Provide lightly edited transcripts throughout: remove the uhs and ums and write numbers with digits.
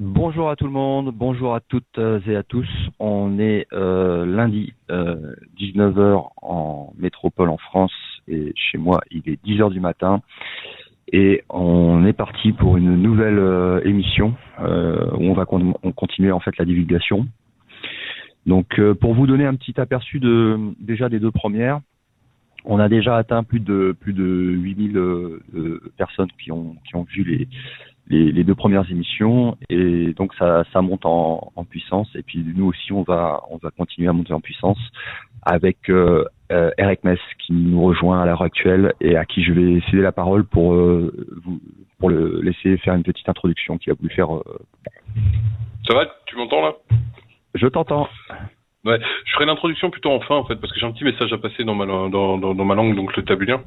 Bonjour à tout le monde, bonjour à toutes et à tous. On est lundi 19 heures en métropole en France et chez moi il est 10 heures du matin et on est parti pour une nouvelle émission où on continuer en fait la divulgation. Donc pour vous donner un petit aperçu déjà des deux premières, on a déjà atteint plus de 8000 personnes qui ont vu les deux premières émissions et donc ça monte en puissance et puis nous aussi on va continuer à monter en puissance avec Eric Mess qui nous rejoint à l'heure actuelle et à qui je vais céder la parole pour le laisser faire une petite introduction qu'il a voulu faire. Ça va, tu m'entends là? Je t'entends. Ouais, je ferai l'introduction plutôt en fin en fait parce que j'ai un petit message à passer dans ma langue, donc le tabulien,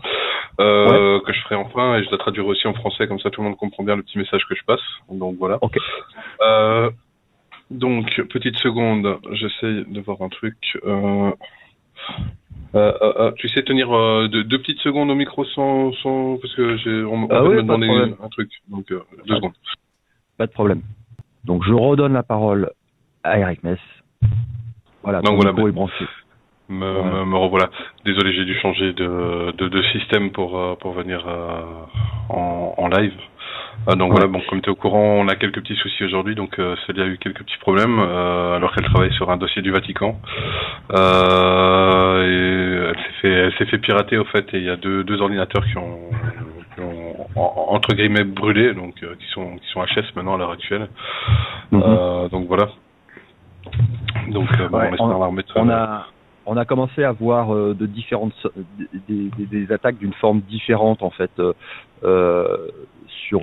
que je ferai en fin et je la traduirai aussi en français, comme ça tout le monde comprend bien le petit message que je passe. Donc voilà. Ok. Donc petite seconde, j'essaie de voir un truc. Tu sais tenir deux petites secondes au micro sans parce que on va me demander un truc. Donc 2 secondes. Pas de problème. Donc je redonne la parole à Eric Mess. Voilà, donc voilà, est branché. Me revoilà. Désolé, j'ai dû changer de système pour venir en live. Donc voilà, bon, comme tu es au courant, on a quelques petits soucis aujourd'hui, donc Célia a eu quelques petits problèmes alors qu'elle travaille sur un dossier du Vatican. Et elle s'est fait pirater au fait, et il y a deux ordinateurs qui ont entre guillemets brûlé, donc qui sont HS maintenant à l'heure actuelle. Donc voilà. Donc on espère la remettre. On a commencé à voir des attaques d'une forme différente en fait sur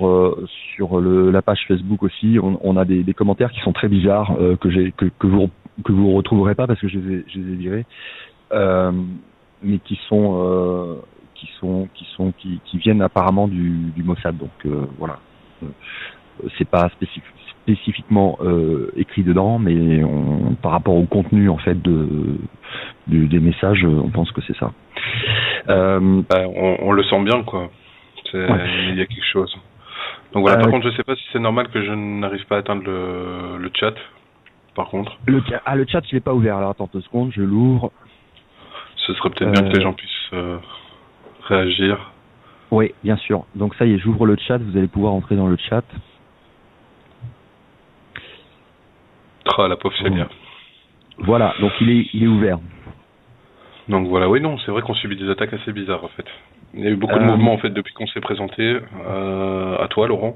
la page Facebook aussi. On a des commentaires qui sont très bizarres que vous retrouverez pas parce que je les ai virés, mais qui viennent apparemment du Mossad. Donc voilà, c'est pas spécifiquement écrit dedans, mais par rapport au contenu en fait des messages, on pense que c'est ça. On le sent bien quoi. Il y a quelque chose. Donc voilà. Par contre, je sais pas si c'est normal que je n'arrive pas à atteindre le chat. Par contre. Le chat il est pas ouvert. Alors attends 2 secondes, je l'ouvre. Ce serait peut-être bien que les gens puissent réagir. Oui, bien sûr. Donc ça y est, j'ouvre le chat. Vous allez pouvoir entrer dans le chat. La pauvre Célia. Voilà, donc il est ouvert. Donc voilà, oui, non, c'est vrai qu'on subit des attaques assez bizarres en fait. Il y a eu beaucoup de mouvements en fait depuis qu'on s'est présenté à toi, Laurent.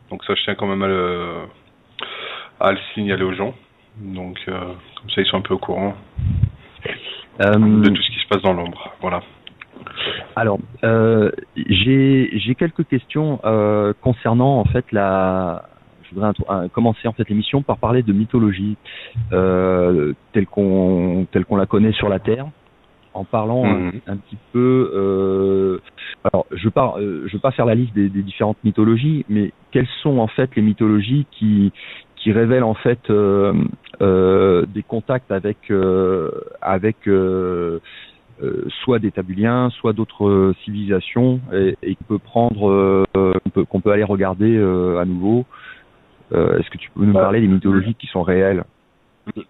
Donc ça, je tiens quand même à le signaler aux gens. Donc comme ça, ils sont un peu au courant de tout ce qui se passe dans l'ombre. Voilà. Alors, j'ai quelques questions concernant en fait je voudrais commencer en fait l'émission par parler de mythologie telle qu'on la connaît sur la Terre, en parlant un petit peu. Alors, je veux pas faire la liste des différentes mythologies, mais quelles sont en fait les mythologies qui révèlent en fait des contacts avec soit des tabuliens, soit d'autres civilisations, et qu'on peut aller regarder à nouveau. Est-ce que tu peux nous parler des mythologies qui sont réelles?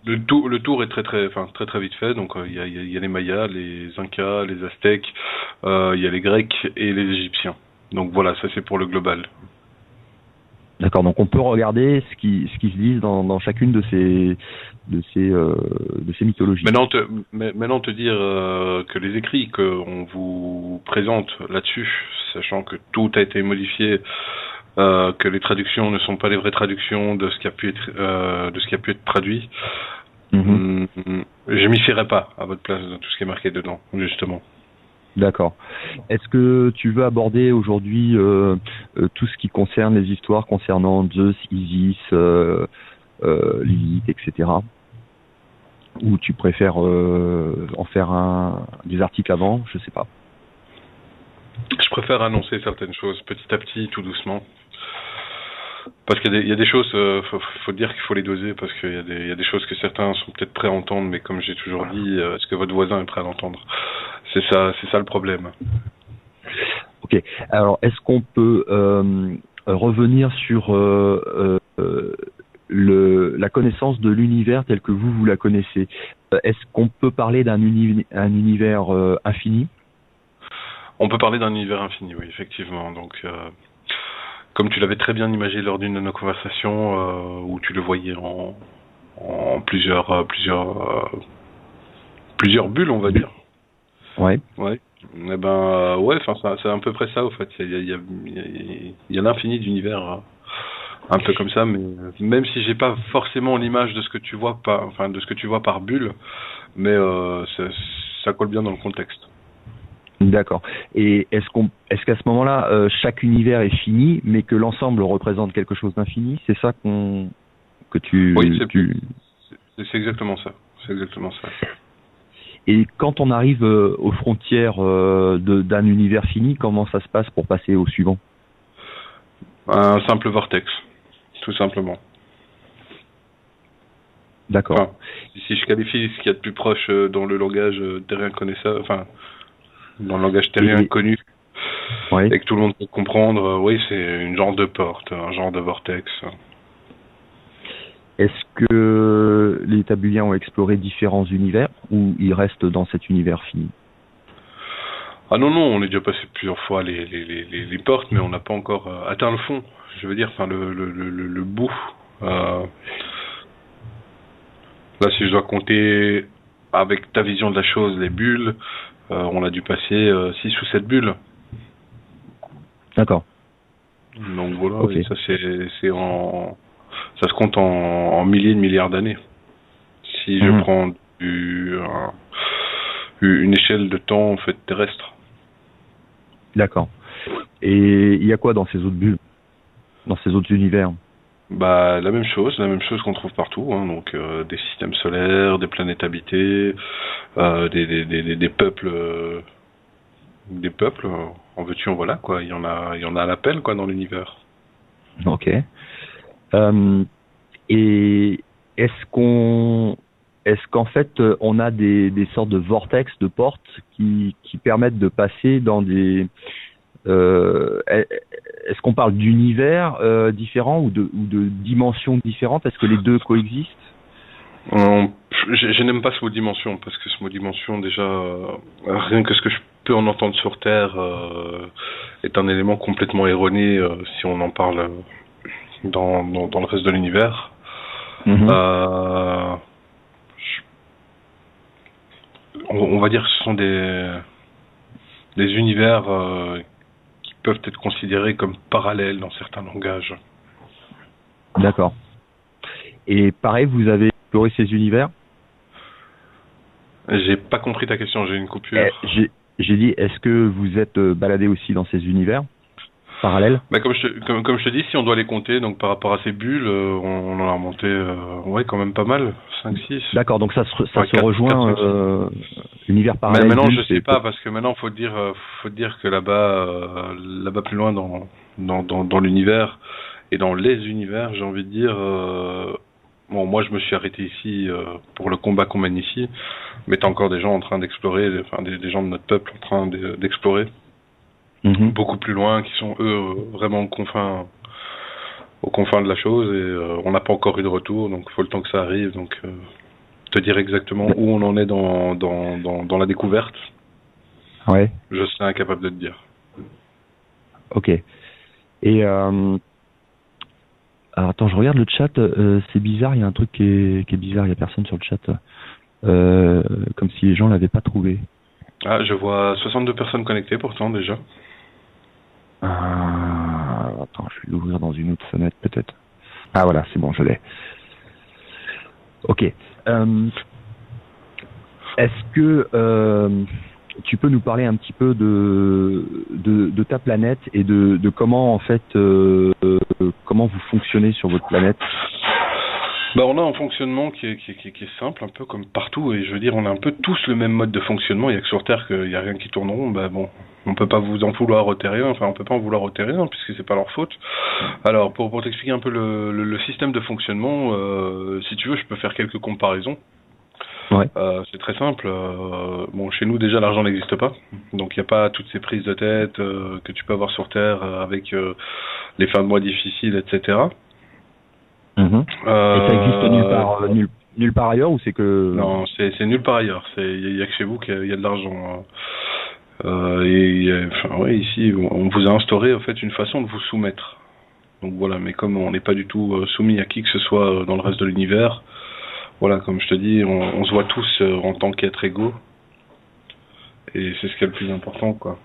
Le tour est très vite fait. Donc il y a les Mayas, les Incas, les Aztèques, il y a les Grecs et les Égyptiens. Donc voilà, ça c'est pour le global. D'accord, donc on peut regarder ce qui se dit dans chacune de ces mythologies. Maintenant te dire que les écrits qu'on vous présente là-dessus, sachant que tout a été modifié, que les traductions ne sont pas les vraies traductions de ce qui a pu être traduit, je m'y fierai pas à votre place de tout ce qui est marqué dedans, justement. D'accord. Est-ce que tu veux aborder aujourd'hui tout ce qui concerne les histoires concernant Zeus, Isis, Lilith, etc. Ou tu préfères en faire des articles avant? Je sais pas. Je préfère annoncer certaines choses petit à petit, tout doucement. Parce qu'il y a des choses, faut dire qu'il faut les doser, parce qu'il y a des choses que certains sont peut-être prêts à entendre, mais comme j'ai toujours dit, est-ce que votre voisin est prêt à l'entendre? C'est ça le problème. Ok. Alors, est-ce qu'on peut revenir sur connaissance de l'univers tel que vous la connaissez. Est-ce qu'on peut parler d'un univers infini? On peut parler d'un univers infini, oui, effectivement. Donc, comme tu l'avais très bien imagé lors d'une de nos conversations, où tu le voyais en plusieurs bulles, on va dire. Ouais. Ouais. Eh ben, ouais, enfin, c'est à peu près ça, au fait. Il y a l'infini d'univers, un peu comme ça, mais même si j'ai pas forcément l'image de ce que tu vois de ce que tu vois par bulle, mais ça colle bien dans le contexte. D'accord. Et est-ce qu'à ce moment-là, chaque univers est fini, mais que l'ensemble représente quelque chose d'infini? C'est ça que tu... Oui, c'est exactement ça. C'est exactement ça. Et quand on arrive aux frontières d'un univers fini, comment ça se passe pour passer au suivant? Un simple vortex, tout simplement. D'accord. Enfin, si je qualifie ce qu'il y a de plus proche dans le langage terrien connaissable, enfin, dans le langage terrien connu, ouais. Et que tout le monde peut comprendre, oui, c'est une genre de porte, un genre de vortex. Est-ce que les Tabuliens ont exploré différents univers ou ils restent dans cet univers fini? Ah non, on est déjà passé plusieurs fois les portes, mais on n'a pas encore atteint le fond. Je veux dire, enfin, le bout. Là, si je dois compter avec ta vision de la chose, les bulles, on a dû passer 6 ou 7 bulles. D'accord. Donc voilà, okay. Et ça ça se compte en milliers de milliards d'années. Si je prends une échelle de temps en fait terrestre. D'accord. Et il y a quoi dans ces autres bulles, dans ces autres univers? Bah la même chose qu'on trouve partout, hein, donc des systèmes solaires, des planètes habitées, des peuples, en veux-tu en voilà quoi. Il y en a à l'appel quoi dans l'univers. Ok. Et est-ce qu'en fait on a des sortes de vortex, de portes qui permettent de passer dans des est-ce qu'on parle d'univers différents ou de dimensions différentes? Est-ce que les deux coexistent? Je n'aime pas ce mot dimension parce que ce mot dimension déjà rien que ce que je peux en entendre sur Terre est un élément complètement erroné si on en parle dans le reste de l'univers. On va dire que ce sont des univers qui peuvent être considérés comme parallèles dans certains langages. D'accord. Et pareil, vous avez exploré ces univers? J'ai pas compris ta question, j'ai une coupure. J'ai dit, est-ce que vous êtes baladé aussi dans ces univers parallèles? Bah comme je te dis, si on doit les compter, donc par rapport à ces bulles, on en a remonté ouais, quand même pas mal, 5-6. D'accord, donc ça se rejoint l'univers parallèle. Mais maintenant je sais pas, parce que maintenant faut dire que là-bas plus loin dans l'univers et dans les univers, j'ai envie de dire bon, moi je me suis arrêté ici pour le combat qu'on mène ici, mais t'as encore des gens en train d'explorer, enfin des gens de notre peuple en train d'explorer. Beaucoup plus loin, qui sont eux vraiment aux confins de la chose, et on n'a pas encore eu de retour, donc il faut le temps que ça arrive, donc te dire exactement où on en est dans la découverte, ouais. Je serais incapable de te dire. Ok. Et alors attends, je regarde le chat, c'est bizarre, il y a un truc qui est bizarre, il n'y a personne sur le chat, comme si les gens l'avaient pas trouvé. Ah, je vois 62 personnes connectées pourtant déjà. Attends, je vais l'ouvrir dans une autre fenêtre peut-être. Ah voilà, c'est bon, je l'ai. Ok. Est-ce que tu peux nous parler un petit peu de ta planète et de comment en fait comment vous fonctionnez sur votre planète? Bah on a un fonctionnement qui est simple, un peu comme partout, et je veux dire on a un peu tous le même mode de fonctionnement. Il y a que sur Terre qu'il y a rien qui tourne rond. Bah bon, on peut pas vous en vouloir aux Terriens, enfin on peut pas en vouloir aux Terriens puisque c'est pas leur faute. Alors pour t'expliquer un peu le système de fonctionnement, si tu veux, je peux faire quelques comparaisons. Ouais. C'est très simple. Bon, chez nous déjà l'argent n'existe pas, donc il n'y a pas toutes ces prises de tête que tu peux avoir sur Terre avec les fins de mois difficiles, etc. Et ça existe nulle part ailleurs, ou c'est que... Non, c'est nulle part ailleurs. Il y a que chez vous qu'il y a de l'argent. Ici, on vous a instauré en fait une façon de vous soumettre. Donc voilà, mais comme on n'est pas du tout soumis à qui que ce soit dans le reste de l'univers, voilà, comme je te dis, on se voit tous en tant qu'êtres égaux. Et c'est ce qui est le plus important, quoi.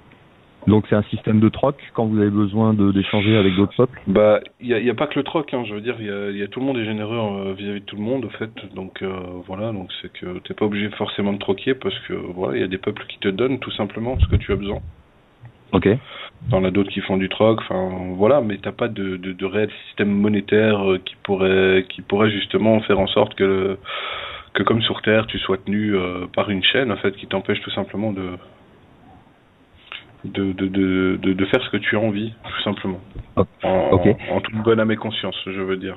Donc c'est un système de troc quand vous avez besoin d'échanger avec d'autres peuples? Bah, il y a pas que le troc, hein, je veux dire, il y a tout le monde est généreux vis-à-vis de tout le monde, en fait. Donc voilà, donc c'est que t'es pas obligé forcément de troquer parce que voilà, il y a des peuples qui te donnent tout simplement ce que tu as besoin. Ok. T'en as d'autres qui font du troc, enfin voilà, mais t'as pas de réel système monétaire qui pourrait justement faire en sorte que comme sur Terre, tu sois tenu par une chaîne en fait qui t'empêche tout simplement de faire ce que tu as envie, tout simplement. En toute bonne âme et conscience, je veux dire.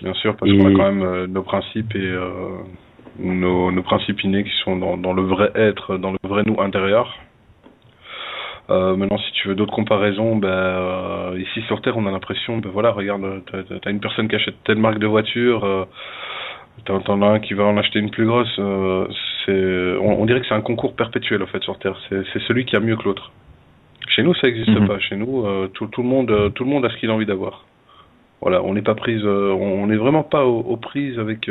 Bien sûr, parce qu'on a quand même nos principes et nos principes innés qui sont dans le vrai être, dans le vrai nous intérieur. Maintenant, si tu veux d'autres comparaisons, ici sur Terre, on a l'impression, voilà, regarde, t'as une personne qui achète telle marque de voiture, t'en as un qui va en acheter une plus grosse. On dirait que c'est un concours perpétuel en fait sur Terre. C'est celui qui a mieux que l'autre. Chez nous, ça n'existe pas. Chez nous, tout le monde a ce qu'il a envie d'avoir. Voilà, on n'est pas prise, on n'est vraiment pas aux prises avec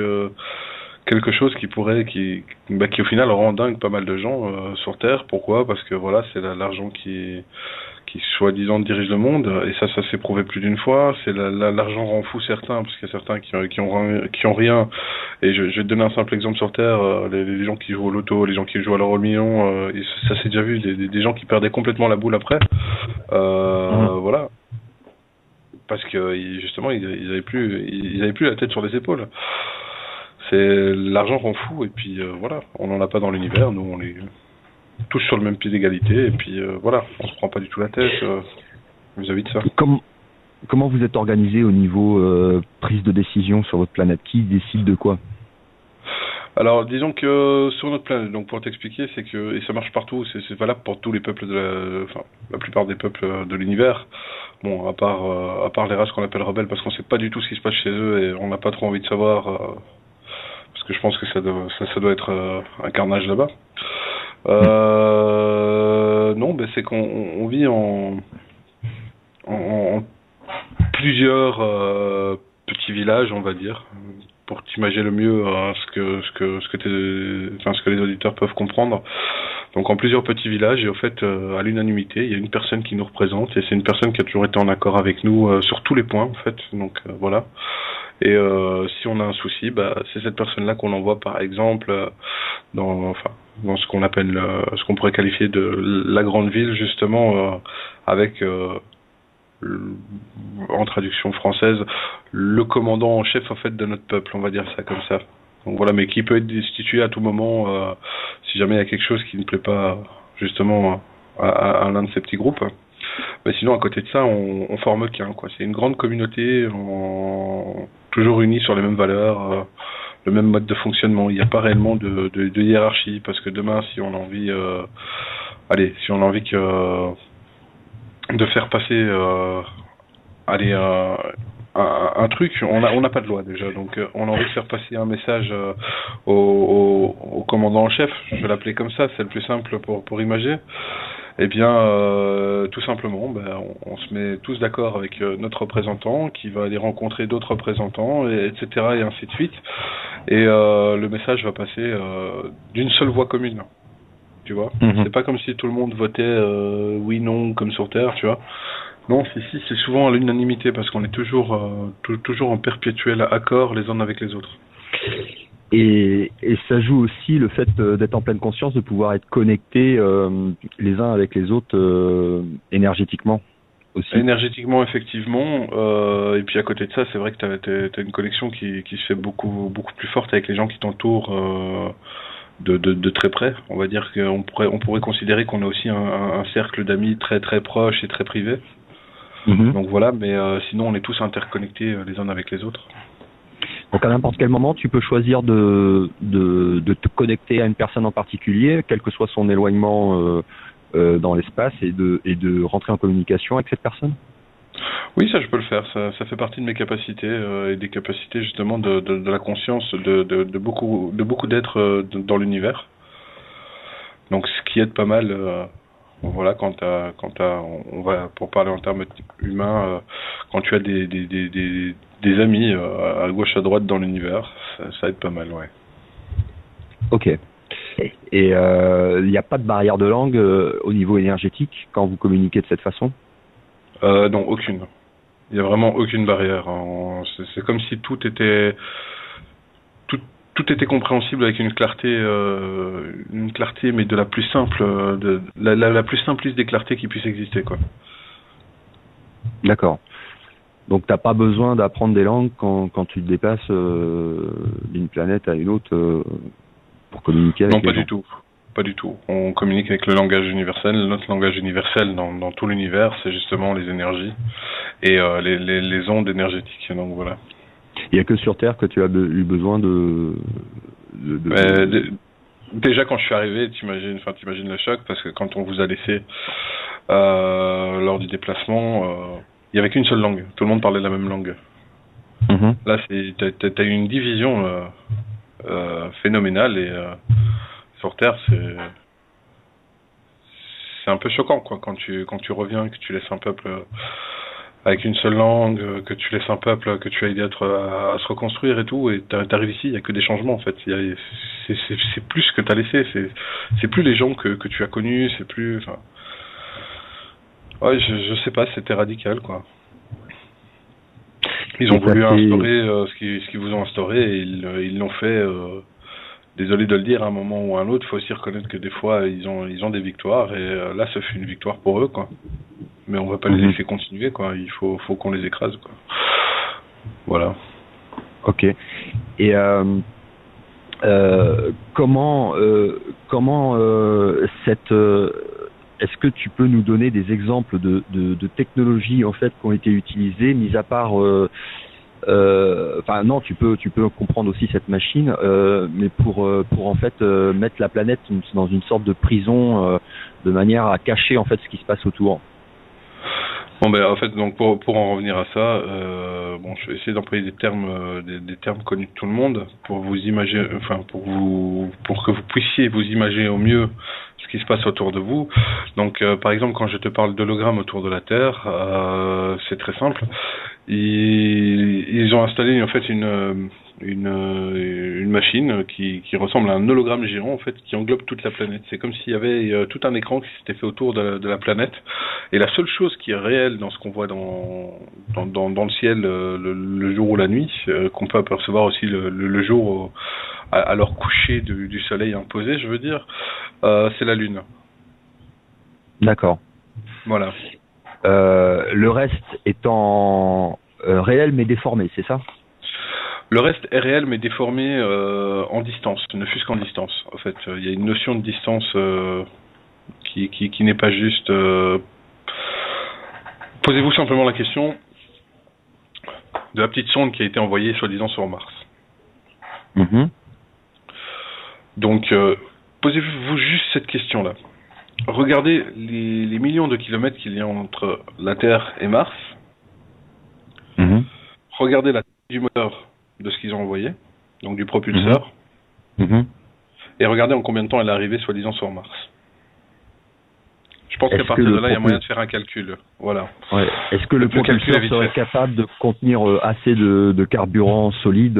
quelque chose qui au final rend dingue pas mal de gens sur Terre. Pourquoi? Parce que voilà, c'est l'argent qui soi-disant dirige le monde, et ça s'est prouvé plus d'une fois. C'est l'argent rend fou certains, parce qu'il y a certains qui ont rien. Et je vais te donner un simple exemple sur Terre, les gens qui jouent au loto, les gens qui jouent à l'euro million, ça s'est déjà vu, des gens qui perdaient complètement la boule après. Voilà. Parce que justement, ils avaient plus la tête sur les épaules. L'argent rend fou, et puis voilà, on n'en a pas dans l'univers, nous on est tous sur le même pied d'égalité, et puis voilà, on se prend pas du tout la tête vis-à-vis de ça. Comment vous êtes organisé au niveau prise de décision sur votre planète? Qui décide de quoi? Alors disons que sur notre planète, donc pour t'expliquer, c'est que, et ça marche partout, c'est valable pour tous les peuples la plupart des peuples de l'univers. Bon, à part les races qu'on appelle rebelles, parce qu'on sait pas du tout ce qui se passe chez eux et on n'a pas trop envie de savoir, parce que je pense que ça doit être un carnage là-bas. Non, c'est qu'on vit en plusieurs petits villages, on va dire, pour t'imaginer le mieux ce que les auditeurs peuvent comprendre. Donc en plusieurs petits villages, et au fait, à l'unanimité, il y a une personne qui nous représente, et c'est une personne qui a toujours été en accord avec nous sur tous les points, en fait. Donc voilà. Et si on a un souci, c'est cette personne-là qu'on envoie, par exemple, dans ce qu'on appelle, ce qu'on pourrait qualifier de la grande ville, justement, avec, en traduction française, le commandant en chef, en fait, de notre peuple, on va dire ça comme ça. Donc voilà, mais qui peut être destitué à tout moment, si jamais il y a quelque chose qui ne plaît pas, justement, à l'un de ces petits groupes. Mais sinon, à côté de ça, on forme qu'un, quoi. C'est une grande communauté, toujours unis sur les mêmes valeurs, le même mode de fonctionnement. Il n'y a pas réellement de hiérarchie, parce que demain, si on a envie, de faire passer, un truc, on n'a pas de loi déjà, donc on a envie de faire passer un message au commandant en chef, je vais l'appeler comme ça, c'est le plus simple pour imager. Eh bien, tout simplement, on se met tous d'accord avec notre représentant qui va aller rencontrer d'autres représentants, etc. et ainsi de suite. Et le message va passer d'une seule voix commune. Tu vois, c'est pas comme si tout le monde votait oui, non, comme sur Terre, tu vois. Non, ici, c'est souvent à l'unanimité parce qu'on est toujours en perpétuel accord les uns avec les autres. Et ça joue aussi le fait d'être en pleine conscience, de pouvoir être connectés les uns avec les autres énergétiquement aussi. Énergétiquement, effectivement. Et puis à côté de ça, c'est vrai que t'as une connexion qui se fait beaucoup plus forte avec les gens qui t'entourent de très près. On va dire qu'on pourrait considérer qu'on a aussi un cercle d'amis très très proche et très privé. Donc voilà, mais sinon on est tous interconnectés les uns avec les autres. Donc à n'importe quel moment, tu peux choisir de te connecter à une personne en particulier, quel que soit son éloignement dans l'espace, et de rentrer en communication avec cette personne? Oui, ça je peux le faire. Ça fait partie de mes capacités et des capacités justement de la conscience de beaucoup d'êtres dans l'univers. Donc ce qui aide pas mal. Voilà, on va pour parler en termes humains, quand tu as des amis à gauche à droite dans l'univers, ça aide pas mal, ouais. Ok. Et il n'y a pas de barrière de langue au niveau énergétique quand vous communiquez de cette façon? Non, aucune. Il y a vraiment aucune barrière. C'est comme si tout était compréhensible avec une clarté, mais de la plus simple, de la plus simpliste des clartés qui puisse exister, quoi. D'accord. Donc t'as pas besoin d'apprendre des langues quand tu te déplaces d'une planète à une autre pour communiquer avec Non, les pas gens. du tout. Pas du tout. On communique avec le langage universel. Notre langage universel dans tout l'univers, c'est justement les énergies et les ondes énergétiques. Donc voilà. Il n'y a que sur Terre que tu as eu besoin Déjà quand je suis arrivé, t'imagines le choc, parce que quand on vous a laissé lors du déplacement, il y avait qu'une seule langue. Tout le monde parlait la même langue. Mm-hmm. Là, t'as eu une division phénoménale, et sur Terre, c'est un peu choquant, quoi, quand tu reviens, que tu laisses un peuple avec une seule langue, que tu laisses un peuple que tu as aidé à se reconstruire et tout, et t'arrives ici, il y a que des changements en fait. C'est plus ce que t'as laissé, c'est plus les gens que tu as connus, c'est plus, enfin, ouais, je sais pas, c'était radical, quoi. Ils ont voulu instaurer ce qu'ils vous ont instauré, et ils l'ont fait. Désolé de le dire, à un moment ou à un autre, il faut aussi reconnaître que des fois ils ont des victoires, et là ça fait une victoire pour eux, quoi. Mais on va pas les laisser continuer, quoi. Il faut qu'on les écrase, quoi. Voilà. Ok. Et comment est-ce que tu peux nous donner des exemples de technologies en fait qui ont été utilisées, mis à part enfin non, tu peux comprendre aussi cette machine, mais pour en fait mettre la planète dans une sorte de prison de manière à cacher en fait ce qui se passe autour. Bon, ben en fait, donc pour en revenir à ça, bon, je vais essayer d'employer des termes connus de tout le monde pour vous imaginer, enfin pour que vous puissiez vous imaginer au mieux ce qui se passe autour de vous. Donc par exemple, quand je te parle d'hologramme autour de la Terre, c'est très simple. Ils ont installé en fait une machine qui ressemble à un hologramme géant en fait, qui englobe toute la planète. C'est comme s'il y avait tout un écran qui s'était fait autour de la planète, et la seule chose qui est réelle dans ce qu'on voit dans le ciel le jour ou la nuit, qu'on peut apercevoir aussi le jour à leur coucher du soleil imposé, je veux dire, c'est la Lune. D'accord. Voilà. Le reste étant réel mais déformé, c'est ça? Le reste est réel mais déformé en distance, ne fût-ce qu'en distance. En fait, il y a une notion de distance qui n'est pas juste. Posez-vous simplement la question de la petite sonde qui a été envoyée soi-disant sur Mars. Mm-hmm. Donc, posez-vous juste cette question-là. Regardez les millions de kilomètres qu'il y a entre la Terre et Mars. Mm-hmm. Regardez la taille du moteur de ce qu'ils ont envoyé, donc du propulseur. Mm-hmm. Et regardez en combien de temps elle est arrivée soi-disant sur Mars. Je pense qu'à partir de là, il y a moyen de faire un calcul. Voilà. Ouais. Est-ce que le propulseur serait capable de contenir assez de carburant solide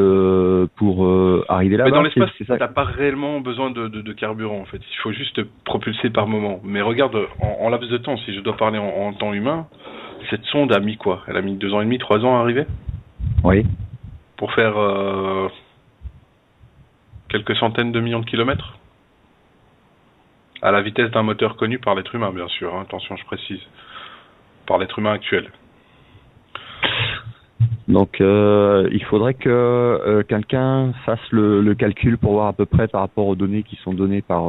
pour arriver là-bas? Mais dans l'espace, tu n'as pas réellement besoin de carburant, en fait. Il faut juste propulser par moment. Mais regarde, en laps de temps, si je dois parler en temps humain, cette sonde a mis quoi? Elle a mis 2 ans et demi, 3 ans à arriver? Oui. Pour faire quelques centaines de millions de kilomètres? À la vitesse d'un moteur connu par l'être humain, bien sûr. Hein, attention, je précise. Par l'être humain actuel. Donc, il faudrait que quelqu'un fasse le calcul pour voir à peu près par rapport aux données qui sont données par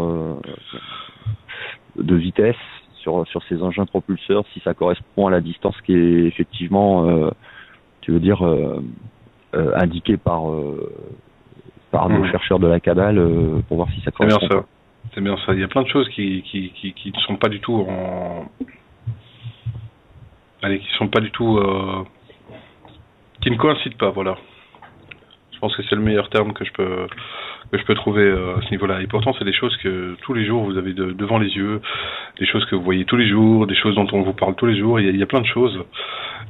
de vitesse sur ces engins propulseurs, si ça correspond à la distance qui est effectivement, tu veux dire, indiquée par nos chercheurs de la Cabale, pour voir si ça correspond. C'est bien ça. C'est bien ça. Il y a plein de choses qui ne sont pas du tout allez, qui sont pas du tout, qui ne coïncident pas, voilà. Je pense que c'est le meilleur terme que je peux trouver à ce niveau-là. Et pourtant, c'est des choses que tous les jours vous avez devant les yeux, des choses que vous voyez tous les jours, des choses dont on vous parle tous les jours. Il y a plein de choses.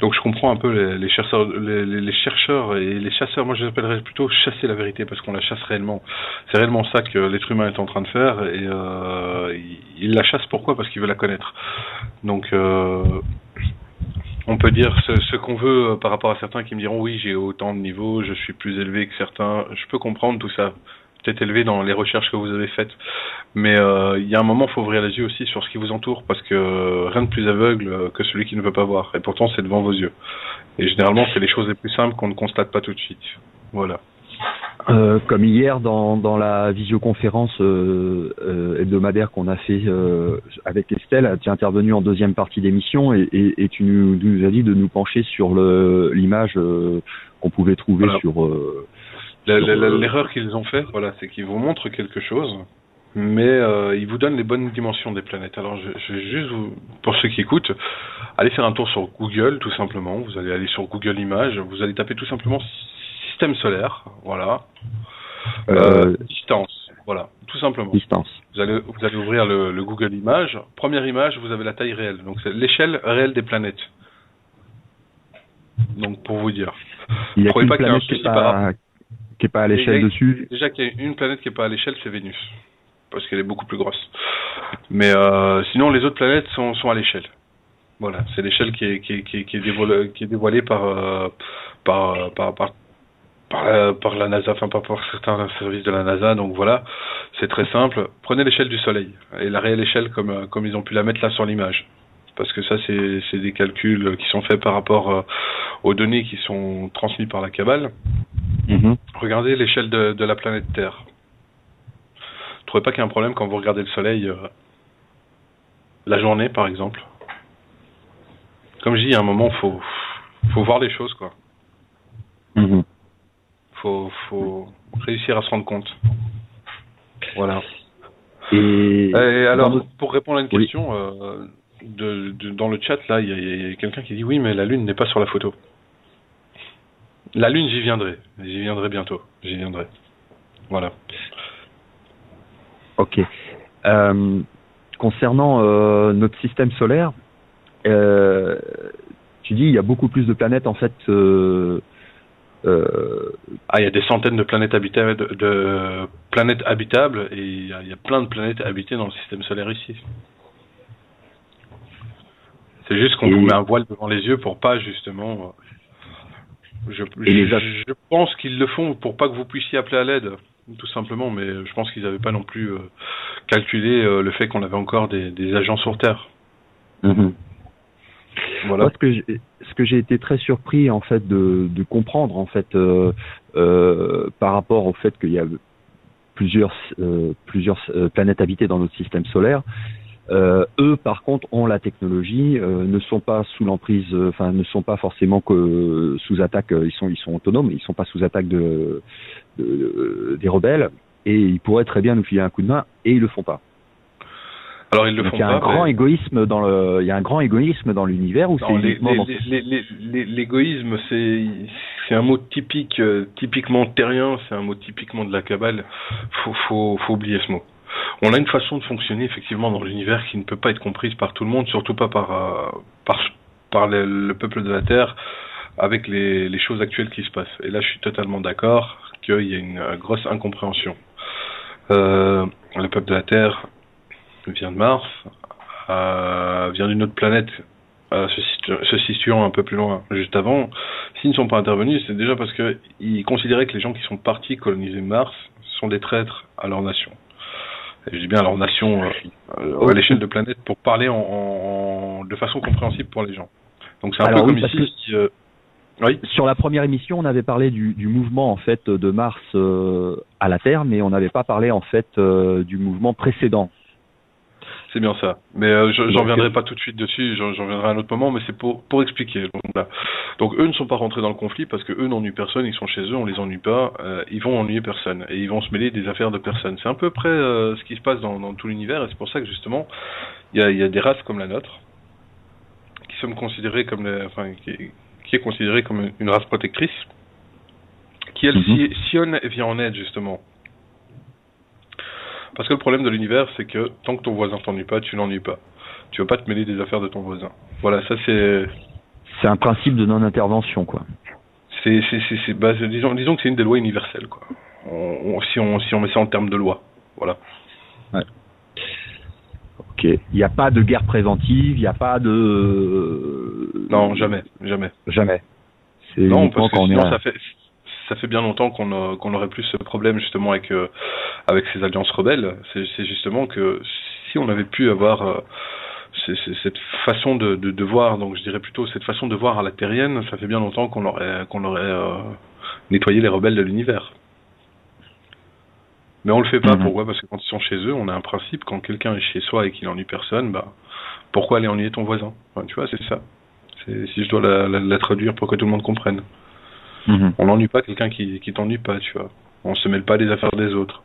Donc, je comprends un peu les chercheurs, les chercheurs et les chasseurs. Moi, je les appellerais plutôt chasser la vérité parce qu'on la chasse réellement. C'est réellement ça que l'être humain est en train de faire. Et il la chasse pourquoi? Parce qu'il veut la connaître. Donc, on peut dire ce qu'on veut par rapport à certains qui me diront oui, j'ai autant de niveaux, je suis plus élevé que certains. Je peux comprendre tout ça. Peut-être élevé dans les recherches que vous avez faites. Mais il y a un moment, il faut ouvrir les yeux aussi sur ce qui vous entoure parce que rien de plus aveugle que celui qui ne veut pas voir. Et pourtant, c'est devant vos yeux. Et généralement, c'est les choses les plus simples qu'on ne constate pas tout de suite. Voilà. Comme hier dans la visioconférence hebdomadaire qu'on a fait avec Estelle, tu es intervenu en deuxième partie d'émission et tu nous as dit de nous pencher sur l'image qu'on pouvait trouver voilà. sur... L'erreur qu'ils ont fait, voilà, c'est qu'ils vous montrent quelque chose, mais ils vous donnent les bonnes dimensions des planètes. Alors je vais juste pour ceux qui écoutent, allez faire un tour sur Google tout simplement. Vous allez aller sur Google Images, vous allez taper tout simplement système solaire, voilà. Distance, voilà, tout simplement. Distance. Vous allez ouvrir le Google Images. Première image, vous avez la taille réelle, donc c'est l'échelle réelle des planètes. Donc pour vous dire. Il y a qu'une planète qui est pas à l'échelle dessus. Déjà qu'il y a une planète qui est pas à l'échelle, c'est Vénus, parce qu'elle est beaucoup plus grosse. Mais sinon les autres planètes sont à l'échelle. Voilà, c'est l'échelle qui est dévoilée par la NASA, enfin par certains services de la NASA. Donc voilà, c'est très simple. Prenez l'échelle du Soleil et la réelle échelle comme ils ont pu la mettre là sur l'image. Parce que ça, c'est des calculs qui sont faits par rapport aux données qui sont transmises par la Kabbale. Mm-hmm. Regardez l'échelle de la planète Terre. Vous trouvez pas qu'il y a un problème quand vous regardez le Soleil la journée, par exemple? Comme je dis, à un moment, faut voir les choses, quoi. Mm-hmm. Faut réussir à se rendre compte. Voilà. Et alors, pour répondre à une question, dans le chat, là, il y a quelqu'un qui dit oui, mais la Lune n'est pas sur la photo. La Lune, j'y viendrai bientôt. J'y viendrai. Voilà. Ok. Concernant notre système solaire, tu dis il y a beaucoup plus de planètes en fait. Il y a des centaines de planètes habitables et il y a plein de planètes habitées dans le système solaire ici. C'est juste qu'on vous met un voile devant les yeux pour pas justement. Je pense qu'ils le font pour pas que vous puissiez appeler à l'aide, tout simplement. Mais je pense qu'ils n'avaient pas non plus calculé le fait qu'on avait encore des agents sur Terre. Mm-hmm. Voilà. Moi, ce que j'ai été très surpris en fait de comprendre en fait par rapport au fait qu'il y a plusieurs planètes habitées dans notre système solaire. Eux, par contre, ont la technologie, ne sont pas sous l'emprise, ne sont pas forcément que sous attaque. Ils sont autonomes, ils sont pas sous attaque des rebelles, et ils pourraient très bien nous filer un coup de main, et ils le font pas. Alors ils le font pas. Il y a un grand égoïsme dans l'univers où c'est uniquement l'égoïsme, c'est un mot typiquement terrien, c'est un mot typiquement de la Kabbale. Faut oublier ce mot. On a une façon de fonctionner effectivement dans l'univers qui ne peut pas être comprise par tout le monde, surtout pas par le peuple de la Terre, avec les choses actuelles qui se passent. Et là, je suis totalement d'accord qu'il y a une grosse incompréhension. Le peuple de la Terre vient de Mars, vient d'une autre planète se situant un peu plus loin juste avant. S'ils ne sont pas intervenus, c'est déjà parce qu'ils considéraient que les gens qui sont partis coloniser Mars sont des traîtres à leur nation. Et je dis bien à leur nation à l'échelle de planète pour parler de façon compréhensible pour les gens. Donc c'est un peu comme ici. Oui. Sur la première émission, on avait parlé du mouvement en fait de Mars à la Terre, mais on n'avait pas parlé en fait du mouvement précédent. C'est bien ça. Mais j'en reviendrai pas tout de suite dessus, j'en reviendrai à un autre moment, mais c'est pour expliquer. Donc eux ne sont pas rentrés dans le conflit parce que eux n'ennuient personne, ils sont chez eux, on les ennuie pas, ils vont ennuyer personne et ils vont se mêler des affaires de personne. C'est à peu près ce qui se passe dans tout l'univers et c'est pour ça que justement il y a des races comme la nôtre qui sommes considérés comme qui est considérée comme une race protectrice, qui elle sillonne et vient en aide justement. Parce que le problème de l'univers, c'est que tant que ton voisin t'ennuie pas, tu l'ennuies pas. Tu vas pas te mêler des affaires de ton voisin. Voilà, ça c'est... C'est un principe de non-intervention, quoi. Disons que c'est une des lois universelles, quoi. Si on met ça en termes de loi, voilà. Ouais. Ok. Il n'y a pas de guerre préventive, il n'y a pas de... Non, jamais. C'est non, parce que sinon, ça fait bien longtemps qu'on aurait plus ce problème justement avec ces alliances rebelles. C'est justement que si on avait pu avoir cette façon de voir, donc je dirais plutôt cette façon de voir à la terrienne, ça fait bien longtemps qu'on aurait nettoyé les rebelles de l'univers. Mais on le fait pas. Pourquoi? Parce que quand ils sont chez eux, on a un principe, quand quelqu'un est chez soi et qu'il ennuie personne, pourquoi aller ennuyer ton voisin? Enfin, tu vois, c'est ça. Si je dois la traduire pour que tout le monde comprenne. On n'ennuie pas quelqu'un qui t'ennuie pas, tu vois. On se mêle pas des affaires des autres.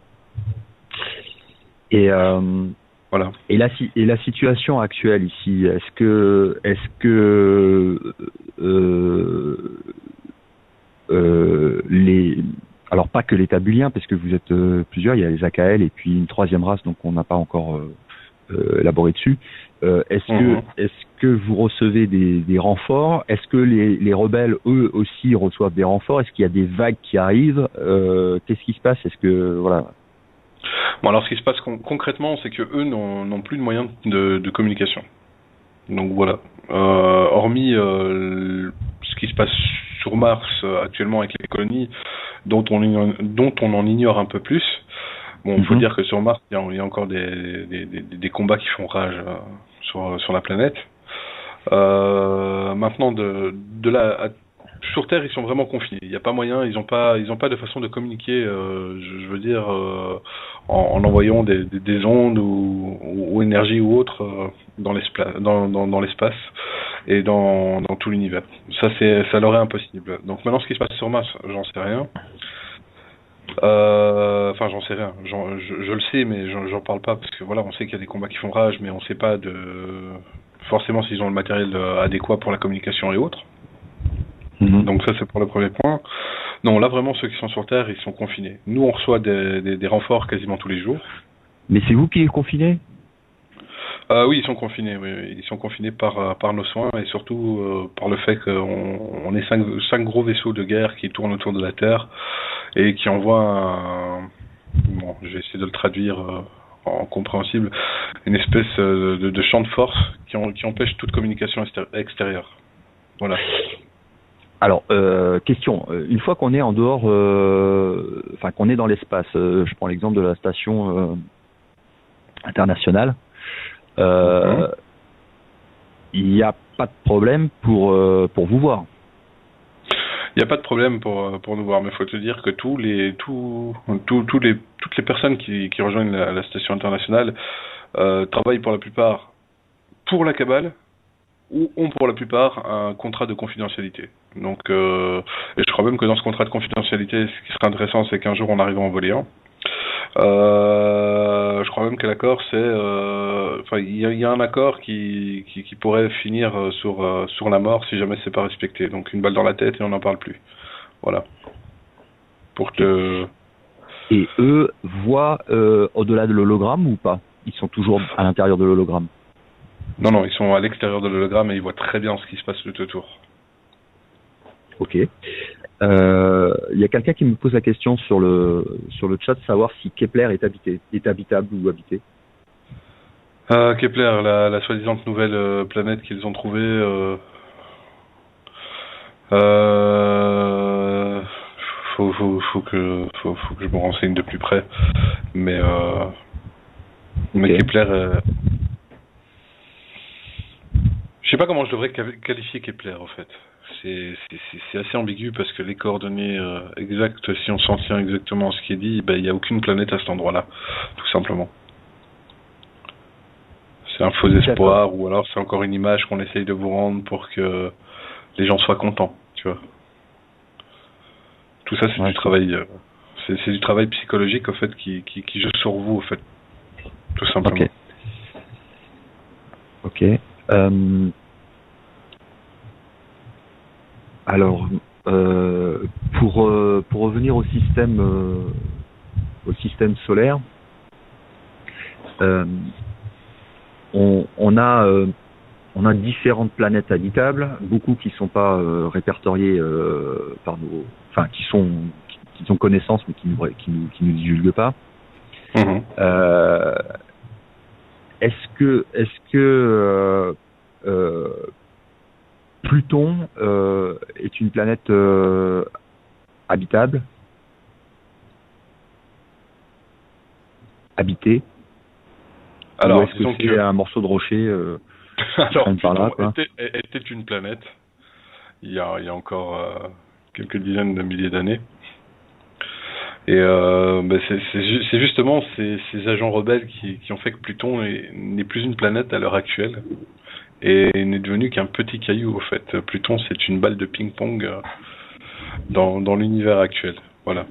Et voilà. Et la situation actuelle ici, est-ce que alors pas que les Tabuliens, parce que vous êtes plusieurs, il y a les AKL et puis une troisième race, donc on n'a pas encore élaboré dessus. Est-ce que vous recevez des renforts? Est-ce que les rebelles, eux aussi, reçoivent des renforts? Est-ce qu'il y a des vagues qui arrivent? Qu'est-ce qui se passe? Est-ce que voilà. Bon, alors ce qui se passe concrètement, c'est que eux n'ont plus de moyens de communication. Donc voilà. Hormis ce qui se passe sur Mars actuellement avec les colonies, dont on en ignore un peu plus. Bon, il faut dire que sur Mars, il y a encore des combats qui font rage sur la planète. Maintenant, sur Terre, ils sont vraiment confinés. Il n'y a pas moyen, ils n'ont pas de façon de communiquer, je veux dire, en envoyant des ondes ou énergie ou autre dans l'espace et dans tout l'univers. Ça leur est impossible. Donc maintenant, ce qui se passe sur Mars, j'en sais rien. Enfin, j'en sais rien. Je le sais, mais j'en parle pas parce que voilà, on sait qu'il y a des combats qui font rage, mais on sait pas forcément s'ils ont le matériel adéquat pour la communication et autres. Donc ça, c'est pour le premier point. Non, là vraiment, ceux qui sont sur Terre, ils sont confinés. Nous, on reçoit des renforts quasiment tous les jours. Mais c'est vous qui êtes confinés? Oui, ils sont confinés. Oui. Ils sont confinés par nos soins et surtout par le fait qu'on est cinq gros vaisseaux de guerre qui tournent autour de la Terre et qui envoient bon, je vais essayer de le traduire en compréhensible, une espèce de champ de force qui empêche toute communication extérieure. Voilà. Alors, question. Une fois qu'on est en dehors, enfin qu'on est dans l'espace, je prends l'exemple de la station internationale, il n'y a pas de problème pour vous voir. Il n'y a pas de problème pour nous voir, mais il faut te dire que toutes les personnes qui rejoignent la station internationale travaillent pour la plupart pour la cabale ou ont pour la plupart un contrat de confidentialité. Donc, et je crois même que dans ce contrat de confidentialité, ce qui serait intéressant, c'est qu'un jour on arrive à en voler un. Je crois même que l'accord, c'est, enfin, il y a un accord qui pourrait finir sur la mort si jamais c'est pas respecté. Donc une balle dans la tête et on n'en parle plus. Voilà. Pour que. Et eux voient au-delà de l'hologramme ou pas? Ils sont toujours à l'intérieur de l'hologramme? Non, ils sont à l'extérieur de l'hologramme et ils voient très bien ce qui se passe tout autour. Ok. Il y a quelqu'un qui me pose la question sur le chat de savoir si Kepler est habitable ou habité. Kepler, la soi-disant nouvelle planète qu'ils ont trouvée. Faut que je me renseigne de plus près. Mais Kepler. Je sais pas comment je devrais qualifier Kepler en fait. C'est assez ambigu parce que les coordonnées exactes, si on s'en tient exactement à ce qui est dit, il n'y a aucune planète à cet endroit-là, tout simplement. C'est un faux espoir ou alors c'est encore une image qu'on essaye de vous rendre pour que les gens soient contents, tu vois. Tout ça c'est du travail, c'est du travail psychologique en fait qui joue sur vous en fait, tout simplement. Ok. Alors, pour revenir au système solaire, on a différentes planètes habitables, beaucoup qui sont pas répertoriées par nos, enfin qui ont connaissance mais qui nous divulguent pas. Mmh. Est-ce que Pluton est une planète habitable, habitée? Alors, ou est-ce que c'est un morceau de rocher Alors, par là, quoi. était une planète il y a encore quelques dizaines de milliers d'années. Et c'est justement ces agents rebelles qui ont fait que Pluton n'est plus une planète à l'heure actuelle et n'est devenu qu'un petit caillou, au fait. Pluton, c'est une balle de ping-pong dans l'univers actuel. Voilà.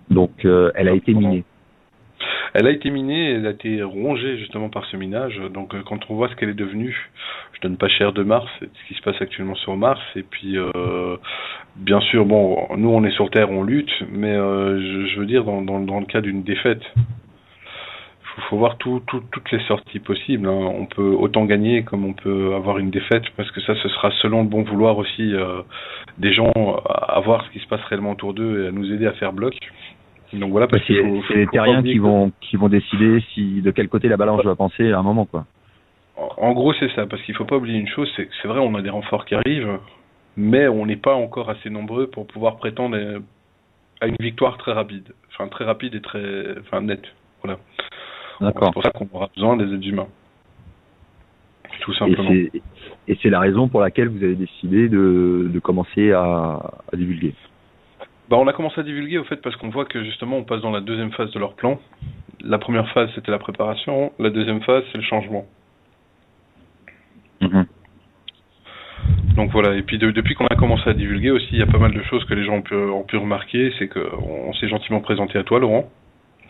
Donc, elle a été minée. Elle a été minée, elle a été rongée justement par ce minage. Donc quand on voit ce qu'elle est devenue, je donne pas cher de Mars, c'est ce qui se passe actuellement sur Mars. Et puis bien sûr, bon, nous on est sur Terre, on lutte, mais je veux dire dans le cas d'une défaite, faut voir toutes les sorties possibles. Hein. On peut autant gagner comme on peut avoir une défaite, parce que ça, ce sera selon le bon vouloir aussi des gens à voir ce qui se passe réellement autour d'eux et à nous aider à faire bloc. Donc voilà, parce c'est les terriens qui vont décider de quel côté la balance doit pencher à un moment, quoi. En gros, c'est ça, parce qu'il faut pas oublier une chose, c'est que c'est vrai, on a des renforts qui arrivent, mais on n'est pas encore assez nombreux pour pouvoir prétendre à une victoire très rapide, et très nette. Voilà. D'accord. C'est pour ça qu'on aura besoin des êtres humains, tout simplement. Et c'est la raison pour laquelle vous avez décidé de commencer à divulguer. On a commencé à divulguer au fait parce qu'on voit que justement on passe dans la deuxième phase de leur plan. La première phase c'était la préparation, la deuxième phase c'est le changement. Mmh. Donc voilà, et puis depuis qu'on a commencé à divulguer aussi, il y a pas mal de choses que les gens ont pu remarquer, c'est qu'on s'est gentiment présenté à toi, Laurent.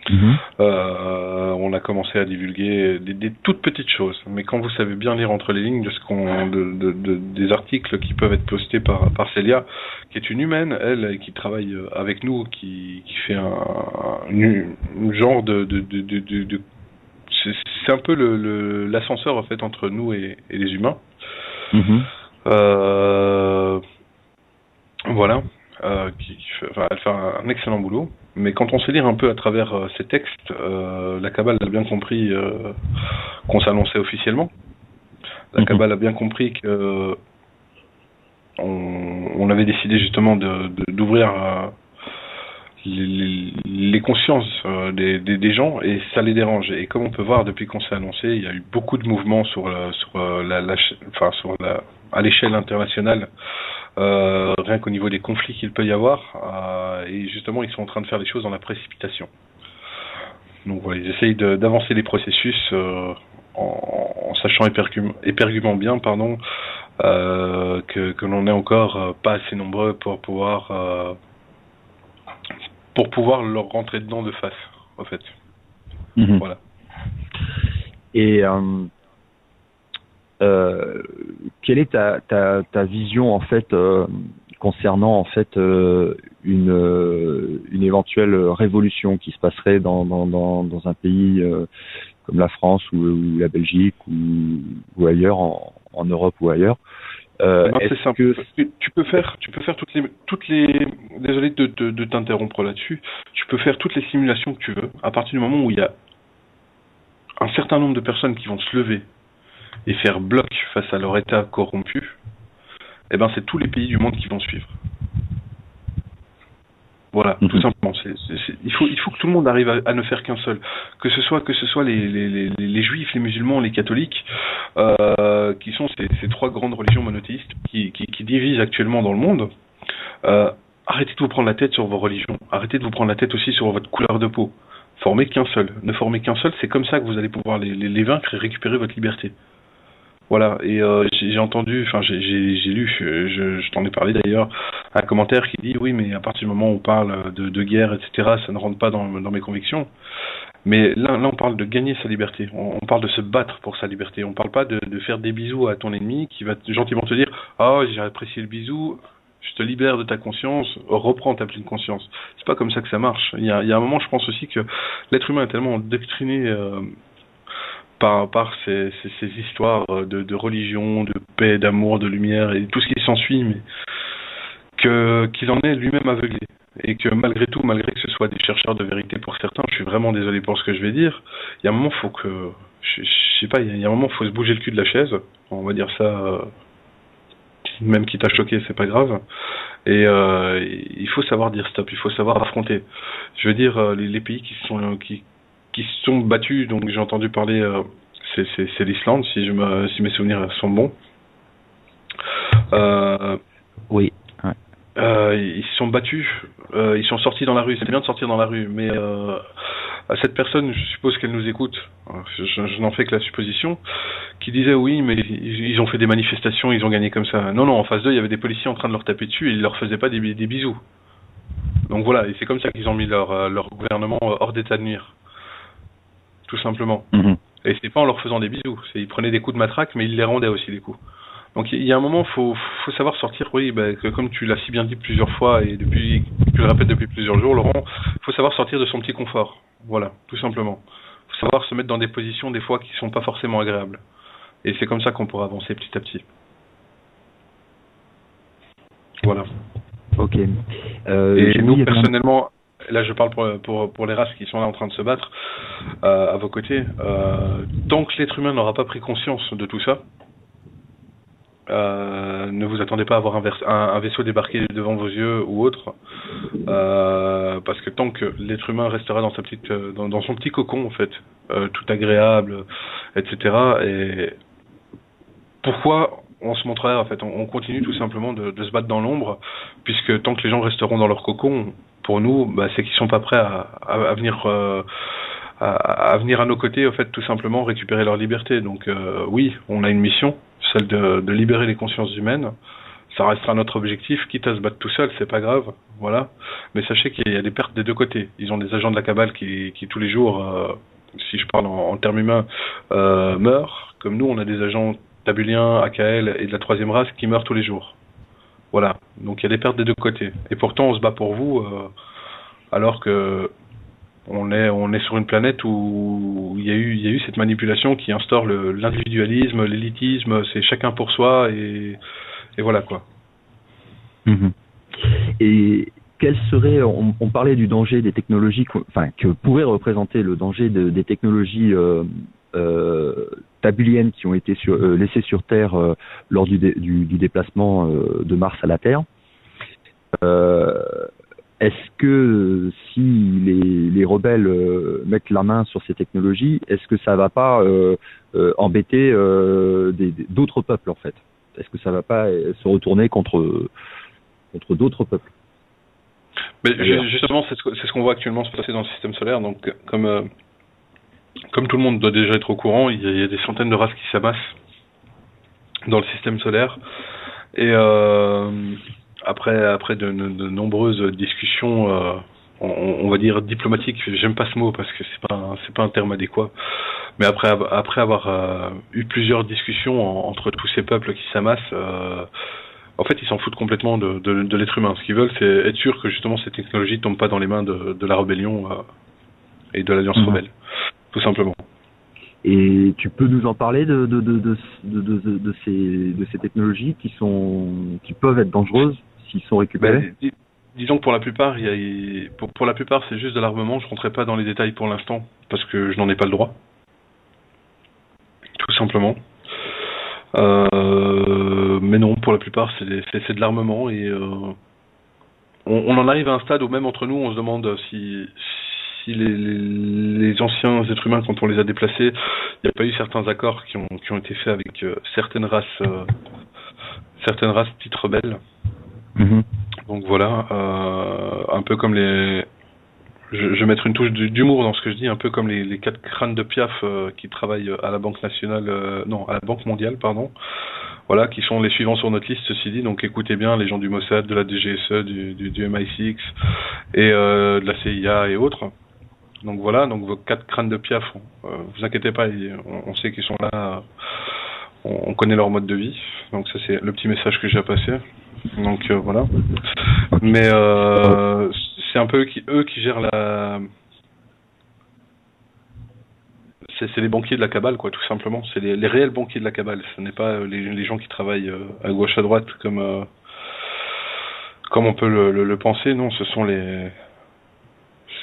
Mmh. On a commencé à divulguer des toutes petites choses, mais quand vous savez bien lire entre les lignes des articles qui peuvent être postés par Célia, qui est une humaine, elle, qui travaille avec nous, qui fait un genre c'est un peu l'ascenseur en fait entre nous et les humains. Mmh. Voilà. Elle fait un excellent boulot, mais quand on sait lire un peu à travers ces textes, la Kabbale a bien compris qu'on s'annonçait officiellement. La Kabbale a bien compris que on avait décidé justement d'ouvrir les consciences des gens, et ça les dérange. Et comme on peut voir depuis qu'on s'est annoncé, il y a eu beaucoup de mouvements à l'échelle internationale. Rien qu'au niveau des conflits qu'il peut y avoir, et justement ils sont en train de faire les choses dans la précipitation. Donc voilà, ils essayent d'avancer les processus en sachant épergumant bien, que l'on n'est encore pas assez nombreux pour pouvoir leur rentrer dedans de face, en fait. Mmh. Voilà. Et quelle est ta vision en fait concernant en fait une éventuelle révolution qui se passerait dans un pays comme la France ou la Belgique ou ailleurs en Europe ou ailleurs? C'est simple. Tu peux faire toutes les désolé de t'interrompre là-dessus. Tu peux faire toutes les simulations que tu veux à partir du moment où il y a un certain nombre de personnes qui vont se lever et faire bloc face à leur état corrompu. C'est tous les pays du monde qui vont suivre. Voilà, tout simplement. Il faut que tout le monde arrive à ne faire qu'un seul. Que ce soit les juifs, les musulmans, les catholiques, qui sont ces trois grandes religions monothéistes qui divisent actuellement dans le monde. Arrêtez de vous prendre la tête sur vos religions. Arrêtez de vous prendre la tête aussi sur votre couleur de peau. Formez qu'un seul. Ne formez qu'un seul, c'est comme ça que vous allez pouvoir les vaincre et récupérer votre liberté. Voilà, et j'ai entendu, j'ai lu, je t'en ai parlé d'ailleurs, un commentaire qui dit oui, mais à partir du moment où on parle de guerre, etc., ça ne rentre pas dans mes convictions. Mais là, on parle de gagner sa liberté. On parle de se battre pour sa liberté. On parle pas de faire des bisous à ton ennemi qui va gentiment te dire « Ah, j'ai apprécié le bisou, je te libère de ta conscience, reprends ta pleine conscience. » C'est pas comme ça que ça marche. Il y a un moment, je pense aussi que l'être humain est tellement endoctriné par ces histoires de religion, de paix, d'amour, de lumière et tout ce qui s'ensuit, mais qu'il en est lui-même aveuglé. Et que malgré tout, malgré que ce soit des chercheurs de vérité pour certains, je suis vraiment désolé pour ce que je vais dire, il y a un moment, faut que, je sais pas, il y a un moment, faut se bouger le cul de la chaise, on va dire ça, même qui t'a choqué, c'est pas grave, et il faut savoir dire stop, il faut savoir affronter. Je veux dire, les pays qui se sont battus, donc j'ai entendu parler, c'est l'Islande, si mes souvenirs sont bons. Oui. Ils se sont battus, ils sont sortis dans la rue. C'est bien de sortir dans la rue, mais à cette personne, je suppose qu'elle nous écoute, je n'en fais que la supposition, qui disait oui, mais ils ont fait des manifestations, ils ont gagné comme ça. Non, en face d'eux, il y avait des policiers en train de leur taper dessus et ils leur faisaient pas des bisous. Donc voilà, et c'est comme ça qu'ils ont mis leur gouvernement hors d'état de nuire. Tout simplement. Et c'est pas en leur faisant des bisous, ils prenaient des coups de matraque, mais ils les rendaient aussi des coups. Donc il y a un moment, faut savoir sortir, oui, que comme tu l'as si bien dit plusieurs fois et tu le répètes depuis plusieurs jours, Laurent, faut savoir sortir de son petit confort. Voilà, tout simplement. Faut savoir se mettre dans des positions des fois qui sont pas forcément agréables. Et c'est comme ça qu'on pourra avancer petit à petit. Voilà. Ok. Et nous, personnellement, là je parle pour les races qui sont là en train de se battre à vos côtés, tant que l'être humain n'aura pas pris conscience de tout ça, ne vous attendez pas à avoir un vaisseau débarqué devant vos yeux ou autre, parce que tant que l'être humain restera dans dans son petit cocon en fait, tout agréable, etc. Et pourquoi on se montrerait en fait, on continue tout simplement de se battre dans l'ombre, puisque tant que les gens resteront dans leur cocon, pour nous, c'est qu'ils sont pas prêts à venir à nos côtés, en fait, tout simplement récupérer leur liberté. Donc oui, on a une mission, celle de libérer les consciences humaines. Ça restera notre objectif, quitte à se battre tout seul, c'est pas grave, voilà. Mais sachez qu'il y a des pertes des deux côtés. Ils ont des agents de la cabale qui tous les jours, si je parle en termes humains, meurent. Comme nous, on a des agents tabuliens, AKL et de la troisième race qui meurent tous les jours. Voilà. Donc il y a des pertes des deux côtés. Et pourtant, on se bat pour vous, alors que on est sur une planète où il y a eu cette manipulation qui instaure l'individualisme, l'élitisme, c'est chacun pour soi et voilà quoi. Et quel serait, on parlait du danger des technologies, que pourrait représenter le danger des technologies tabuliennes qui ont été laissées sur Terre lors du déplacement de Mars à la Terre. Est-ce que si les rebelles mettent la main sur ces technologies, est-ce que ça va pas embêter d'autres peuples en fait? Est-ce que ça va pas se retourner contre d'autres peuples? Mais justement, c'est ce qu'on voit actuellement se passer dans le système solaire. Donc, comme tout le monde doit déjà être au courant, il y a des centaines de races qui s'amassent dans le système solaire. Et après de nombreuses discussions, on va dire diplomatiques, j'aime pas ce mot parce que c'est pas un terme adéquat, mais après avoir eu plusieurs discussions entre tous ces peuples qui s'amassent, en fait ils s'en foutent complètement de l'être humain. Ce qu'ils veulent, c'est être sûr que justement ces technologies tombent pas dans les mains de la rébellion et de l'Alliance rebelle, tout simplement. Et tu peux nous en parler de ces technologies qui peuvent être dangereuses s'ils sont récupérés? Disons que pour la plupart, pour la plupart, c'est juste de l'armement. Je rentrerai pas dans les détails pour l'instant parce que je n'en ai pas le droit, tout simplement. Mais non, pour la plupart, c'est de l'armement et on en arrive à un stade où même entre nous, on se demande si les anciens êtres humains, quand on les a déplacés, il n'y a pas eu certains accords qui ont été faits avec certaines races dites rebelles. Donc voilà, un peu comme je vais mettre une touche d'humour dans ce que je dis, un peu comme les 4 crânes de Piaf qui travaillent à la Banque nationale, à la Banque mondiale, pardon. Voilà, qui sont les suivants sur notre liste, ceci dit. Donc écoutez bien, les gens du Mossad, de la DGSE, du MI6 et de la CIA et autres. Donc voilà, donc vos 4 crânes de piaf, vous inquiétez pas, on sait qu'ils sont là, on connaît leur mode de vie. Donc ça c'est le petit message que j'ai à passer. Donc voilà. Mais c'est un peu eux qui gèrent la... C'est les banquiers de la cabale, quoi, tout simplement. C'est les réels banquiers de la cabale. Ce n'est pas les gens qui travaillent à gauche à droite comme on peut le penser. Non, ce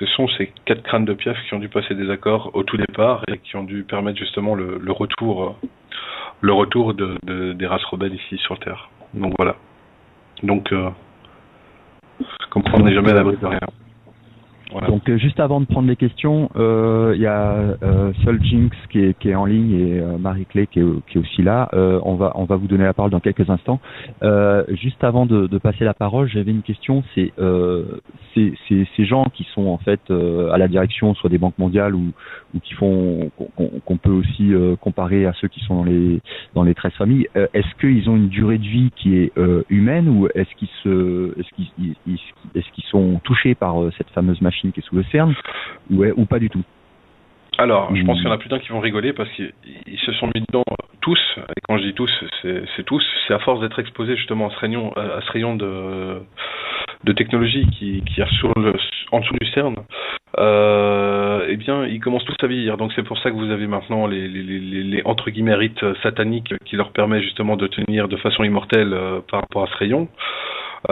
sont ces 4 crânes de piaf qui ont dû passer des accords au tout départ et qui ont dû permettre justement le retour des races rebelles ici sur Terre. Donc voilà. Donc comme quoi on n'est jamais à l'abri de rien. Voilà. Donc juste avant de prendre les questions, il y a Sol Jinx qui est en ligne et Marie Clay qui est aussi là. On va vous donner la parole dans quelques instants. Juste avant de passer la parole, j'avais une question. C'est ces gens qui sont en fait à la direction soit des banques mondiales ou qui font qu'on peut aussi comparer à ceux qui sont dans les 13 familles. Est-ce qu'ils ont une durée de vie qui est humaine ou est-ce qu'ils sont touchés par cette fameuse machine qui est sous le CERN ou pas du tout? Alors, je pense qu'il y en a plus d'un qui vont rigoler parce qu'ils se sont mis dedans tous, et quand je dis tous, c'est tous, c'est à force d'être exposés justement à ce rayon de technologie qui est en dessous du CERN, eh bien, ils commencent tous à vieillir. Donc c'est pour ça que vous avez maintenant les entre guillemets rites sataniques qui leur permet justement de tenir de façon immortelle par rapport à ce rayon.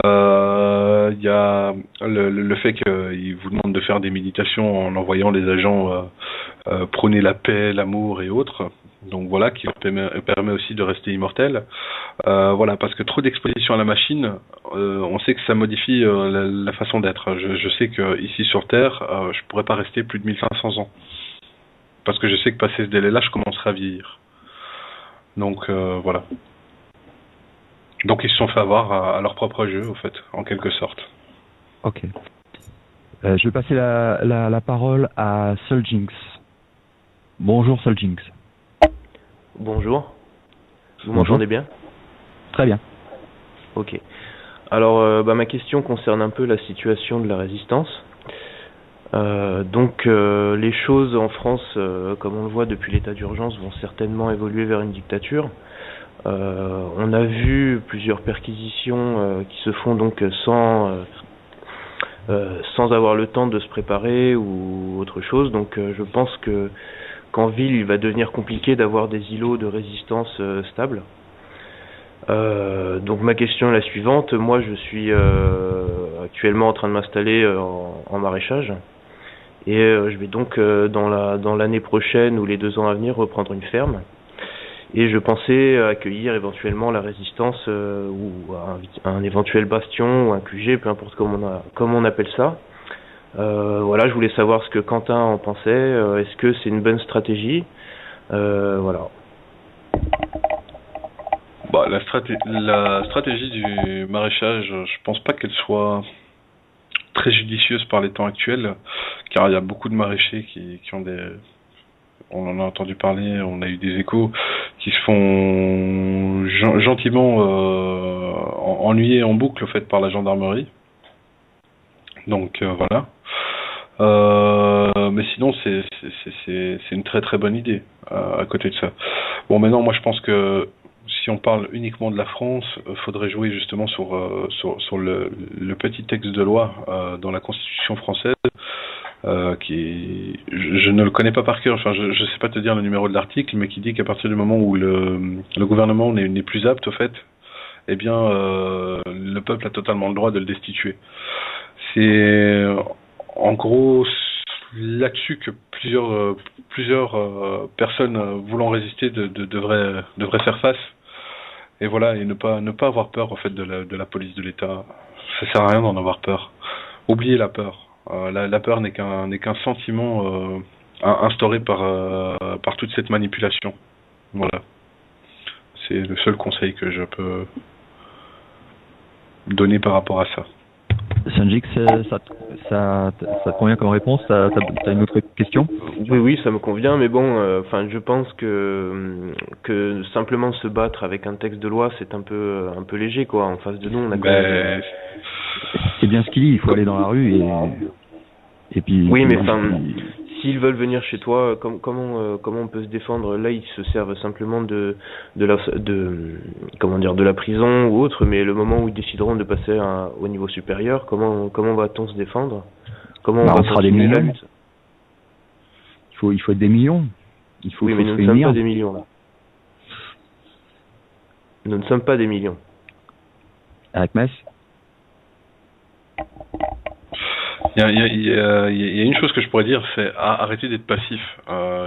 Il y a le fait qu'ils vous demandent de faire des méditations en envoyant les agents prôner la paix, l'amour et autres. Donc voilà, qui leur permet aussi de rester immortel. Voilà, parce que trop d'exposition à la machine, on sait que ça modifie la façon d'être. Je sais que ici sur Terre, je pourrais pas rester plus de 1500 ans. Parce que je sais que passé ce délai-là, je commencerai à vieillir. Donc voilà. Donc ils se sont fait avoir à leur propre jeu, au fait, en quelque sorte. Ok. Je vais passer la parole à Sol Jinx. Bonjour Sol Jinx. Bonjour. Vous m'entendez bien? Très bien. Ok. Alors, ma question concerne un peu la situation de la résistance. Donc, les choses en France, comme on le voit depuis l'état d'urgence, vont certainement évoluer vers une dictature. On a vu plusieurs perquisitions qui se font donc sans avoir le temps de se préparer ou autre chose. Donc, je pense qu'en ville, il va devenir compliqué d'avoir des îlots de résistance stables. Donc ma question est la suivante. Moi, je suis actuellement en train de m'installer en maraîchage et je vais donc dans l'année prochaine ou les 2 ans à venir reprendre une ferme. Et je pensais accueillir éventuellement la résistance ou un éventuel bastion ou un QG, peu importe comment on appelle ça. Voilà, je voulais savoir ce que Quentin en pensait. Est-ce que c'est une bonne stratégie? Voilà. Bah, la stratégie du maraîchage, je pense pas qu'elle soit très judicieuse par les temps actuels, car il y a beaucoup de maraîchers qui ont des... On en a entendu parler, on a eu des échos, qui se font gentiment ennuyer en boucle, au fait, par la gendarmerie. Donc voilà. Mais sinon, c'est une très très bonne idée à côté de ça. Bon, maintenant, moi, je pense que si on parle uniquement de la France, faudrait jouer justement sur le petit texte de loi dans la Constitution française, qui je ne le connais pas par cœur. Enfin, je sais pas te dire le numéro de l'article, mais qui dit qu'à partir du moment où le gouvernement n'est plus apte, au fait, eh bien, le peuple a totalement le droit de le destituer. C'est en gros là-dessus que plusieurs personnes voulant résister devraient faire face. Et voilà, et ne pas avoir peur, en fait, de la police de l'État. Ça sert à rien d'en avoir peur. Oubliez la peur. La peur n'est qu'un sentiment instauré par toute cette manipulation. Voilà. C'est le seul conseil que je peux donner par rapport à ça. Sanjik, ça te convient comme réponse? T'as une autre question? Oui, ça me convient, mais bon, enfin, je pense que simplement se battre avec un texte de loi, c'est un peu léger, quoi. En face de nous, on a quand même... C'est bien ce qu'il dit, il faut aller dans la rue et... Et puis. Oui, mais s'ils veulent venir chez toi, comment on peut se défendre? Là, ils se servent simplement de la prison ou autre, mais le moment où ils décideront de passer au niveau supérieur, comment va-t-on se défendre? Comment on va continuer la lutte? Il faut être des millions. Oui, mais nous ne sommes pas des millions là. Nous ne sommes pas des millions. Avec Metz? Il y a une chose que je pourrais dire, c'est arrêter d'être passif.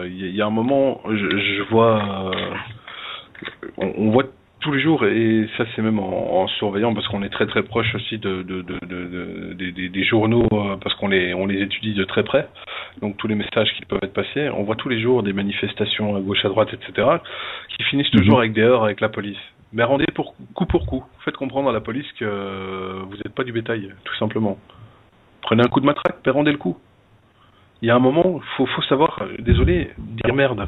Il y a un moment, je vois, on voit tous les jours, et ça c'est même en surveillant, parce qu'on est très très proche aussi des journaux, parce qu'on les étudie de très près. Donc tous les messages qui peuvent être passés, on voit tous les jours des manifestations à gauche, à droite, etc., qui finissent toujours avec des heurts avec la police. Mais rendez coup pour coup. Faites comprendre à la police que vous n'êtes pas du bétail, tout simplement. Prenez un coup de matraque, mais rendez le coup. Il y a un moment, faut savoir, désolé, dire merde.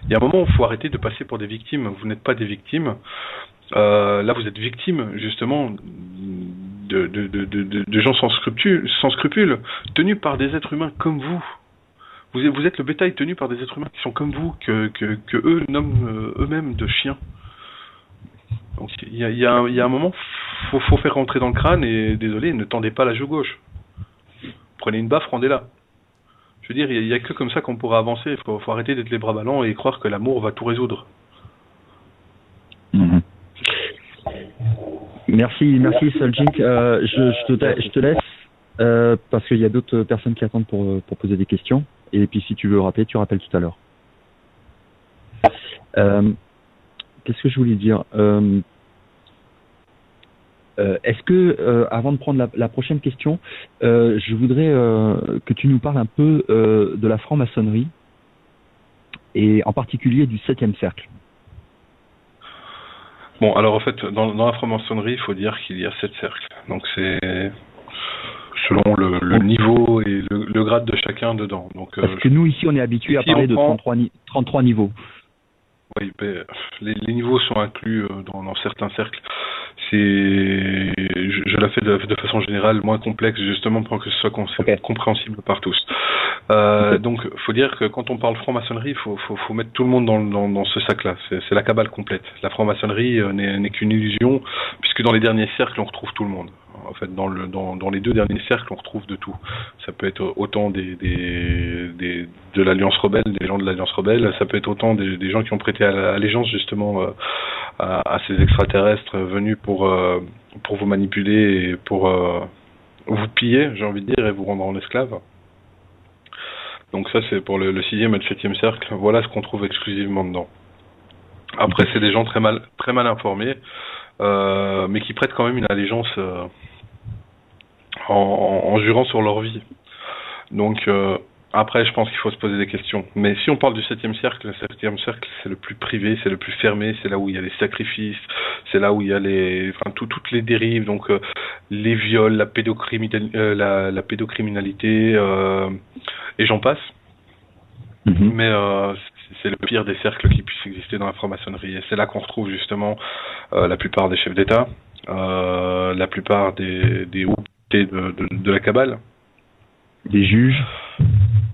Il y a un moment où il faut arrêter de passer pour des victimes. Vous n'êtes pas des victimes. Là, vous êtes victime, justement, de gens sans scrupules, tenus par des êtres humains comme vous. Vous êtes le bétail tenu par des êtres humains qui sont comme vous, que eux nomment eux-mêmes de chiens. Donc il y a un moment, faut faire rentrer dans le crâne, et désolé, ne tendez pas la joue gauche. Prenez une baffe, rendez-la. Je veux dire, il y a que comme ça qu'on pourra avancer. Il faut arrêter d'être les bras ballants et croire que l'amour va tout résoudre. Merci Soljink. Je te laisse parce qu'il y a d'autres personnes qui attendent pour poser des questions. Et puis si tu veux rappeler, tu rappelles tout à l'heure. Qu'est-ce que je voulais dire? Est-ce que, avant de prendre la prochaine question, je voudrais que tu nous parles un peu de la franc-maçonnerie et en particulier du 7e cercle. Bon, alors en fait, dans la franc-maçonnerie, il faut dire qu'il y a 7 cercles. Donc c'est selon le niveau et le grade de chacun dedans. Donc, parce que nous ici, on est habitué à parler de 33 niveaux. Oui, les niveaux sont inclus dans certains cercles. Je la fais de façon générale, moins complexe, justement pour que ce soit compréhensible par tous. Donc, faut dire que quand on parle franc-maçonnerie, faut mettre tout le monde dans ce sac-là. C'est la cabale complète. La franc-maçonnerie n'est qu'une illusion, puisque dans les derniers cercles, on retrouve tout le monde. En fait, dans les 2 derniers cercles, on retrouve de tout. Ça peut être autant de l'Alliance Rebelle, des gens de l'Alliance Rebelle, ça peut être autant des gens qui ont prêté allégeance justement à ces extraterrestres venus pour vous manipuler et pour vous piller, j'ai envie de dire, et vous rendre en esclave. Donc ça, c'est pour le 6e et le 7e cercle. Voilà ce qu'on trouve exclusivement dedans. Après, c'est des gens très mal informés, mais qui prêtent quand même une allégeance en jurant sur leur vie. Donc après, je pense qu'il faut se poser des questions. Mais si on parle du 7e cercle, le 7e cercle, c'est le plus privé, c'est le plus fermé, c'est là où il y a les sacrifices, c'est là où il y a toutes les dérives, donc les viols, la pédocriminalité, et j'en passe. Mais c'est le pire des cercles qui puisse exister dans la franc-maçonnerie. Et c'est là qu'on retrouve justement la plupart des chefs d'État, la plupart des hauts de la cabale. Des juges.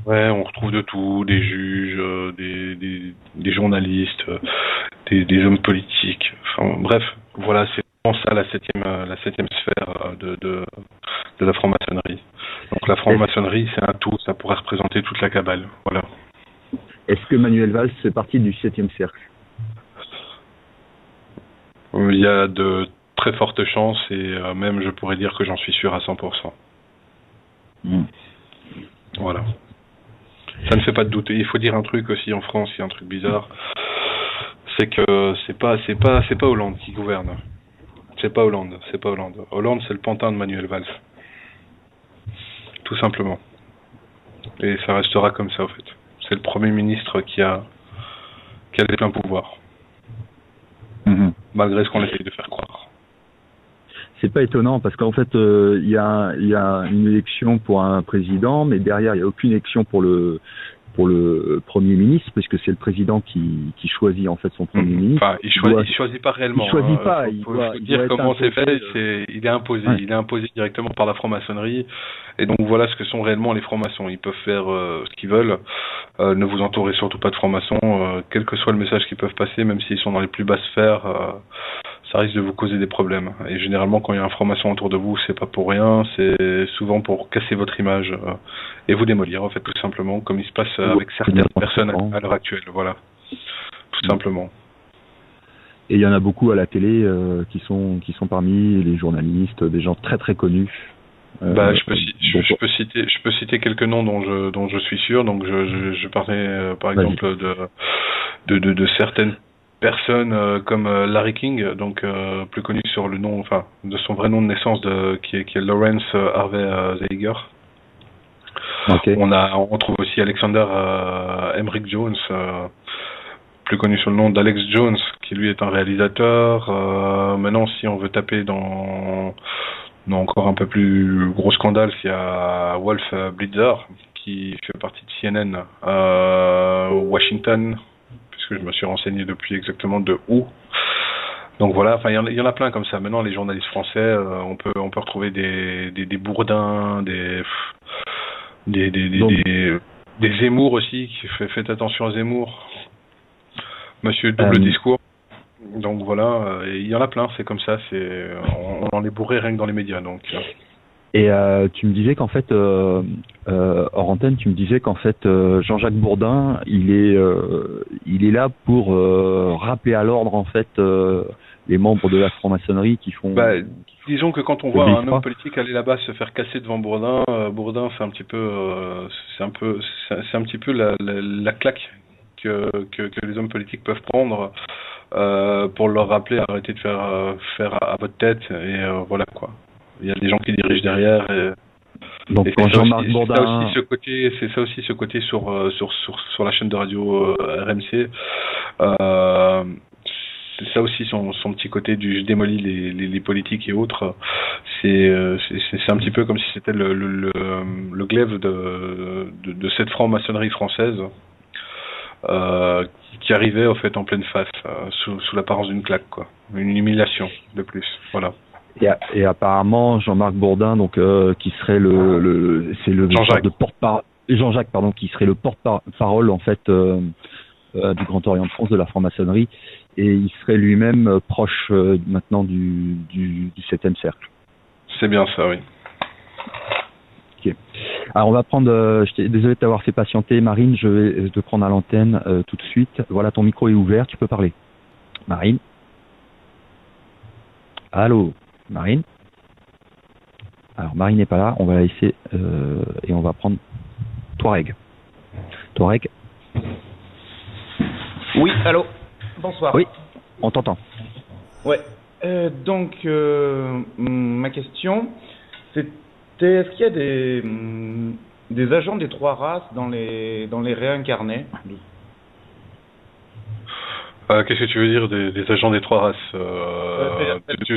Ouais, on retrouve de tout, des juges, des journalistes, des hommes politiques. Enfin bref, voilà, c'est vraiment ça la septième sphère de la franc-maçonnerie. Donc la franc-maçonnerie, c'est un tout, ça pourrait représenter toute la cabale. Voilà. Est-ce que Manuel Valls fait partie du 7e cercle? Il y a de très fortes chances, et même je pourrais dire que j'en suis sûr à 100%. Voilà. Ça ne fait pas de douter. Il faut dire un truc aussi en France, il y a un truc bizarre, c'est que c'est pas Hollande qui gouverne. C'est pas Hollande. Hollande, c'est le pantin de Manuel Valls. Tout simplement. Et ça restera comme ça, en fait. C'est le Premier ministre qui a les pleins pouvoirs. Malgré ce qu'on essaye de faire croire. C'est pas étonnant parce qu'en fait, il y a une élection pour un président, mais derrière, il n'y a aucune élection pour le pour le Premier ministre, puisque c'est le président qui choisit en fait son Premier ministre. Enfin, il choisit pas réellement. Il choisit pas. Il faut dire comment c'est fait. Il est imposé. Ouais. Il est imposé directement par la franc-maçonnerie. Et donc voilà ce que sont réellement les francs-maçons. Ils peuvent faire ce qu'ils veulent. Ne vous entourez surtout pas de francs-maçons, quel que soit le message qu'ils peuvent passer, même s'ils sont dans les plus basses sphères. Ça risque de vous causer des problèmes. Et généralement, quand il y a un franc-maçon autour de vous, c'est pas pour rien, c'est souvent pour casser votre image et vous démolir, en fait, tout simplement, comme il se passe avec certaines personnes à l'heure actuelle, voilà, tout simplement. Et il y en a beaucoup à la télé qui sont parmi les journalistes, des gens très très connus. Je peux citer quelques noms dont je suis sûr. Donc je parlais par exemple de certaines personnes comme Larry King, donc plus connu sur le nom, enfin de son vrai nom de naissance, qui est Lawrence Harvey Zeiger. Okay. On trouve aussi Alexander Emrick Jones, plus connu sous le nom d'Alex Jones, qui lui est un réalisateur. Maintenant, si on veut taper dans encore un peu plus gros scandale, il y a Wolf Blitzer, qui fait partie de CNN Washington, puisque je me suis renseigné depuis exactement de où. Donc voilà, enfin il y en a plein comme ça. Maintenant, les journalistes français, on peut retrouver des Bourdin, des Zemmour aussi. Faites attention à Zemmour, Monsieur Double Discours. Donc voilà, il y en a plein, c'est comme ça, on en est bourré rien que dans les médias. Donc. Et tu me disais qu'en fait, hors antenne, tu me disais qu'en fait, Jean-Jacques Bourdin, il est là pour rappeler à l'ordre en fait les membres de la franc-maçonnerie qui font. Disons que quand on voit un homme politique aller là-bas se faire casser devant Bourdin, c'est un petit peu la claque que les hommes politiques peuvent prendre pour leur rappeler arrêtez de faire à votre tête et voilà quoi. Il y a des gens qui dirigent derrière donc et quand Jean-Marc Bourdin, c'est ça aussi ce côté sur la chaîne de radio RMC. C'est ça aussi son petit côté du je démolis les politiques et autres. C'est un petit peu comme si c'était le glaive de cette franc-maçonnerie française qui arrivait au fait en pleine face sous l'apparence d'une claque, quoi, une humiliation de plus, voilà. Et apparemment Jean-Marc Bourdin, donc qui serait Jean-Jacques, pardon, qui serait le porte-parole en fait du Grand Orient de France, de la franc-maçonnerie, et il serait lui-même proche maintenant du 7e cercle. C'est bien ça, oui. Ok. Alors on va prendre, désolé de t'avoir fait patienter, Marine, je vais te prendre à l'antenne tout de suite. Voilà, ton micro est ouvert, tu peux parler. Marine. Allô, Marine. Alors Marine n'est pas là, on va la laisser et on va prendre Touareg. Touareg. Oui, allô. Bonsoir. Oui, on t'entend. Ouais. Donc ma question, c'était est-ce qu'il y a des agents des trois races dans les réincarnés? Qu'est-ce que tu veux dire des agents des trois races?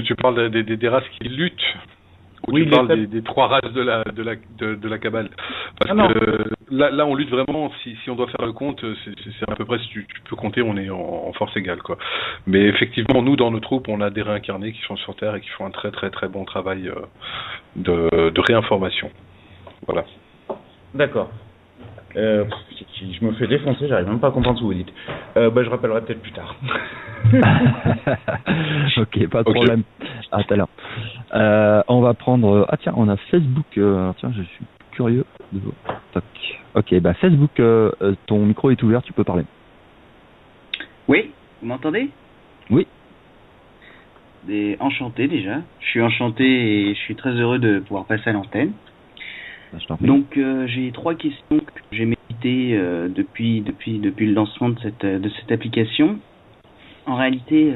Tu parles des races qui luttent, ou oui, tu parles des trois races de la Kabbale? Parce que là on lutte vraiment. Si on doit faire le compte, c'est à peu près, si tu peux compter, on est en force égale, quoi. Mais effectivement, nous dans nos troupes, on a des réincarnés qui sont sur Terre et qui font un très très très bon travail de réinformation. Voilà. D'accord. Je me fais défoncer, j'arrive même pas à comprendre ce que vous dites. Je rappellerai peut-être plus tard. Ok, pas de problème. À tout à l'heure. On va prendre. Ah tiens, on a Facebook. Tiens, je suis curieux de vous. Ok, Facebook, ton micro est ouvert, tu peux parler. Oui, vous m'entendez? Oui. Enchanté déjà. Je suis enchanté et je suis très heureux de pouvoir passer à l'antenne. Donc j'ai trois questions que j'ai méditées depuis le lancement de cette application. En réalité,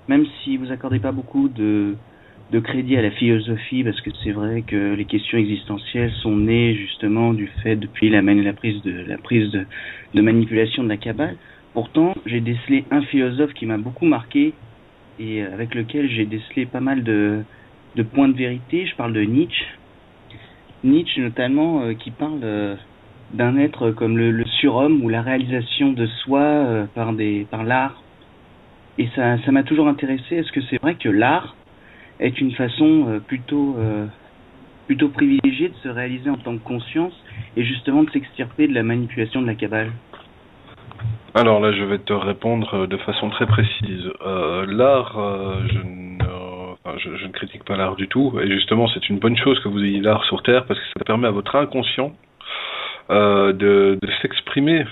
même si vous accordez pas beaucoup de crédit à la philosophie, parce que c'est vrai que les questions existentielles sont nées justement du fait depuis la prise de manipulation de la Kabbale. Pourtant, j'ai décelé un philosophe qui m'a beaucoup marqué et avec lequel j'ai décelé pas mal de points de vérité. Je parle de Nietzsche. Nietzsche notamment qui parle d'un être comme le surhomme ou la réalisation de soi par l'art. Et ça m'a toujours intéressé. Est-ce que c'est vrai que l'art est une façon plutôt privilégiée de se réaliser en tant que conscience et justement de s'extirper de la manipulation de la Kabbale? Alors là, je vais te répondre de façon très précise. L'art, je ne critique pas l'art du tout, et justement, c'est une bonne chose que vous ayez l'art sur Terre, parce que ça permet à votre inconscient de s'exprimer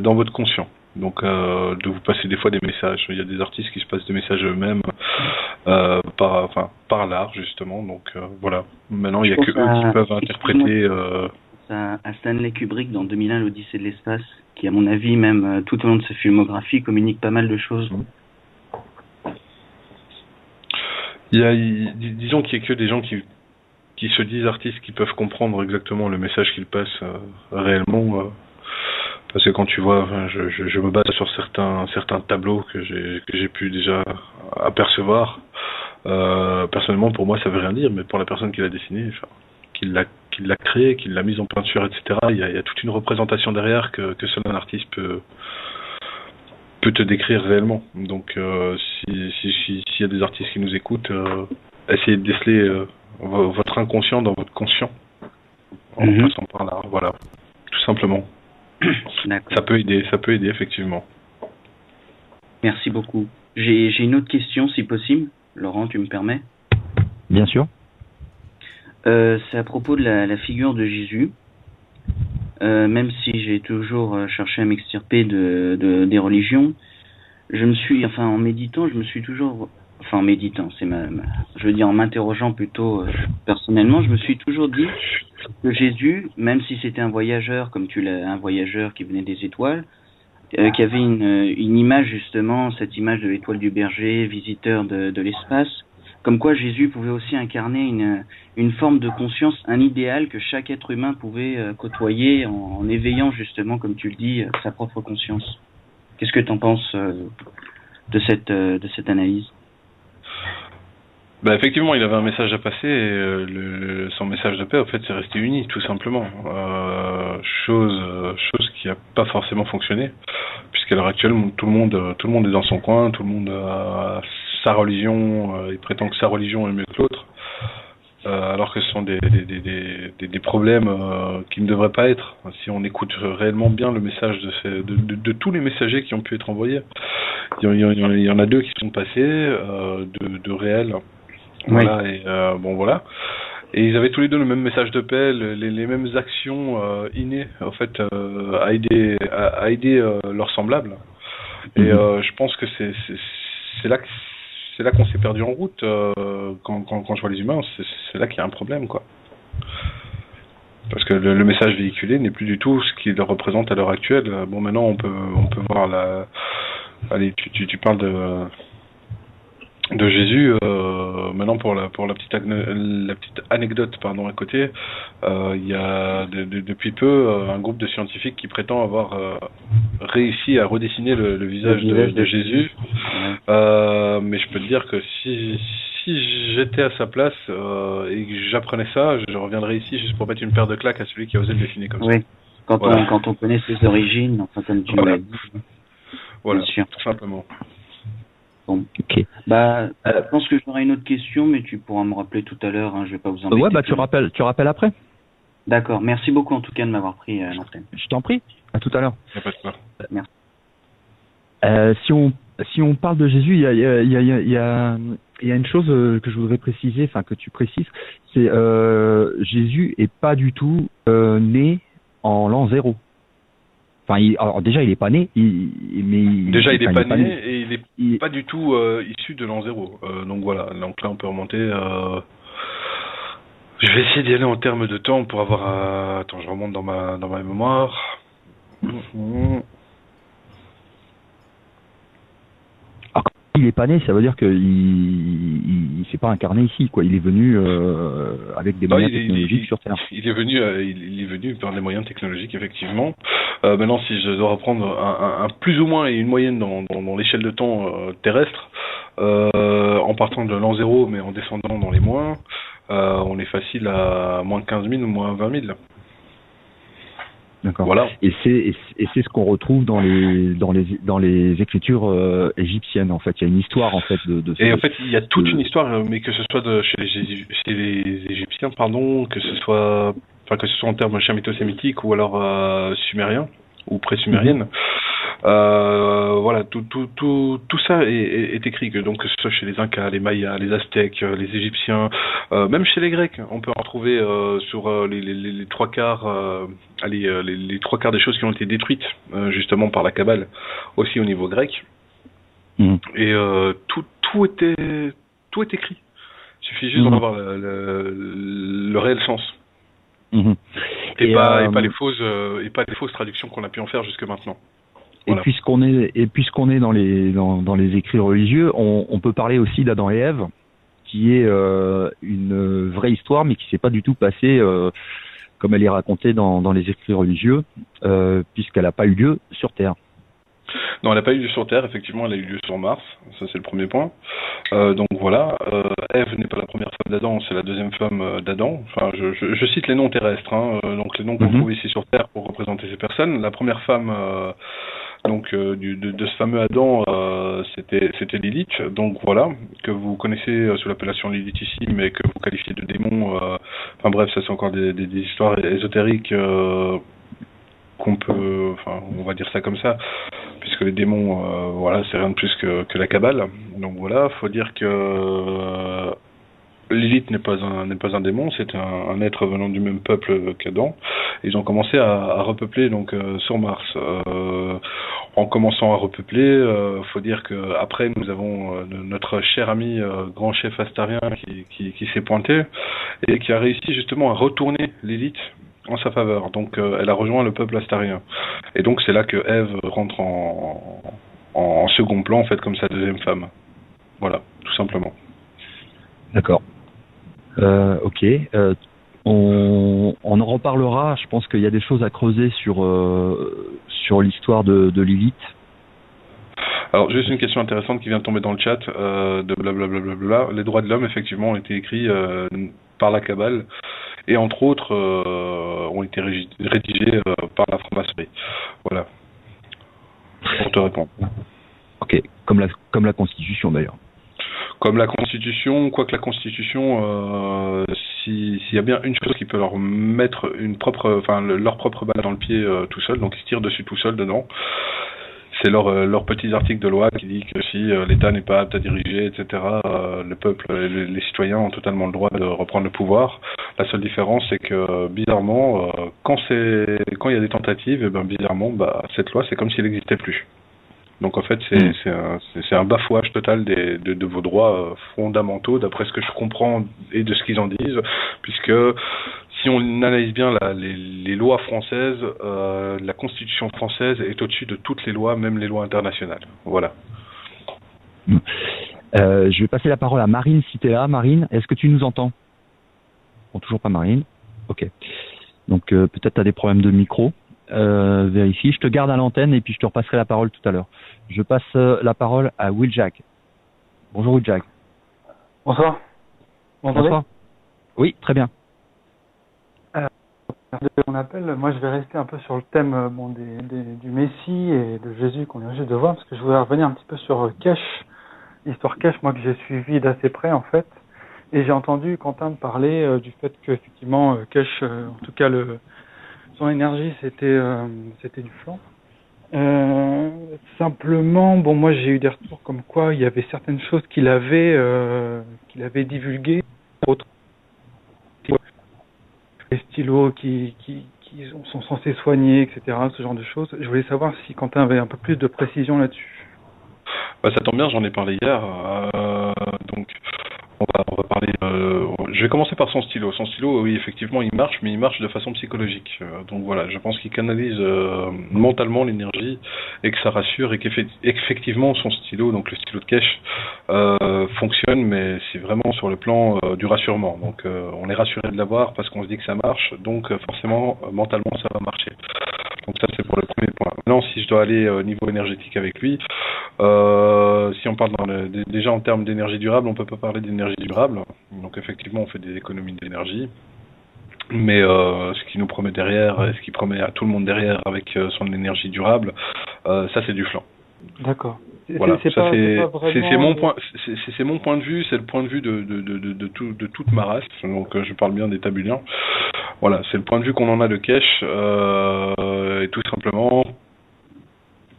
dans votre conscient. Donc, de vous passer des fois des messages. Il y a des artistes qui se passent des messages eux-mêmes par l'art, justement. Donc, voilà. Maintenant, il n'y a que eux qui peuvent interpréter... à Stanley Kubrick dans 2001, l'Odyssée de l'espace, qui à mon avis même tout au long de sa filmographie communique pas mal de choses. Disons qu'il n'y a que des gens qui se disent artistes qui peuvent comprendre exactement le message qu'ils passent réellement, parce que quand tu vois, je me base sur certains tableaux que j'ai pu déjà apercevoir. Personnellement, pour moi, ça veut rien dire, mais pour la personne qui l'a dessiné, qui l'a créé, qui l'a mise en peinture, etc. Il y a toute une représentation derrière que seul un artiste peut te décrire réellement. Donc, s'il y a des artistes qui nous écoutent, essayez de déceler votre inconscient dans votre conscient en passant par là. Voilà, tout simplement. Ça peut aider effectivement. Merci beaucoup. J'ai une autre question, si possible. Laurent, tu me permets? Bien sûr. C'est à propos de la figure de Jésus. Même si j'ai toujours cherché à m'extirper des religions, en méditant, en m'interrogeant plutôt personnellement, je me suis toujours dit que Jésus, même si c'était un voyageur, un voyageur qui venait des étoiles, qui avait une image justement, cette image de l'étoile du berger, visiteur de l'espace, comme quoi Jésus pouvait aussi incarner une forme de conscience, un idéal que chaque être humain pouvait côtoyer en éveillant justement, comme tu le dis, sa propre conscience. Qu'est-ce que tu en penses de cette analyse? Effectivement, il avait un message à passer et son message de paix, en fait, c'est resté uni, tout simplement. Chose qui n'a pas forcément fonctionné, puisqu'à l'heure actuelle, tout le monde est dans son coin, tout le monde a sa religion, il prétend que sa religion est mieux que l'autre, alors que ce sont des problèmes qui ne devraient pas être. Si on écoute réellement bien le message de tous les messagers qui ont pu être envoyés, il y en a deux qui sont passés, de réels. Voilà, oui. Et voilà. Et ils avaient tous les deux le même message de paix, les mêmes actions innées, en fait, à aider leurs semblables. Et je pense que c'est là qu'on s'est perdu en route. Quand je vois les humains, c'est là qu'il y a un problème, quoi. Parce que le message véhiculé n'est plus du tout ce qu'il représente à l'heure actuelle. Bon, maintenant on peut voir allez, tu parles de Jésus. Maintenant pour la petite anecdote à côté, il y a depuis peu un groupe de scientifiques qui prétend avoir réussi à redessiner le visage de Jésus. Mais je peux te dire que si j'étais à sa place et que j'apprenais ça, je reviendrais ici juste pour mettre une paire de claques à celui qui a osé le dessiner comme ça. Quand on connaît ses origines, enfin comme tu l'as dit. Voilà, tout simplement. Bon, ok. Je pense que j'aurai une autre question, mais tu pourras me rappeler tout à l'heure. Je vais pas vous embêter. Ouais, tu rappelles après. D'accord. Merci beaucoup en tout cas de m'avoir pris l'antenne. Je t'en prie. À tout à l'heure. Y a pas de quoi. Merci. Si on parle de Jésus, il y a une chose que je voudrais préciser, enfin que tu précises, c'est Jésus est pas du tout né en l'an 0. Enfin, alors déjà, il est pas né, il est pas né et il est pas du tout issu de l'an 0. Donc voilà, donc là on peut remonter. Je vais essayer d'y aller en termes de temps pour avoir. Attends, je remonte dans ma mémoire. Alors, il est pas né, ça veut dire qu'il s'est pas incarné ici, quoi. Il est venu avec des moyens technologiques sur Terre. Il est venu par des moyens technologiques, effectivement. Maintenant, si je dois reprendre un plus ou moins et une moyenne dans l'échelle de temps terrestre, en partant de l'an 0, mais en descendant dans les moins, on est facile à moins 15 000 ou moins 20 000. D'accord. Voilà. Et c'est ce qu'on retrouve dans les écritures égyptiennes, en fait. Il y a une histoire, en fait, Et en fait, il y a toute une histoire, mais que ce soit chez les Égyptiens, pardon, que ce soit en termes chamito-sémitiques ou alors sumériens ou pré-sumériennes. Voilà, tout ça est écrit, donc que ce soit chez les Incas, les Mayas, les Aztèques, les Égyptiens, même chez les Grecs, on peut en retrouver sur les trois quarts, les trois quarts des choses qui ont été détruites justement par la Kabbale, aussi au niveau grec. Et tout est écrit. Il suffit juste d'en avoir le réel sens. Et pas les fausses traductions qu'on a pu en faire jusque maintenant. Voilà. Et puisqu'on est dans les écrits religieux, on peut parler aussi d'Adam et Ève, qui est une vraie histoire, mais qui s'est pas du tout passée comme elle est racontée dans les écrits religieux, puisqu'elle n'a pas eu lieu sur Terre. Non, elle n'a pas eu lieu sur Terre, effectivement, elle a eu lieu sur Mars, ça c'est le premier point. Donc voilà, Ève n'est pas la première femme d'Adam, c'est la deuxième femme d'Adam. Enfin, je cite les noms terrestres, donc les noms qu'on trouve ici sur Terre pour représenter ces personnes. La première femme de ce fameux Adam, c'était Lilith, donc voilà, que vous connaissez sous l'appellation Lilith ici, mais que vous qualifiez de démon. Enfin bref, ça c'est encore des histoires ésotériques qu'on peut, on va dire ça comme ça, puisque les démons, voilà, c'est rien de plus que la Kabbale. Donc voilà, faut dire que Lilith n'est pas un démon, c'est un être venant du même peuple qu'Adam. Ils ont commencé à repeupler donc sur Mars. En commençant à repeupler, faut dire que après nous avons notre cher ami grand chef astarien qui s'est pointé et qui a réussi justement à retourner Lilith en sa faveur. Donc elle a rejoint le peuple astarien. Et donc c'est là que Ève rentre en second plan en fait comme sa deuxième femme. Voilà, tout simplement. D'accord. Ok. On en reparlera. Je pense qu'il y a des choses à creuser sur l'histoire de Lilith. Alors, juste une question intéressante qui vient de tomber dans le chat de blablabla. Les droits de l'homme, effectivement, ont été écrits par la Kabbale et, entre autres, ont été rédigés par la franc-maçonnerie. Voilà. Pour te répondre. Ok. Comme la Constitution, d'ailleurs. Comme la Constitution, quoique la Constitution, s'il y a bien une chose qui peut leur mettre leur propre balle dans le pied tout seul, donc ils se tirent dessus tout seul dedans, c'est leurs petits articles de loi qui dit que si l'État n'est pas apte à diriger, etc., le peuple, les citoyens ont totalement le droit de reprendre le pouvoir. La seule différence, c'est que bizarrement, quand il y a des tentatives, et ben bizarrement, cette loi, c'est comme s'il n'existait plus. Donc en fait, c'est un bafouage total de vos droits fondamentaux, d'après ce que je comprends et de ce qu'ils en disent, puisque si on analyse bien les lois françaises, la Constitution française est au-dessus de toutes les lois, même les lois internationales. Voilà. Je vais passer la parole à Marine si tu es là. Marine, est-ce que tu nous entends? Bon, toujours pas Marine. Ok. Donc peut-être tu as des problèmes de micro. Vérifie. Je te garde à l'antenne et puis je te repasserai la parole tout à l'heure. Je passe la parole à Will Jack. Bonjour Will Jack. Bonsoir. Bonsoir. Oui, très bien. On appelle. Moi, je vais rester un peu sur le thème du Messie et de Jésus qu'on vient juste de voir, parce que je voudrais revenir un petit peu sur Kesh, l'histoire Kesh, moi que j'ai suivi d'assez près en fait, et j'ai entendu Quentin parler du fait que effectivement Kesh, en tout cas son énergie c'était du flanc. Simplement, moi j'ai eu des retours comme quoi il y avait certaines choses qu'il avait divulguées, autres les stylos qui sont censés soigner, etc., ce genre de choses. Je voulais savoir si Quentin avait un peu plus de précision là-dessus. Ça tombe bien, j'en ai parlé hier, donc on va parler. Je vais commencer par son stylo. Son stylo, oui, effectivement, il marche, mais il marche de façon psychologique. Donc voilà, je pense qu'il canalise mentalement l'énergie et que ça rassure et qu'effectivement son stylo, donc le stylo de Kesh, fonctionne, mais c'est vraiment sur le plan du rassurement. Donc on est rassuré de l'avoir parce qu'on se dit que ça marche, donc forcément mentalement ça va marcher. Donc ça c'est pour le premier point. Maintenant, si je dois aller au niveau énergétique avec lui, si on parle déjà en termes d'énergie durable, on peut pas parler d'énergie durable. Donc effectivement, on fait des économies d'énergie. Mais ce qu'il nous promet derrière, ce qu'il promet à tout le monde derrière avec son énergie durable, ça c'est du flan. D'accord. Voilà, c'est mon point, c'est mon point de vue, c'est le point de vue de toute ma race. Donc je parle bien des tabuliens. Voilà, c'est le point de vue qu'on en a de Kesh, et tout simplement.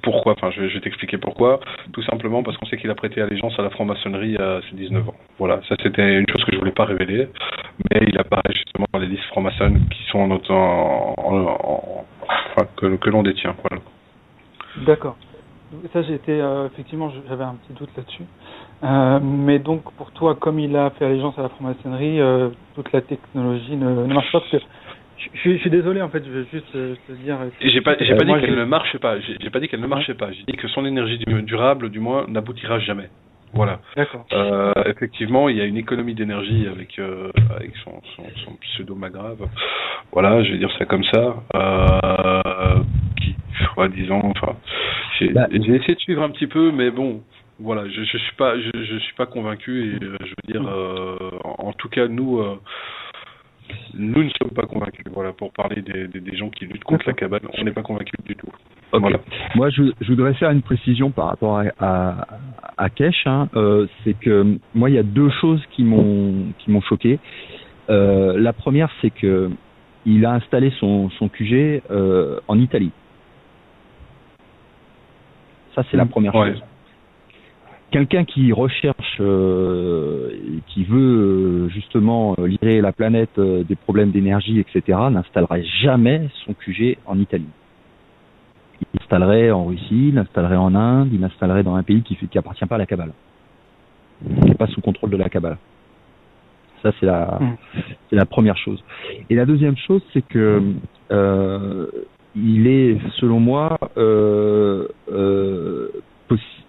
Pourquoi? Enfin, je vais t'expliquer pourquoi. Tout simplement parce qu'on sait qu'il a prêté allégeance à la franc-maçonnerie à ses 19 ans. Voilà, ça c'était une chose que je voulais pas révéler, mais il apparaît justement dans les listes francs-maçonnes qui sont que l'on détient. Voilà. D'accord. Ça, effectivement, j'avais un petit doute là-dessus. Mais donc, pour toi, comme il a fait allégeance à la franc-maçonnerie, toute la technologie ne marche pas, parce que je suis désolé, en fait, je vais juste te dire. J'ai pas dit qu'elle ne marchait pas. J'ai pas dit qu'elle ne marchait pas. J'ai dit que son énergie durable, du moins, n'aboutira jamais. Voilà. D'accord. Effectivement, il y a une économie d'énergie avec son pseudo magrave. Voilà, je vais dire ça comme ça. Qui, disons, enfin, j'ai essayé de suivre un petit peu, mais bon. Voilà, je suis pas convaincu et je veux dire, en tout cas nous ne sommes pas convaincus. Voilà, pour parler des gens qui luttent contre la cabale, on n'est pas convaincus du tout. Okay. Voilà. Moi, je voudrais faire une précision par rapport à Kesh. C'est que moi, il y a deux choses qui m'ont choqué. La première, c'est que il a installé son QG en Italie. Ça, c'est la première chose. Quelqu'un qui recherche, qui veut justement libérer la planète des problèmes d'énergie, etc., n'installerait jamais son QG en Italie. Il l'installerait en Russie, il l'installerait en Inde, il l'installerait dans un pays qui appartient pas à la cabale, qui n'est pas sous contrôle de la cabale. Ça, c'est la première chose. Et la deuxième chose, c'est que il est, selon moi,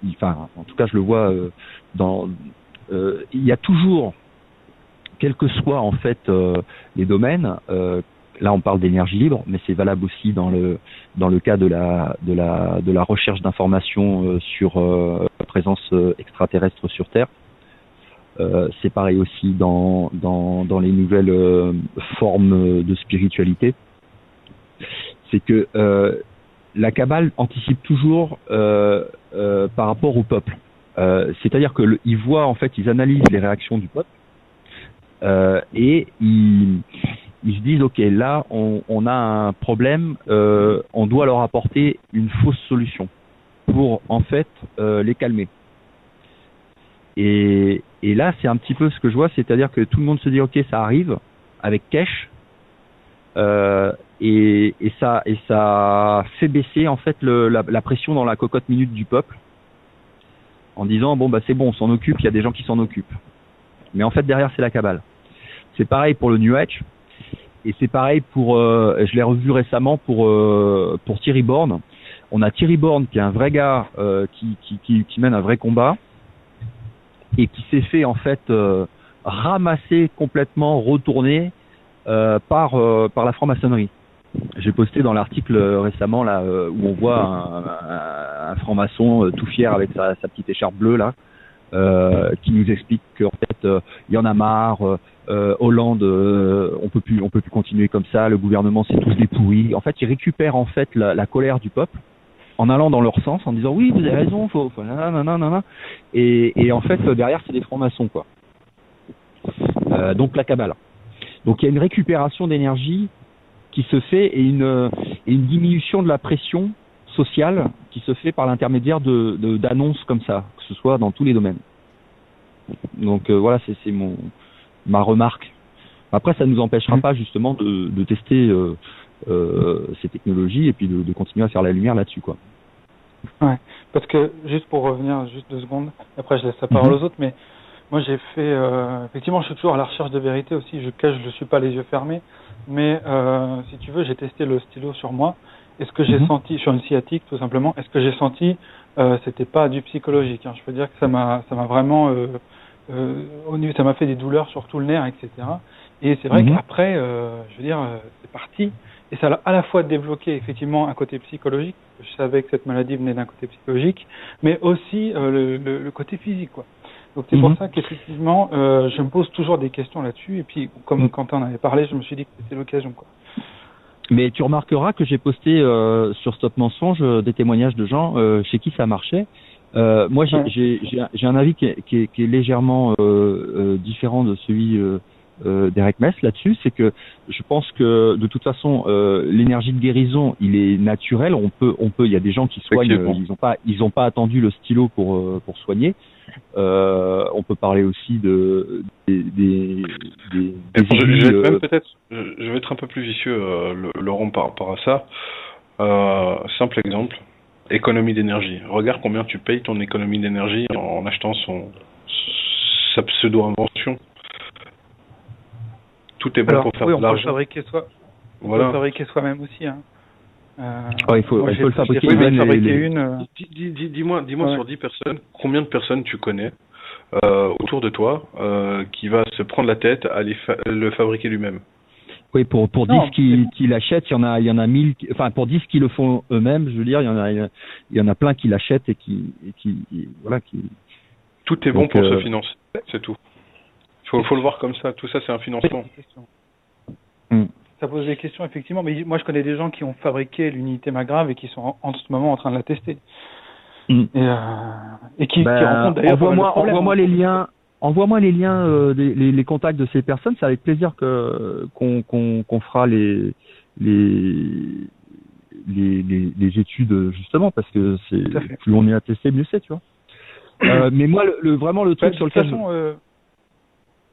enfin, en tout cas, je le vois il y a toujours, quels que soient en fait les domaines. Là, on parle d'énergie libre, mais c'est valable aussi dans le cas de la recherche d'informations sur la présence extraterrestre sur Terre. C'est pareil aussi dans les nouvelles formes de spiritualité. C'est que la cabale anticipe toujours par rapport au peuple. C'est-à-dire que ils voient, en fait, ils analysent les réactions du peuple et ils se disent, ok, là on a un problème, on doit leur apporter une fausse solution pour en fait les calmer. Et là c'est un petit peu ce que je vois, c'est-à-dire que tout le monde se dit, ok, ça arrive avec Kesh. Et ça fait baisser en fait la pression dans la cocotte minute du peuple en disant bon bah c'est bon, on s'en occupe, il y a des gens qui s'en occupent. Mais en fait derrière c'est la cabale. C'est pareil pour le New Age et c'est pareil pour je l'ai revu récemment pour Thierry Borne. On a Thierry Borne qui est un vrai gars qui mène un vrai combat et qui s'est fait en fait ramasser complètement, retourner par la franc-maçonnerie. J'ai posté dans l'article récemment là où on voit un franc-maçon tout fier avec sa petite écharpe bleue là, qui nous explique qu'en fait il y en a marre, Hollande, on peut plus continuer comme ça, le gouvernement c'est tous des pourris. En fait, ils récupèrent en fait la colère du peuple en allant dans leur sens, en disant oui vous avez raison, faut nanana, et en fait derrière c'est des francs-maçons quoi. Donc la cabale. Donc il y a une récupération d'énergie qui se fait et une diminution de la pression sociale qui se fait par l'intermédiaire d'annonces comme ça, que ce soit dans tous les domaines. Donc voilà, c'est ma remarque. Après, ça ne nous empêchera pas justement de tester ces technologies et puis de continuer à faire la lumière là-dessus, quoi. Ouais, parce que juste pour revenir juste 2 secondes, après je laisse la parole aux autres, mais moi j'ai fait effectivement je suis toujours à la recherche de vérité aussi, je suis pas les yeux fermés, mais si tu veux j'ai testé le stylo sur moi, et ce que j'ai senti sur une sciatique tout simplement, et ce que j'ai senti c'était pas du psychologique, hein. Je peux dire que ça m'a vraiment au niveau, ça m'a fait des douleurs sur tout le nerf, etc. Et c'est vrai qu'après je veux dire c'est parti, et ça a à la fois débloqué effectivement un côté psychologique, je savais que cette maladie venait d'un côté psychologique, mais aussi le côté physique quoi. Donc c'est pour ça qu'effectivement, je me pose toujours des questions là-dessus. Et puis, comme Quentin en avait parlé, je me suis dit que c'était l'occasion, quoi. Mais tu remarqueras que j'ai posté sur Stop Mensonge des témoignages de gens chez qui ça marchait. Moi, j'ai un avis qui est légèrement différent de celui d'Eric Mess là-dessus. C'est que je pense que de toute façon, l'énergie de guérison, il est naturel. On peut. Il y a des gens qui soignent. Ils ont pas attendu le stylo pour soigner. On peut parler aussi des je vais être un peu plus vicieux, Laurent, par rapport à ça. Simple exemple, économie d'énergie. Regarde combien tu payes ton économie d'énergie en achetant sa pseudo-invention. Tout est bon pour faire de l'argent. On peut le fabriquer soi-même aussi. Hein. Il faut le fabriquer. Dis-moi sur 10 personnes, combien de personnes tu connais autour de toi qui va se prendre la tête à le fabriquer lui-même? Oui, pour 10 qui l'achètent, il y en a 1000. Enfin, pour 10 qui le font eux-mêmes, je veux dire, il y en a plein qui l'achètent et qui. Tout est bon pour se financer, c'est tout. Faut le voir comme ça. Tout ça, c'est un financement. Ça pose des questions, effectivement, mais moi je connais des gens qui ont fabriqué l'unité Magrave et qui sont en ce moment en train de la tester. Et qui rencontrent d'ailleurs envoie-moi les liens, les contacts de ces personnes, c'est avec plaisir qu'on fera les études justement, parce que plus on est à tester, mieux c'est, tu vois. Mais moi, vraiment le truc sur lequel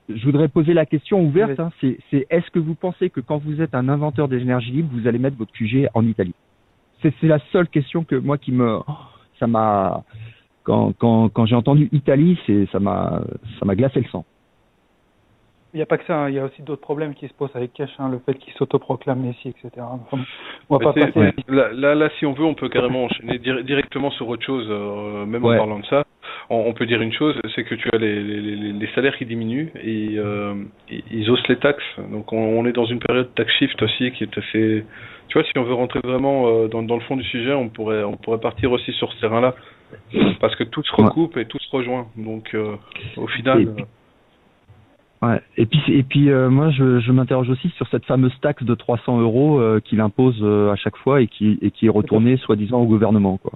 je voudrais poser la question ouverte, c'est est-ce que vous pensez que quand vous êtes un inventeur d'énergie libre, vous allez mettre votre QG en Italie? C'est la seule question que moi ça m'a quand j'ai entendu Italie, ça m'a glacé le sang. Il n'y a pas que ça, il y a aussi d'autres problèmes qui se posent avec Cash, le fait qu'il s'autoproclame Messi, etc. Enfin, on va pas passer. Là, si on veut, on peut carrément enchaîner directement sur autre chose, même en parlant de ça. On peut dire une chose, c'est que tu as les salaires qui diminuent et ils haussent les taxes. Donc on est dans une période tax shift aussi qui est assez... Tu vois, si on veut rentrer vraiment dans le fond du sujet, on pourrait partir aussi sur ce terrain-là. Parce que tout se recoupe et tout se rejoint. Donc au final... Et puis moi je m'interroge aussi sur cette fameuse taxe de 300 € qu'il impose à chaque fois et qui est retournée soi-disant au gouvernement, quoi.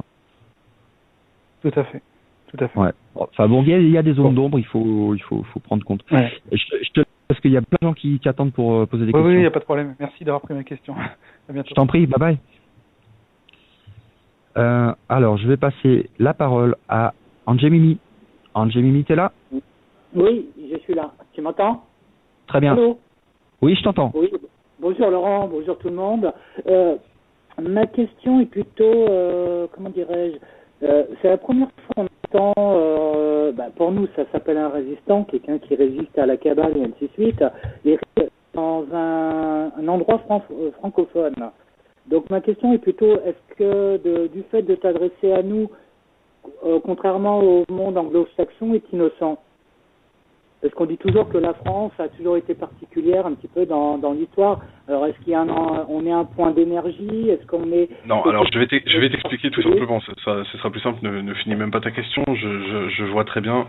Tout à fait. Ouais. Enfin bon, il y a des zones d'ombre, il faut prendre compte. Ouais. Parce qu'il y a plein de gens qui attendent pour poser des questions. Oui, il n'y a pas de problème. Merci d'avoir pris ma question. À bientôt. Je t'en prie, bye bye. Alors je vais passer la parole à Angemimi. Angemimi, t'es là? Oui, je suis là. Tu m'entends? Très bien. Allô? Oui, je t'entends. Oui. Bonjour Laurent, bonjour tout le monde. Ma question est plutôt, comment dirais-je, c'est la première fois qu'on entend, pour nous ça s'appelle un résistant, quelqu'un qui résiste à la cabale et ainsi de suite, et dans un endroit francophone. Donc ma question est plutôt, est-ce que du fait de t'adresser à nous, contrairement au monde anglo-saxon, est innocent? Parce qu'on dit toujours que la France a toujours été particulière un petit peu dans l'histoire. Alors est-ce qu'il y a on est un point d'énergie? Est-ce qu'on est... Non, alors je vais t'expliquer tout simplement. Ce sera plus simple, ne finis même pas ta question. Je vois très bien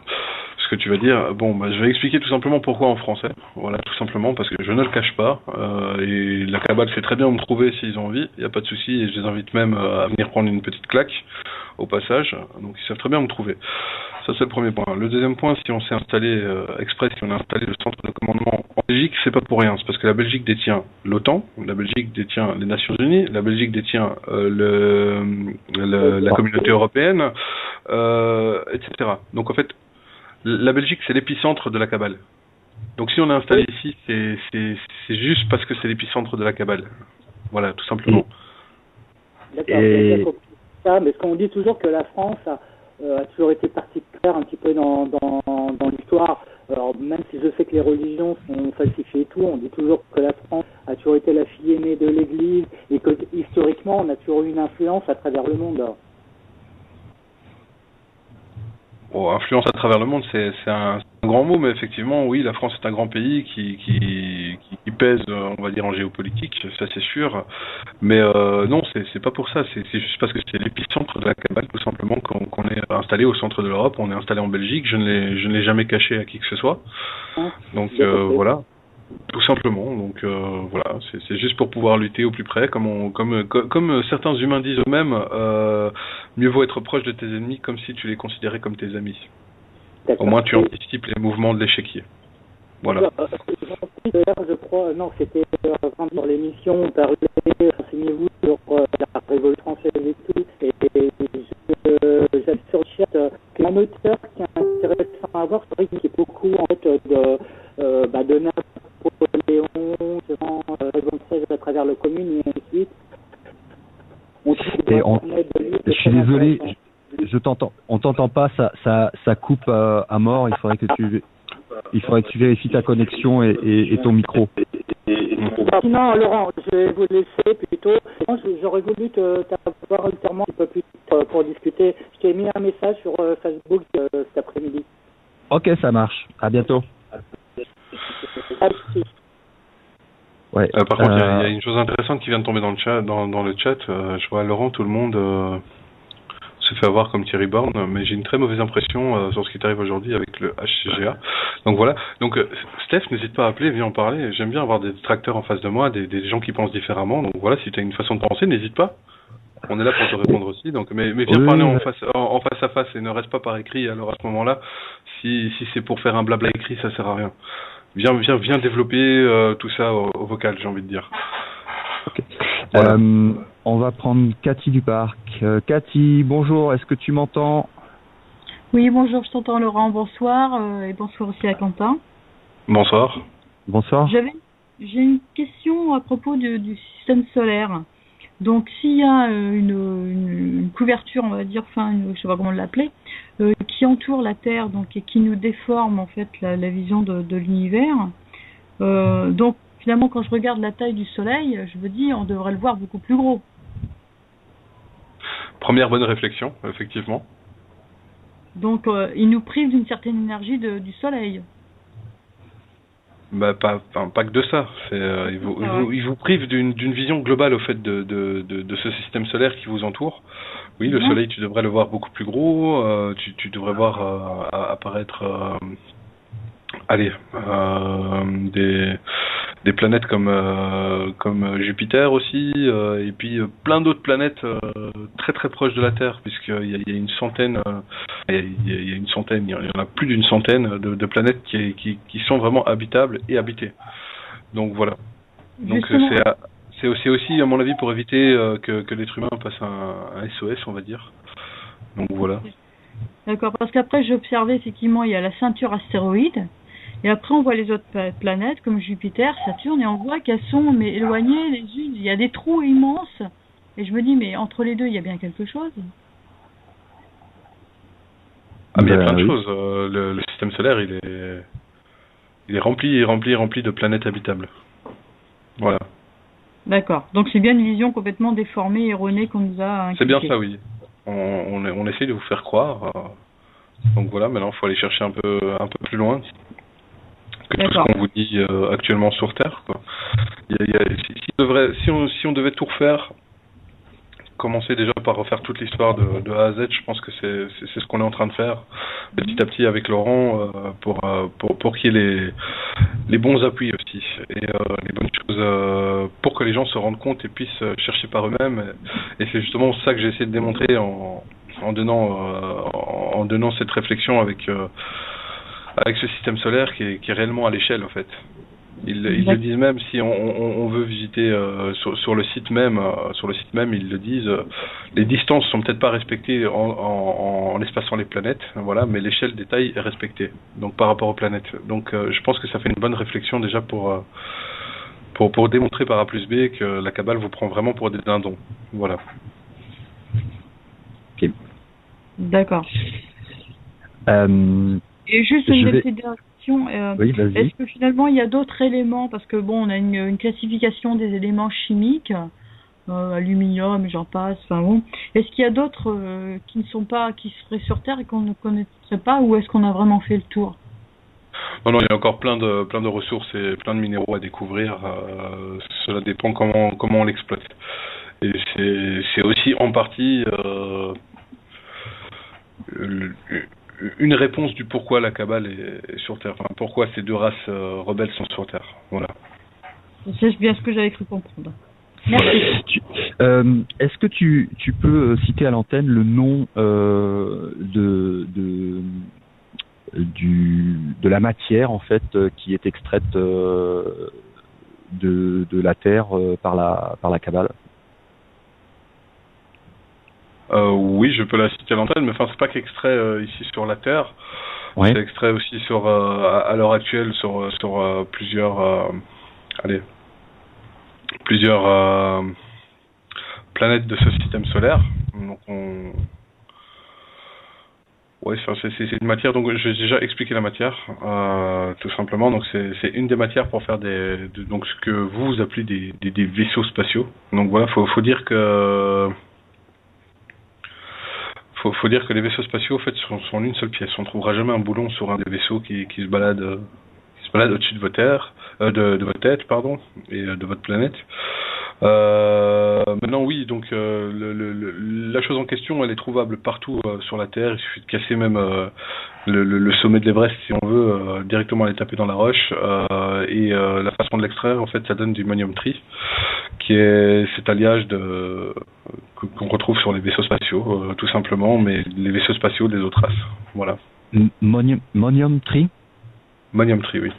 ce que tu vas dire. Bon, je vais expliquer tout simplement pourquoi en français. Voilà, tout simplement parce que je ne le cache pas. Et la cabale fait très bien me trouver s'ils ont envie. Il n'y a pas de souci. Et je les invite même à venir prendre une petite claque au passage. Donc ils savent très bien me trouver. Ça, c'est le premier point. Le deuxième point, si on s'est installé si on a installé le centre de commandement en Belgique, c'est pas pour rien. C'est parce que la Belgique détient l'OTAN, la Belgique détient les Nations Unies, la Belgique détient la communauté européenne, etc. Donc en fait, la Belgique, c'est l'épicentre de la cabale. Donc si on est installé ici, c'est juste parce que c'est l'épicentre de la cabale. Voilà, tout simplement. D'accord, j'ai compris ça, mais ce qu'on dit toujours que la France a toujours été particulière un petit peu dans l'histoire. Alors même si je sais que les religions sont falsifiées et tout, on dit toujours que la France a toujours été la fille aînée de l'Église et que historiquement on a toujours eu une influence à travers le monde. Bon, influence à travers le monde, c'est un grand mot, mais effectivement, oui, la France est un grand pays qui pèse, on va dire, en géopolitique, ça c'est sûr. Mais non, c'est pas pour ça. C'est juste parce que c'est l'épicentre de la cabale, tout simplement, qu'on est installé au centre de l'Europe. On est installé en Belgique. Je ne l'ai jamais caché à qui que ce soit. Donc voilà, tout simplement. Donc voilà, c'est juste pour pouvoir lutter au plus près, comme certains humains disent eux-mêmes. Mieux vaut être proche de tes ennemis, comme si tu les considérais comme tes amis. Au moins, tu anticipes les mouvements de l'échiquier. Voilà. Je crois, non, c'était avant sur l'émission, on parlait, renseignez-vous sur la Révolution française et tout, et j'avais sur le chat qu'un auteur qui est intéressant à voir, c'est vrai qu'il y a beaucoup en fait de Napoléon, Révolution française à travers le commune et ainsi de suite. Je suis désolé, on t'entend pas, ça coupe à mort. Il faudrait que tu vérifies ta connexion et ton micro. Non, Laurent, je vais vous laisser plutôt. J'aurais voulu t'avoir ultérieurement un peu plus pour discuter. Je t'ai mis un message sur Facebook cet après-midi. Ok, ça marche. À bientôt. Ouais. Par contre, il y a une chose intéressante qui vient de tomber dans le chat. Je vois Laurent, tout le monde se fait avoir comme Thierry Borne, mais j'ai une très mauvaise impression sur ce qui t'arrive aujourd'hui avec le HCGA. Donc voilà. Donc Steph, n'hésite pas à appeler, viens en parler. J'aime bien avoir des détracteurs en face de moi, des gens qui pensent différemment. Donc voilà, si tu as une façon de penser, n'hésite pas. On est là pour te répondre aussi. Donc, mais viens parler en face à face et ne reste pas par écrit. Alors à ce moment-là, si c'est pour faire un blabla écrit, ça sert à rien. Viens développer tout ça au vocal, j'ai envie de dire. Okay. Voilà. On va prendre Cathy du Parc. Cathy, bonjour, est-ce que tu m'entends? Oui, bonjour, je t'entends Laurent, bonsoir, et bonsoir aussi à Quentin. Bonsoir. Bonsoir. J'ai une question à propos du système solaire. Donc s'il y a une couverture, on va dire, je sais pas comment l'appeler, qui entoure la Terre, donc et qui nous déforme en fait la vision de l'univers, donc finalement quand je regarde la taille du Soleil, je me dis on devrait le voir beaucoup plus gros. Première bonne réflexion, effectivement. Donc il nous prive d'une certaine énergie du Soleil. Bah pas que de ça. Il vous prive d'une vision globale au fait de ce système solaire qui vous entoure. Oui, le Soleil, tu devrais le voir beaucoup plus gros. Tu devrais voir apparaître des planètes comme Jupiter aussi, et puis plein d'autres planètes très très proches de la Terre, puisqu'il y a une centaine, il y en a plus d'une centaine de planètes qui sont vraiment habitables et habitées. Donc voilà. Donc c'est aussi à mon avis pour éviter que l'être humain passe un SOS, on va dire. Donc voilà. D'accord, parce qu'après j'ai observé effectivement il y a la ceinture astéroïde. Et après, on voit les autres planètes comme Jupiter, Saturne, et on voit qu'elles sont éloignées les unes. Il y a des trous immenses. Et je me dis, mais entre les deux, il y a bien quelque chose. Ah, mais il y a plein de choses. Le système solaire, il est rempli de planètes habitables. Voilà. D'accord. Donc c'est bien une vision complètement déformée, erronée qu'on nous a inculquée. C'est bien ça, oui. On essaie de vous faire croire. Donc voilà, maintenant, il faut aller chercher un peu plus loin que tout ce qu'on vous dit actuellement sur Terre, quoi. Si on devait tout refaire, commencer déjà par refaire toute l'histoire de A à Z, je pense que c'est ce qu'on est en train de faire petit à petit avec Laurent pour qu'il y ait les bons appuis aussi et les bonnes choses pour que les gens se rendent compte et puissent chercher par eux-mêmes. Et c'est justement ça que j'ai essayé de démontrer en donnant cette réflexion avec ce système solaire qui est réellement à l'échelle en fait. Ils le disent même si on veut visiter sur le site même, ils le disent. Les distances sont peut-être pas respectées en espaçant les planètes, voilà, mais l'échelle des tailles est respectée. Donc par rapport aux planètes. Donc je pense que ça fait une bonne réflexion déjà pour démontrer par A plus B que la cabale vous prend vraiment pour des dindons. Voilà. Ok. D'accord. Et juste une petite question, oui, est-ce que finalement il y a d'autres éléments, parce que bon, on a une classification des éléments chimiques, aluminium, j'en passe, enfin bon, est-ce qu'il y a d'autres qui seraient sur Terre et qu'on ne connaîtrait pas, ou est-ce qu'on a vraiment fait le tour? Non, il y a encore plein de ressources et plein de minéraux à découvrir. Cela dépend comment on l'exploite. Et c'est aussi en partie une réponse du pourquoi la Kabbale est sur Terre. Enfin, pourquoi ces deux races rebelles sont sur Terre. Voilà. C'est bien ce que j'avais cru comprendre. Merci. Est-ce que tu peux citer à l'antenne le nom de la matière en fait qui est extraite de la terre par la Kabbale? Oui, je peux la citer à l'antenne, mais enfin c'est pas qu'extrait ici sur la Terre. Oui. C'est extrait aussi à l'heure actuelle sur plusieurs planètes de ce système solaire. Donc c'est une matière. Donc j'ai déjà expliqué la matière, tout simplement. Donc c'est une des matières pour faire donc ce que vous appelez des vaisseaux spatiaux. Donc voilà, faut dire que les vaisseaux spatiaux en fait sont en une seule pièce. On trouvera jamais un boulon sur un des vaisseaux qui se balade au-dessus de votre tête, pardon, et de votre planète. Maintenant oui, donc la chose en question, elle est trouvable partout sur la Terre. Il suffit de casser même le sommet de l'Everest si on veut, directement aller taper dans la roche, et la façon de l'extraire, en fait, ça donne du monium tri, qui est cet alliage qu'on retrouve sur les vaisseaux spatiaux, tout simplement, mais les vaisseaux spatiaux des autres races. Voilà. Monium tri? Monium tri, oui.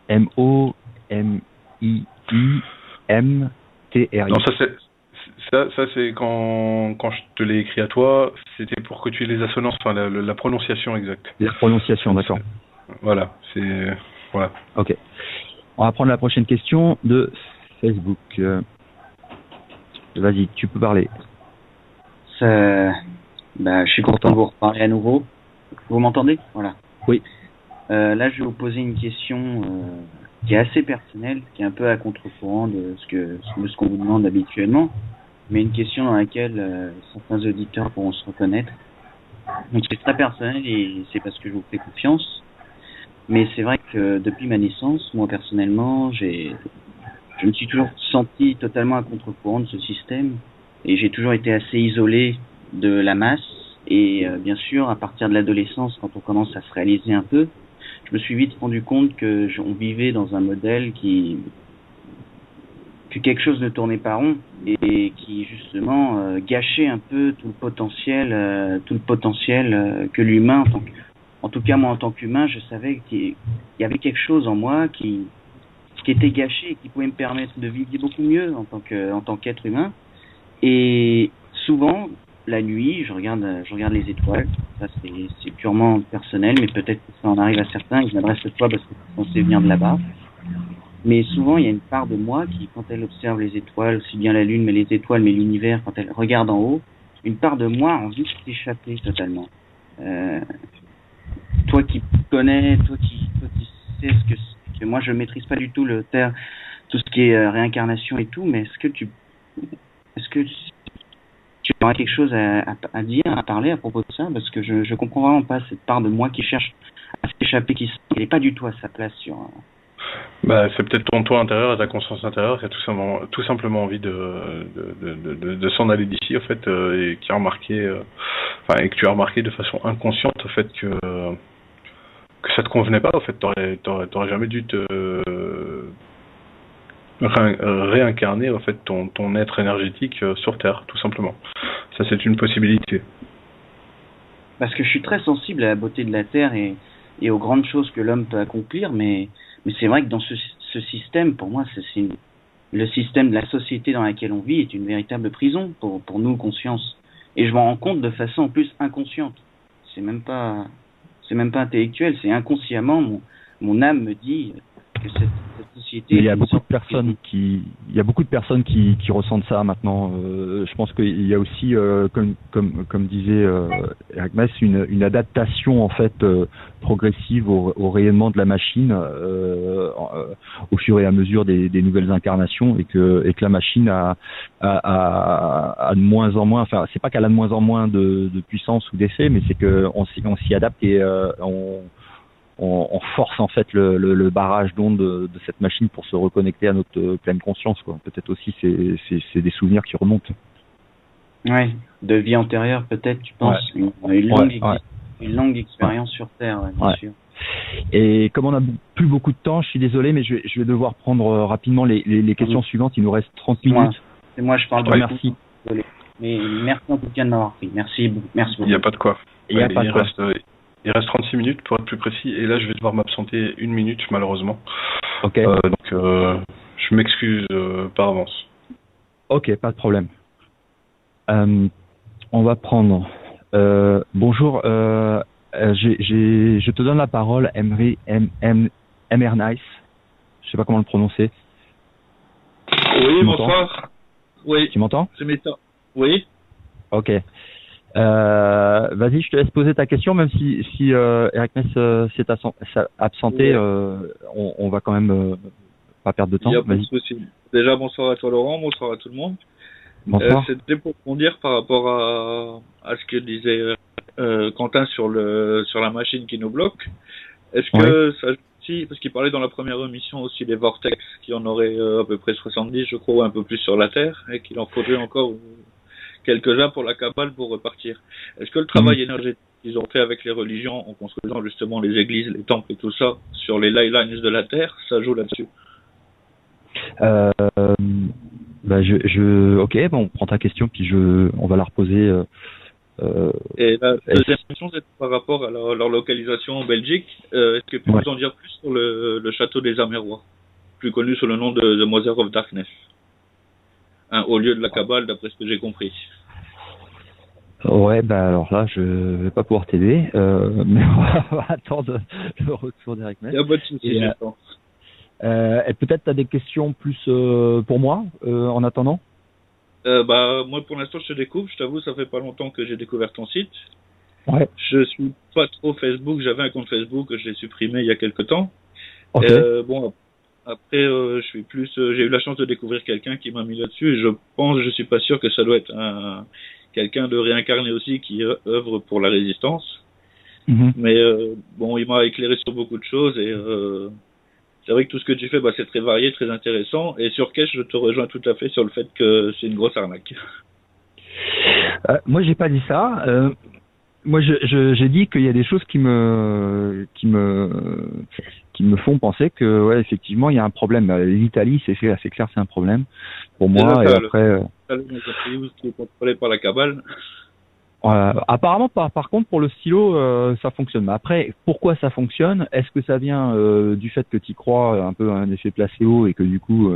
M-O-M-I-U-M-T-R-I. Non, ça c'est quand je te l'ai écrit à toi, c'était pour que tu aies les assonances, enfin la prononciation exacte. La prononciation, d'accord. Voilà, voilà. Ok. On va prendre la prochaine question de Facebook. Vas-y, tu peux parler. Je suis content de vous reparler à nouveau. Vous m'entendez? Voilà. Oui. Là, je vais vous poser une question qui est assez personnelle, qui est un peu à contre-courant de ce qu'on vous demande habituellement, mais une question dans laquelle certains auditeurs pourront se reconnaître. Donc c'est très personnel et c'est parce que je vous fais confiance. Mais c'est vrai que depuis ma naissance, moi personnellement, je me suis toujours senti totalement à contre-courant de ce système et j'ai toujours été assez isolé de la masse. Et bien sûr, à partir de l'adolescence, quand on commence à se réaliser un peu, je me suis vite rendu compte on vivait dans un modèle que quelque chose ne tournait pas rond et qui justement gâchait un peu tout le potentiel que l'humain, en tout cas moi en tant qu'humain, je savais qu'il y avait quelque chose en moi qui était gâché et qui pouvait me permettre de vivre beaucoup mieux en tant qu'être humain. Et souvent, la nuit, je regarde les étoiles. Ça, c'est purement personnel, mais peut-être que ça en arrive à certains. Et je m'adresse à toi parce que c'est censé venir de là-bas. Mais souvent, il y a une part de moi qui, quand elle observe les étoiles, aussi bien la Lune, mais les étoiles, mais l'univers, quand elle regarde en haut, une part de moi a envie de s'échapper totalement. Toi qui connais, toi qui sais ce que moi, je maîtrise pas du tout tout ce qui est réincarnation et tout, mais est-ce que tu aurais quelque chose à dire, à parler à propos de ça? Parce que je comprends vraiment pas cette part de moi qui cherche à s'échapper, qui n'est pas du tout à sa place sur... c'est peut-être ton toi intérieur et ta conscience intérieure qui a tout simplement envie de s'en aller d'ici, en fait, et qui a remarqué, et que tu as remarqué de façon inconsciente, en fait, que ça te convenait pas, en fait. T'aurais jamais dû te réincarner, en fait, ton être énergétique sur Terre, tout simplement. Ça, c'est une possibilité. Parce que je suis très sensible à la beauté de la Terre et aux grandes choses que l'homme peut accomplir, mais c'est vrai que dans ce système, pour moi, le système de la société dans laquelle on vit est une véritable prison pour nous, conscience. Et je m'en rends compte de façon en plus inconsciente. C'est même pas intellectuel, c'est inconsciemment mon âme me dit que cette société. Il y a beaucoup de personnes qui ressentent ça maintenant. Je pense qu'il y a aussi, comme disait Hermès, une adaptation en fait progressive au rayonnement de la machine au fur et à mesure des nouvelles incarnations, et que la machine a de moins en moins. Enfin, c'est pas qu'elle a de moins en moins de puissance ou d'effet, mais c'est que on s'y adapte et on force en fait le barrage d'ondes de cette machine pour se reconnecter à notre pleine conscience, quoi. Peut-être aussi c'est des souvenirs qui remontent. Ouais, de vie antérieure peut-être, tu penses. Une longue expérience sur Terre, bien sûr. Et comme on n'a plus beaucoup de temps, je suis désolé, mais je vais devoir prendre rapidement les questions suivantes. Il nous reste 30 minutes. C'est moi, je parle de merci. Désolé. Mais merci en tout cas de m'avoir pris. Merci beaucoup. Il n'y a pas de quoi. Il reste 36 minutes pour être plus précis, et là je vais devoir m'absenter 1 minute malheureusement. Ok. Donc je m'excuse par avance. Ok, pas de problème. On va prendre. Bonjour. Je te donne la parole, Mr Nice. Je sais pas comment le prononcer. Oui, bonsoir. Oui. Tu m'entends? Oui. Ok. Vas-y, je te laisse poser ta question, même si Eric Mess s'est absenté, on va quand même pas perdre de temps. Il y a pas de souci. Déjà, bonsoir à toi Laurent, bonsoir à tout le monde. Bonsoir. C'était pour dire par rapport à ce que disait Quentin sur la machine qui nous bloque. Est-ce que ça aussi, parce qu'il parlait dans la première émission aussi des vortex, qui en aurait à peu près 70, je crois, ou un peu plus sur la Terre, et qu'il en faudrait encore quelques-uns pour la Kabbale pour repartir. Est-ce que le travail énergétique qu'ils ont fait avec les religions en construisant justement les églises, les temples et tout ça sur les ley lines de la Terre, ça joue là-dessus? Ok, bon, on prend ta question puis on va la reposer. Et la deuxième question, c'est par rapport à leur localisation en Belgique. Est-ce que tu peux nous en dire plus sur le château des Amérois, plus connu sous le nom de The Mother of Darkness, au lieu de la Kabbale, d'après ce que j'ai compris? Ouais, alors là, je vais pas pouvoir t'aider, mais on va attendre le retour d'Eric Mess. Il y a pas de souci, j'attends. Peut-être tu as des questions plus pour moi en attendant? Moi pour l'instant je te découvre, je t'avoue ça fait pas longtemps que j'ai découvert ton site. Ouais. Je suis pas trop Facebook, j'avais un compte Facebook que j'ai supprimé il y a quelque temps. Okay. Après j'ai eu la chance de découvrir quelqu'un qui m'a mis là-dessus et je suis pas sûr que ça doit être quelqu'un de réincarné aussi qui œuvre pour la résistance. Mais il m'a éclairé sur beaucoup de choses et c'est vrai que tout ce que tu fais, c'est très varié, très intéressant. Et sur Cash, je te rejoins tout à fait sur le fait que c'est une grosse arnaque. Moi, j'ai pas dit ça. Moi, j'ai dit qu'il y a des choses qui me font penser que, ouais, effectivement, il y a un problème. L'Italie, c'est clair, c'est un problème pour moi. Et après, qui est contrôlé par la Kabbale. Apparemment, par contre, pour le stylo, ça fonctionne. Mais après, pourquoi ça fonctionne? Est-ce que ça vient du fait que tu crois un peu à un effet placebo et que du coup,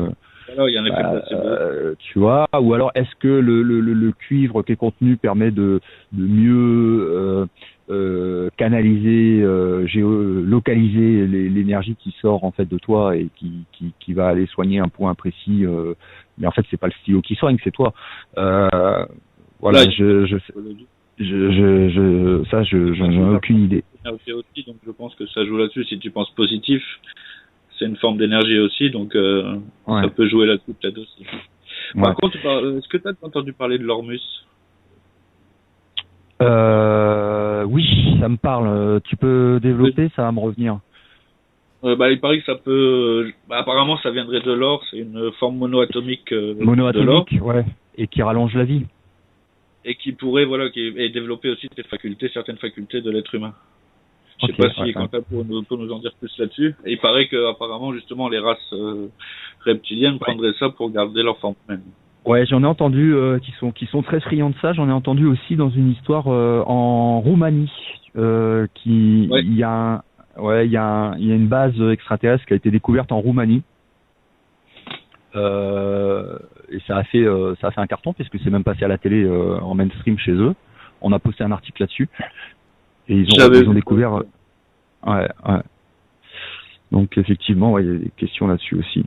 alors, il y a un effet placebo. Tu vois, ou alors est-ce que le cuivre qui est contenu permet de mieux canaliser, localiser l'énergie qui sort en fait de toi et qui va aller soigner un point précis. Mais en fait, c'est pas le stylo qui soigne, c'est toi. Voilà, j'en ai aucune idée. Aussi, donc je pense que ça joue là-dessus. Si tu penses positif, c'est une forme d'énergie aussi, donc ça peut jouer là-dessus peut-être aussi. Par contre, est-ce que tu as entendu parler de l'Ormus? Oui, ça me parle. Tu peux développer, ça va me revenir. Il paraît que ça peut. Apparemment, ça viendrait de l'or. C'est une forme monoatomique. Monoatomique, ouais, et qui rallonge la vie. Et qui pourrait, et développer aussi certaines facultés de l'être humain. Je sais pas si Quentin peut nous en dire plus là-dessus. Et il paraît que, apparemment, justement, les races reptiliennes prendraient ça pour garder leur forme même. Ouais, j'en ai entendu qui sont très friands de ça. J'en ai entendu aussi dans une histoire en Roumanie, il y a une base extraterrestre qui a été découverte en Roumanie. Et ça a fait un carton puisque c'est même passé à la télé en mainstream chez eux. On a posté un article là-dessus et ils ont découvert. Ouais. Donc effectivement, il y a des questions là-dessus aussi.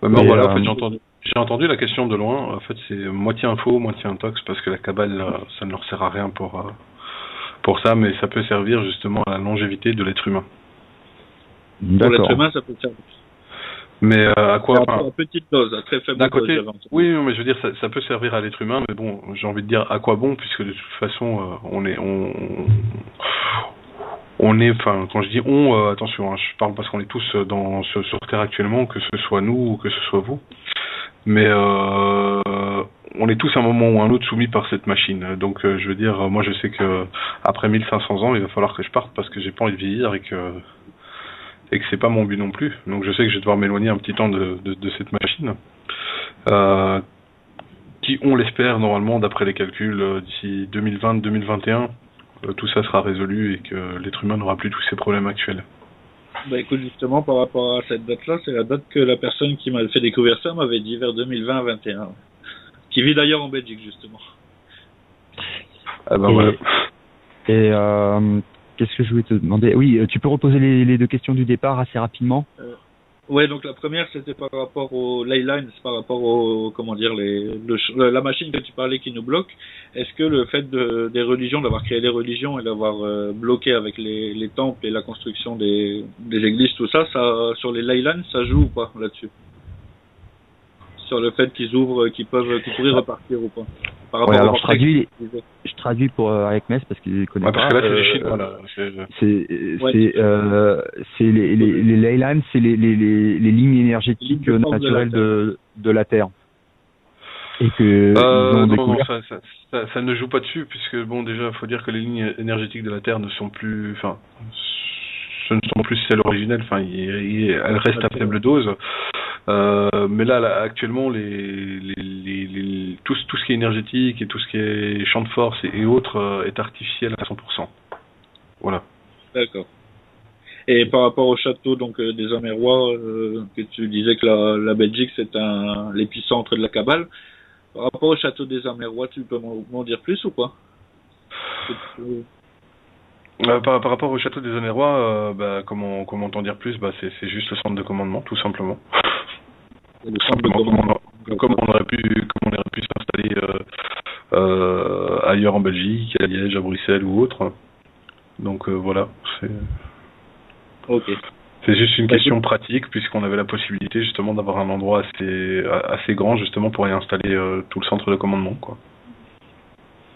En fait, j'ai entendu la question de loin. En fait, c'est moitié info, moitié intox parce que la Kabbale, ça ne leur sert à rien pour ça, mais ça peut servir justement à la longévité de l'être humain. Pour l'être humain, ça peut servir. Mais à quoi à petite dose, à très faible dose. Oui, mais je veux dire, ça peut servir à l'être humain, mais bon, j'ai envie de dire à quoi bon, puisque de toute façon, on on est, enfin, quand je dis on, attention, hein, je parle parce qu'on est tous sur Terre actuellement, que ce soit nous ou que ce soit vous. Mais on est tous à un moment ou à un autre soumis par cette machine. Donc je veux dire, moi je sais que après 1500 ans, il va falloir que je parte parce que j'ai pas envie de vieillir et que c'est pas mon but non plus. Donc je sais que je vais devoir m'éloigner un petit temps de cette machine. Qui, on l'espère, normalement, d'après les calculs, d'ici 2020-2021, tout ça sera résolu et que l'être humain n'aura plus tous ces problèmes actuels. Bah écoute, justement, par rapport à cette date-là, c'est la date que la personne qui m'a fait découvrir ça m'avait dit vers 2020-2021. Qui vit d'ailleurs en Belgique, justement. Ah ben voilà. Et qu'est-ce que je voulais te demander? Oui, tu peux reposer les deux questions du départ assez rapidement? Ouais, donc la première c'était par rapport au leyline, c'est par rapport au, comment dire, la machine que tu parlais qui nous bloque. Est-ce que le fait des religions, d'avoir créé des religions et d'avoir bloqué avec les temples et la construction des églises, tout ça, sur les leylines, ça joue ou pas là-dessus? Sur le fait qu'ils ouvrent, qu'ils pourraient repartir ou pas? Par rapport alors je traduis pour Eric Mess parce qu'il connaît pas. Parce que là c'est du chinois, là. C'est les leylines, c'est les lignes énergétiques naturelles de la Terre. Et que non, ça ne joue pas dessus, puisque bon, déjà faut dire que les lignes énergétiques de la Terre ne sont plus, enfin, ce ne sont plus celles originelles, enfin, elles restent à faible dose. Mais là, actuellement, tout ce qui est énergétique et tout ce qui est champ de force et autres est artificiel à 100%. Voilà. D'accord. Et par rapport au château donc des Amérois, que tu disais que la Belgique c'est l'épicentre de la Kabbale. Par rapport au château des Amérois, tu peux m'en dire plus ou pas? Par rapport au château des Amérois, comment t'en dire plus? C'est juste le centre de commandement, tout simplement. Le centre de commandement. Comme on aurait pu s'installer ailleurs en Belgique, à Liège, à Bruxelles ou autre. Donc voilà, Ok. C'est juste une question pratique, puisqu'on avait la possibilité justement d'avoir un endroit assez grand justement pour y installer tout le centre de commandement, quoi.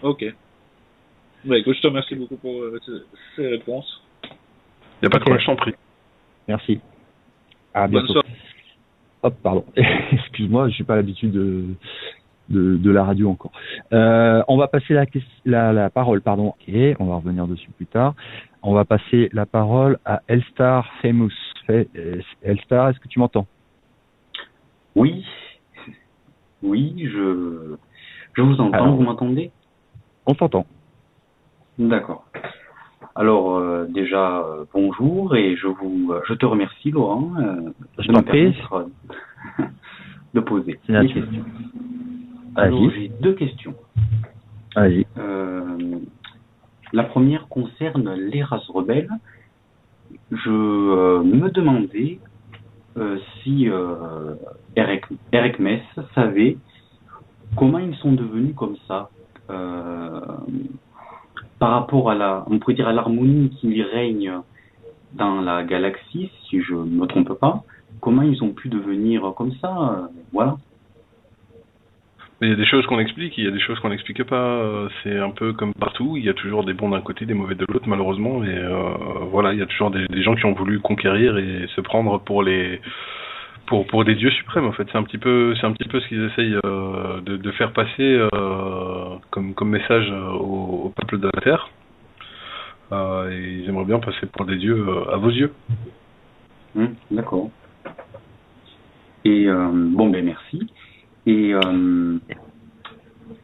Ok. Écoute, je te remercie beaucoup pour ces réponses. Il n'y a pas de quoi, je t'en prie. Merci. À bientôt. Hop, pardon. Excuse-moi, je n'ai pas l'habitude de la radio encore. On va passer la parole, pardon. Ok, on va revenir dessus plus tard. On va passer la parole à Elstar Famous. Elstar, est-ce que tu m'entends? Oui, je vous entends. Alors, vous m'entendez? On t'entend. D'accord. Alors déjà bonjour et je te remercie Laurent je t'en prie de poser des questions. Alors j'ai deux questions. Vas-y. La première concerne les races rebelles. Je me demandais si Eric Mess savait comment ils sont devenus comme ça. Par rapport on pourrait dire à l'harmonie qui règne dans la galaxie, si je ne me trompe pas, comment ils ont pu devenir comme ça, voilà. Il y a des choses qu'on explique, il y a des choses qu'on n'explique pas, c'est un peu comme partout, il y a toujours des bons d'un côté, des mauvais de l'autre malheureusement, et voilà, il y a toujours des gens qui ont voulu conquérir et se prendre pour des dieux suprêmes en fait. C'est un petit peu ce qu'ils essayent de faire passer comme message au peuple de la Terre. Et ils aimeraient bien passer pour des dieux à vos yeux. D'accord. Et merci. Et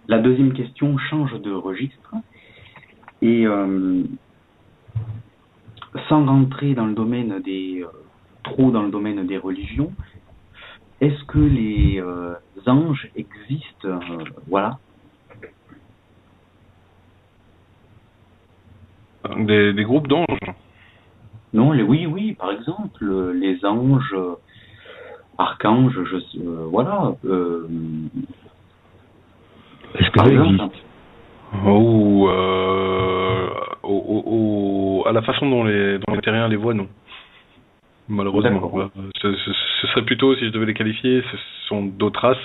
la deuxième question change de registre. Et sans rentrer dans le domaine trop dans le domaine des religions, est-ce que les anges existent, voilà? Des groupes d'anges? Non, oui, par exemple, les anges, archanges, voilà. Est-ce que ça existe? À la façon dont les terriens les voient, non. Malheureusement. Ce serait plutôt, si je devais les qualifier, ce sont d'autres races,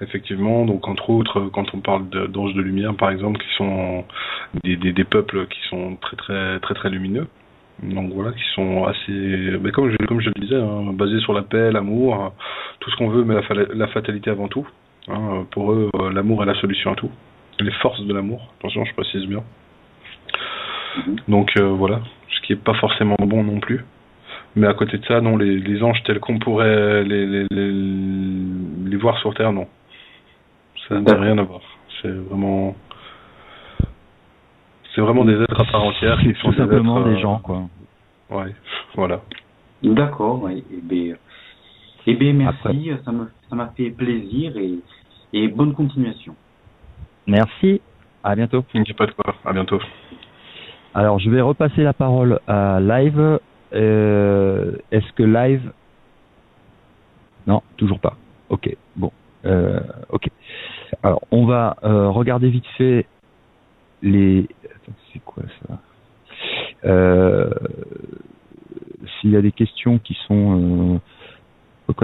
effectivement. Donc, entre autres, quand on parle d'anges de lumière, par exemple, qui sont des peuples qui sont très, très, très, très lumineux. Donc voilà, qui sont assez, comme je le disais, hein, basés sur la paix, l'amour, tout ce qu'on veut, mais la fatalité avant tout. Hein, pour eux, l'amour est la solution à tout. Les forces de l'amour, attention, je précise bien. Donc voilà, ce qui est pas forcément bon non plus. Mais à côté de ça, non, les anges tels qu'on pourrait les voir sur Terre, non. Ça n'a rien à voir. C'est vraiment des êtres à part entière. C'est tout simplement des gens, quoi. Ouais, voilà. D'accord, ouais. Eh bien, merci, ça m'a fait plaisir et bonne continuation. Merci, à bientôt. Il n'y a pas de quoi, à bientôt. Alors, je vais repasser la parole à Live. Est-ce que Live... Non, toujours pas. Ok, bon. Ok. Alors, on va regarder vite fait les... Attends, c'est quoi ça? S'il y a des questions qui sont...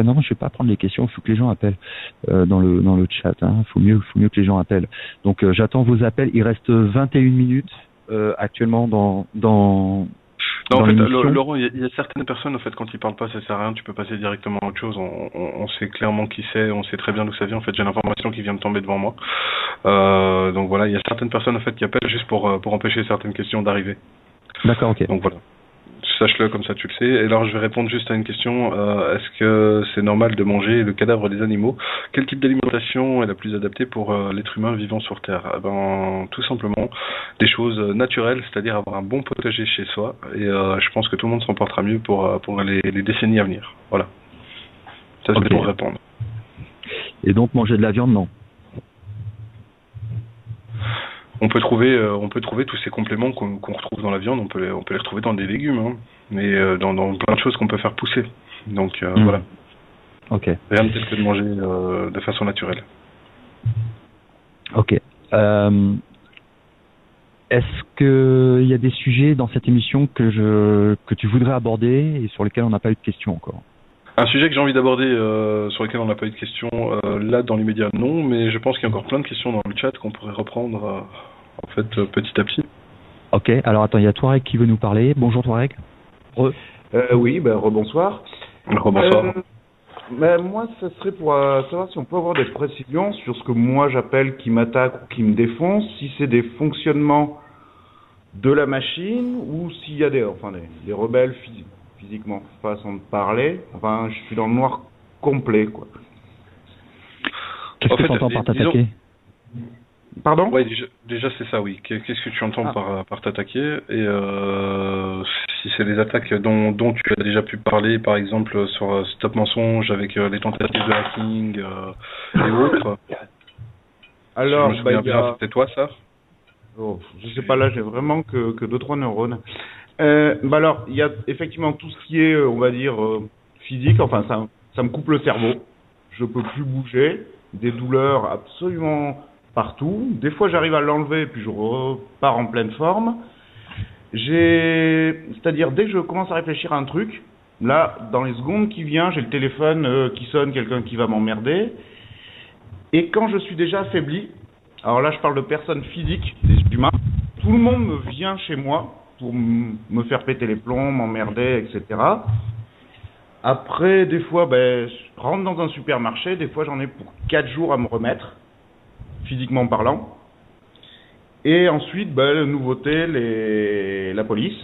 non, je vais pas prendre les questions, il faut que les gens appellent dans le chat. Hein. Faut mieux que les gens appellent. Donc, j'attends vos appels. Il reste 21 minutes actuellement dans en fait, Laurent, il y a certaines personnes, en fait, quand ils parlent pas, ça sert à rien, tu peux passer directement à autre chose. On sait clairement qui c'est, on sait très bien d'où ça vient. En fait, j'ai l'information qui vient de tomber devant moi. Donc voilà, il y a certaines personnes, en fait, qui appellent juste pour empêcher certaines questions d'arriver. D'accord, ok. Donc voilà. Sache-le, comme ça tu le sais. Et alors je vais répondre juste à une question. Est-ce que c'est normal de manger le cadavre des animaux? Quel type d'alimentation est la plus adaptée pour l'être humain vivant sur Terre? Tout simplement des choses naturelles, c'est-à-dire avoir un bon potager chez soi. Et je pense que tout le monde s'en portera mieux pour les décennies à venir. Voilà. Ça c'est pour répondre. Et donc manger de la viande, non? On peut trouver tous ces compléments qu'on retrouve dans la viande, on peut les retrouver dans des légumes, hein, mais dans plein de choses qu'on peut faire pousser. Donc voilà. Ok. Rien de tel que de manger de façon naturelle. Ok. Est-ce qu'il y a des sujets dans cette émission que tu voudrais aborder et sur lesquels on n'a pas eu de questions encore? Un sujet que j'ai envie d'aborder, sur lequel on n'a pas eu de questions, là dans l'immédiat non, mais je pense qu'il y a encore plein de questions dans le chat qu'on pourrait reprendre en fait petit à petit. Ok, alors attends, il y a Touareg qui veut nous parler. Bonjour Touareg. Oui, rebonsoir. Rebonsoir. Moi, ça serait pour savoir si on peut avoir des précisions sur ce que moi j'appelle qui m'attaque ou qui me défonce, si c'est des fonctionnements de la machine ou s'il y a des rebelles physiquement, façon de parler. Enfin, je suis dans le noir complet, quoi. Qu'est-ce que tu entends par t'attaquer? Pardon? Ouais, déjà c'est ça, oui. Qu'est-ce que tu entends par t'attaquer? Et si c'est des attaques dont tu as déjà pu parler, par exemple sur Stop Mensonge avec les tentatives de hacking et autres. Alors, je me souviens bien, c'était toi ça? Je sais pas, là j'ai vraiment que 2-3 neurones. Alors, il y a effectivement tout ce qui est, on va dire, physique. Enfin, ça me coupe le cerveau. Je peux plus bouger. Des douleurs absolument partout. Des fois, j'arrive à l'enlever, puis je repars en pleine forme. C'est-à-dire, dès que je commence à réfléchir à un truc, là, dans les secondes qui viennent, j'ai le téléphone qui sonne, quelqu'un qui va m'emmerder. Et quand je suis déjà affaibli, alors là, je parle de personnes physiques, des humains, tout le monde me vient chez moi pour me faire péter les plombs, m'emmerder, etc. Après, des fois, je rentre dans un supermarché, des fois j'en ai pour 4 jours à me remettre, physiquement parlant. Et ensuite, la nouveauté, la police.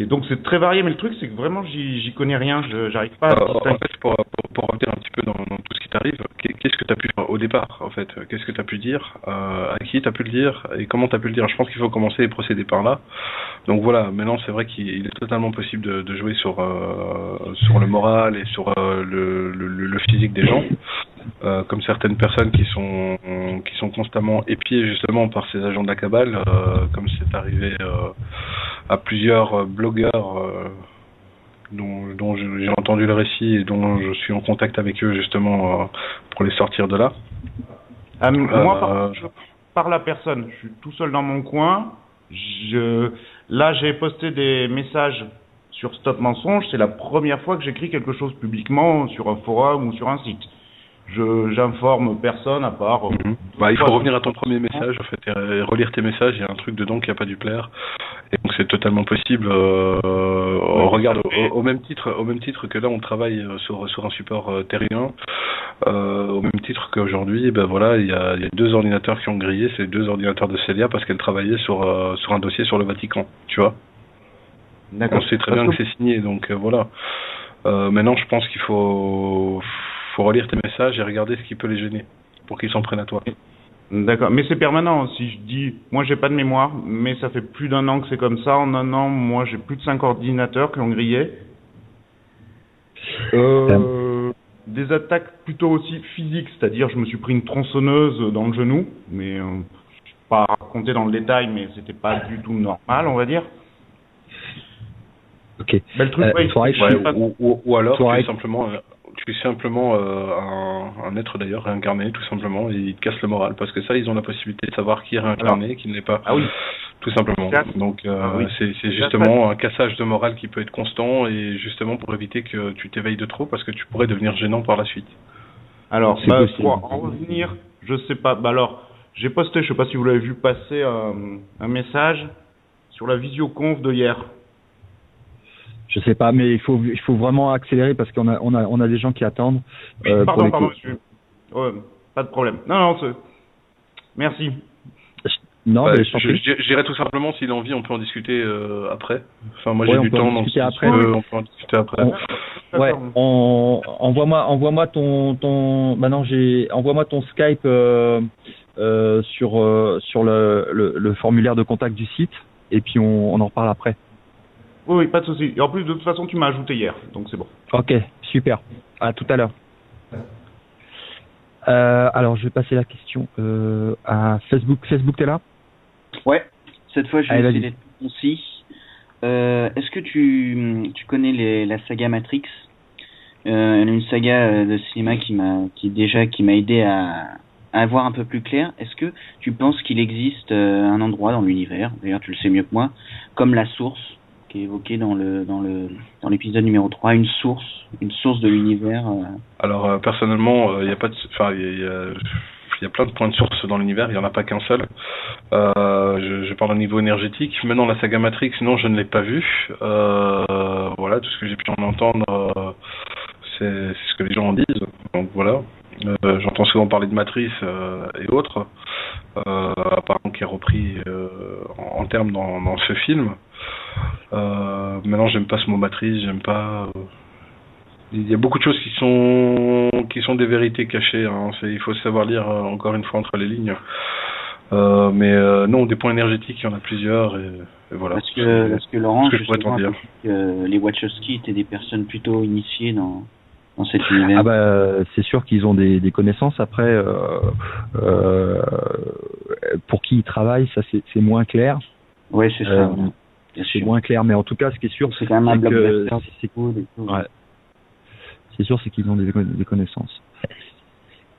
Et donc c'est très varié, mais le truc c'est que vraiment j'y connais rien, j'arrive pas à... En fait, pour revenir un petit peu dans tout ce qui t'arrive, qu'est-ce que tu as pu faire au départ, en fait? Qu'est-ce que tu as pu dire, à qui tu as pu le dire, et comment tu as pu le dire? Je pense qu'il faut commencer et procéder par là. Donc voilà, maintenant c'est vrai qu'il est totalement possible de jouer sur le moral et sur le physique des gens, comme certaines personnes qui sont constamment épiées justement par ces agents de la cabale, comme c'est arrivé à plusieurs blogueurs dont j'ai entendu le récit et dont je suis en contact avec eux justement pour les sortir de là. Moi, par la personne, je suis tout seul dans mon coin. Là, j'ai posté des messages sur Stop Mensonge. C'est la première fois que j'écris quelque chose publiquement sur un forum ou sur un site. J'informe personne à part... il faut revenir à ton premier message en fait, et relire tes messages. Il y a un truc dedans qui n'a pas dû plaire. Et donc c'est totalement possible. Regarde, au même titre que là on travaille sur un support terrien, au même titre qu'aujourd'hui, ben voilà, il y a 2 ordinateurs qui ont grillé, c'est 2 ordinateurs de Celia parce qu'elles travaillaient sur un dossier sur le Vatican, tu vois. D'accord. On sait très bien que c'est signé, donc voilà. Maintenant, je pense qu'il faut relire tes messages et regarder ce qui peut les gêner pour qu'ils s'en prennent à toi. D'accord, mais c'est permanent. Si je dis, moi j'ai pas de mémoire, mais ça fait plus d'1 an que c'est comme ça. En 1 an, moi j'ai plus de 5 ordinateurs qui ont grillé. Des attaques plutôt aussi physiques, c'est-à-dire je me suis pris une tronçonneuse dans le genou, mais pas raconté dans le détail, mais c'était pas du tout normal, on va dire. Ok. Ben, le truc, ou alors tu es simplement un être d'ailleurs réincarné, tout simplement, et ils te cassent le moral, parce que ça, ils ont la possibilité de savoir qui est réincarné, qui ne l'est pas. Ah oui. Tout simplement. Donc c'est justement un cassage de morale qui peut être constant, et justement pour éviter que tu t'éveilles de trop, parce que tu pourrais devenir gênant par la suite. Alors, pour en revenir, je sais pas. Alors, j'ai posté, je sais pas si vous l'avez vu passer, un message sur la visioconf de hier. Je sais pas, mais il faut vraiment accélérer parce qu'on a des gens qui attendent. Pardon, monsieur. Pas de problème. Non, merci. Non, mais je dirais tout simplement, s'il a envie, on peut en discuter après. Enfin, moi j'ai du temps, donc on peut en discuter après. Envoie-moi envoie-moi ton Skype sur le formulaire de contact du site, et puis on en reparle après. Oui, pas de souci. Et en plus, de toute façon, tu m'as ajouté hier, donc c'est bon. Ok, super. À tout à l'heure. Alors, je vais passer la question à Facebook. Facebook, t'es là? Ouais. Cette fois, je vais essayer d'être concis. Est-ce que tu connais la saga Matrix? Une saga de cinéma qui m'a aidé à voir un peu plus clair. Est-ce que tu penses qu'il existe un endroit dans l'univers, d'ailleurs tu le sais mieux que moi, comme la source qui est évoquée dans l'épisode numéro 3, une source de l'univers? Alors personnellement, il y a pas de, enfin il y a plein de points de source dans l'univers, il n'y en a pas qu'un seul. Je parle au niveau énergétique. Maintenant, la saga Matrix, non, je ne l'ai pas vue. Voilà, tout ce que j'ai pu en entendre, c'est ce que les gens en disent. Donc voilà. J'entends souvent parler de Matrice et autres, apparemment qui est repris en termes dans ce film. Maintenant, j'aime pas ce mot Matrice, j'aime pas. Il y a beaucoup de choses qui sont des vérités cachées. Hein. Il faut savoir lire encore une fois entre les lignes. Mais non, des points énergétiques, il y en a plusieurs. Et voilà. Parce que Laurent, je pourrais t'en dire. Les Wachowski étaient des personnes plutôt initiées dans cet univers. Ah bah c'est sûr qu'ils ont des connaissances. Après, pour qui ils travaillent, ça c'est moins clair. Ouais, c'est ça. C'est moins clair, mais en tout cas, ce qui est sûr, c'est quand même un blockbuster. C'est sûr, c'est qu'ils ont des connaissances.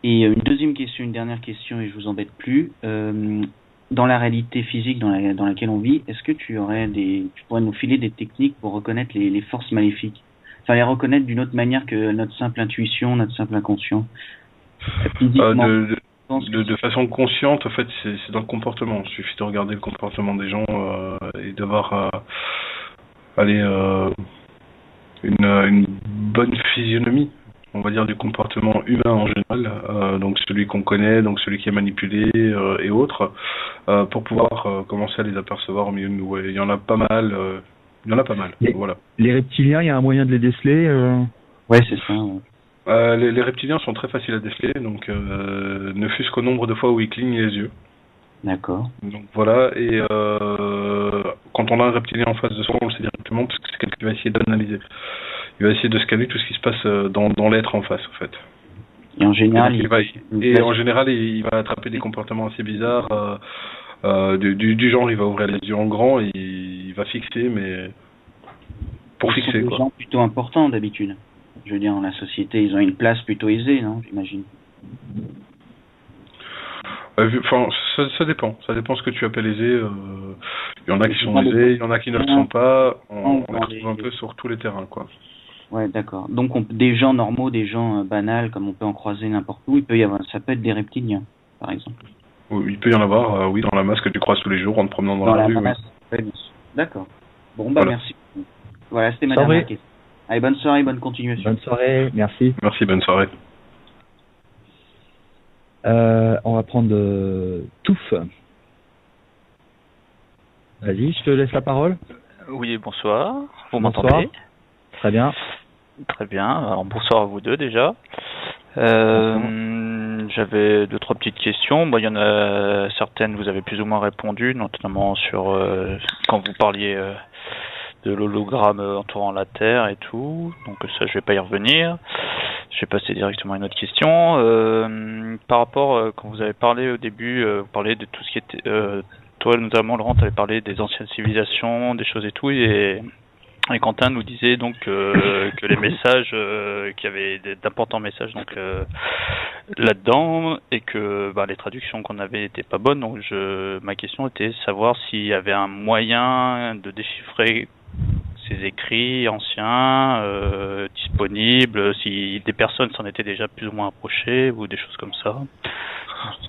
Et une dernière question, et je vous embête plus. Dans la réalité physique dans laquelle on vit, est-ce que tu pourrais nous filer des techniques pour reconnaître les forces maléfiques? Enfin, les reconnaître d'une autre manière que notre simple intuition, notre simple inconscient. De façon consciente, en fait, c'est dans le comportement. Il suffit de regarder le comportement des gens et d'avoir une bonne physionomie, on va dire, du comportement humain en général, donc celui qu'on connaît, donc celui qui est manipulé et autres, pour pouvoir commencer à les apercevoir au milieu de nous. Ouais, il y en a pas mal. Voilà. Les reptiliens, il y a un moyen de les déceler Ouais, c'est ça. Les reptiliens sont très faciles à déceler, donc ne fût-ce qu'au nombre de fois où ils clignent les yeux. D'accord. Donc voilà, et quand on a un reptilien en face de soi, on le sait directement parce que c'est quelqu'un qui va essayer d'analyser. Il va essayer de scanner tout ce qui se passe dans l'être en face, en fait. Et en général, il va attraper des comportements assez bizarres. Du genre, il va ouvrir les yeux en grand et il va fixer, mais pour fixer, quoi. Ce sont des gens plutôt importants d'habitude. Je veux dire, dans la société, ils ont une place plutôt aisée, non, j'imagine. Enfin, ça dépend. Ça dépend ce que tu appelles aisé. Il y en a qui sont aisés, il y en a qui ne le sont pas. On les trouve un peu sur tous les terrains, quoi. Ouais, d'accord. Donc, des gens normaux, des gens banals, comme on peut en croiser n'importe où, ça peut être des reptiliens, par exemple. Oui, il peut y en avoir, oui, dans la masse que tu croises tous les jours en te promenant dans la rue. Masse, oui. D'accord. Bon, bah merci. Voilà, c'était ma dernière question. Allez, bonne soirée, bonne continuation. Bonne soirée, merci. Merci, bonne soirée. On va prendre Touffe. Vas-y, je te laisse la parole. Oui, bonsoir. Vous Bonsoir. m'entendez? Très bien. Très bien. Alors, bonsoir à vous deux déjà. J'avais 2-3 petites questions. Bon, il y en a certaines, vous avez plus ou moins répondu, notamment sur quand vous parliez de l'hologramme entourant la Terre et tout. Donc ça, je vais pas y revenir. Je vais passer directement à une autre question. Par rapport, quand vous avez parlé au début, vous parlez de tout ce qui était... toi, notamment, Laurent, tu avais parlé des anciennes civilisations, des choses et tout, et Quentin nous disait donc que les messages, qu'il y avait d'importants messages donc là-dedans, et que les traductions qu'on avait n'étaient pas bonnes. Donc ma question était de savoir s'il y avait un moyen de déchiffrer ces écrits anciens disponibles, si des personnes s'en étaient déjà plus ou moins approchées ou des choses comme ça.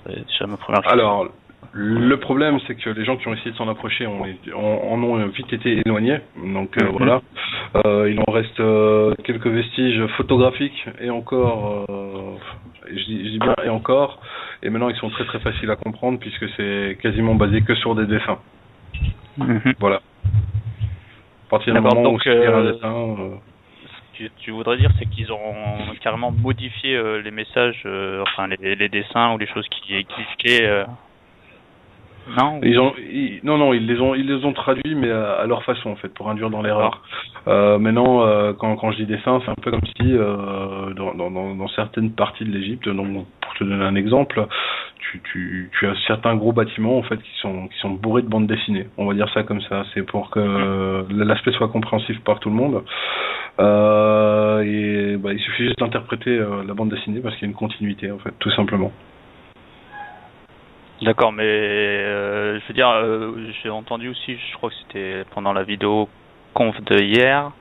C'est déjà ma première question. Alors, le problème, c'est que les gens qui ont essayé de s'en approcher en ont vite été éloignés. Donc voilà. Il en reste quelques vestiges photographiques et encore, je dis bien et encore. Et maintenant, ils sont très très faciles à comprendre puisque c'est quasiment basé que sur des dessins. Voilà. À partir du moment où c'est un dessin. Tu voudrais dire, c'est qu'ils ont carrément modifié les messages, enfin les dessins ou les choses qui existaient. Non. Ils les ont traduits, mais à leur façon en fait, pour induire dans l'erreur. Maintenant, quand je dis dessin, c'est un peu comme si dans certaines parties de l'Égypte, donc pour te donner un exemple, tu as certains gros bâtiments en fait qui sont bourrés de bandes dessinées. On va dire ça comme ça. C'est pour que l'aspect soit compréhensif par tout le monde. Il suffit juste d'interpréter la bande dessinée parce qu'il y a une continuité en fait, tout simplement. D'accord, mais je veux dire, j'ai entendu aussi, je crois que c'était pendant la vidéo conf de hier,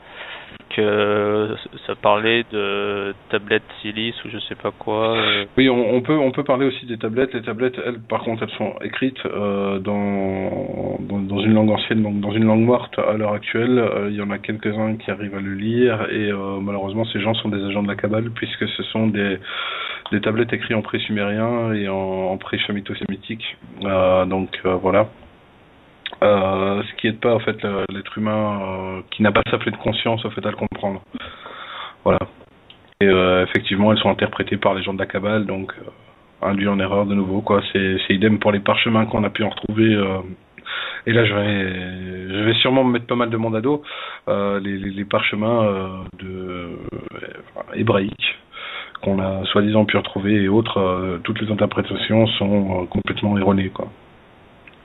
que ça parlait de tablettes silice ou je sais pas quoi. Oui, on peut parler aussi des tablettes. Les tablettes, elles, par contre, elles sont écrites dans une langue ancienne, donc dans une langue morte à l'heure actuelle. Il y en a quelques-uns qui arrivent à le lire et malheureusement, ces gens sont des agents de la Kabbale puisque ce sont des tablettes écrites en pré-sumérien et en pré-chamito-sémitique. Voilà. Ce qui aide pas en fait l'être humain qui n'a pas sa pleine conscience en fait à le comprendre. Voilà. Et effectivement, elles sont interprétées par les gens de la Kabbale, donc induit en erreur de nouveau quoi. C'est idem pour les parchemins qu'on a pu en retrouver. Et là, je vais sûrement me mettre pas mal de monde à dos. Les parchemins hébraïques qu'on a soi-disant pu retrouver et autres, toutes les interprétations sont complètement erronées quoi.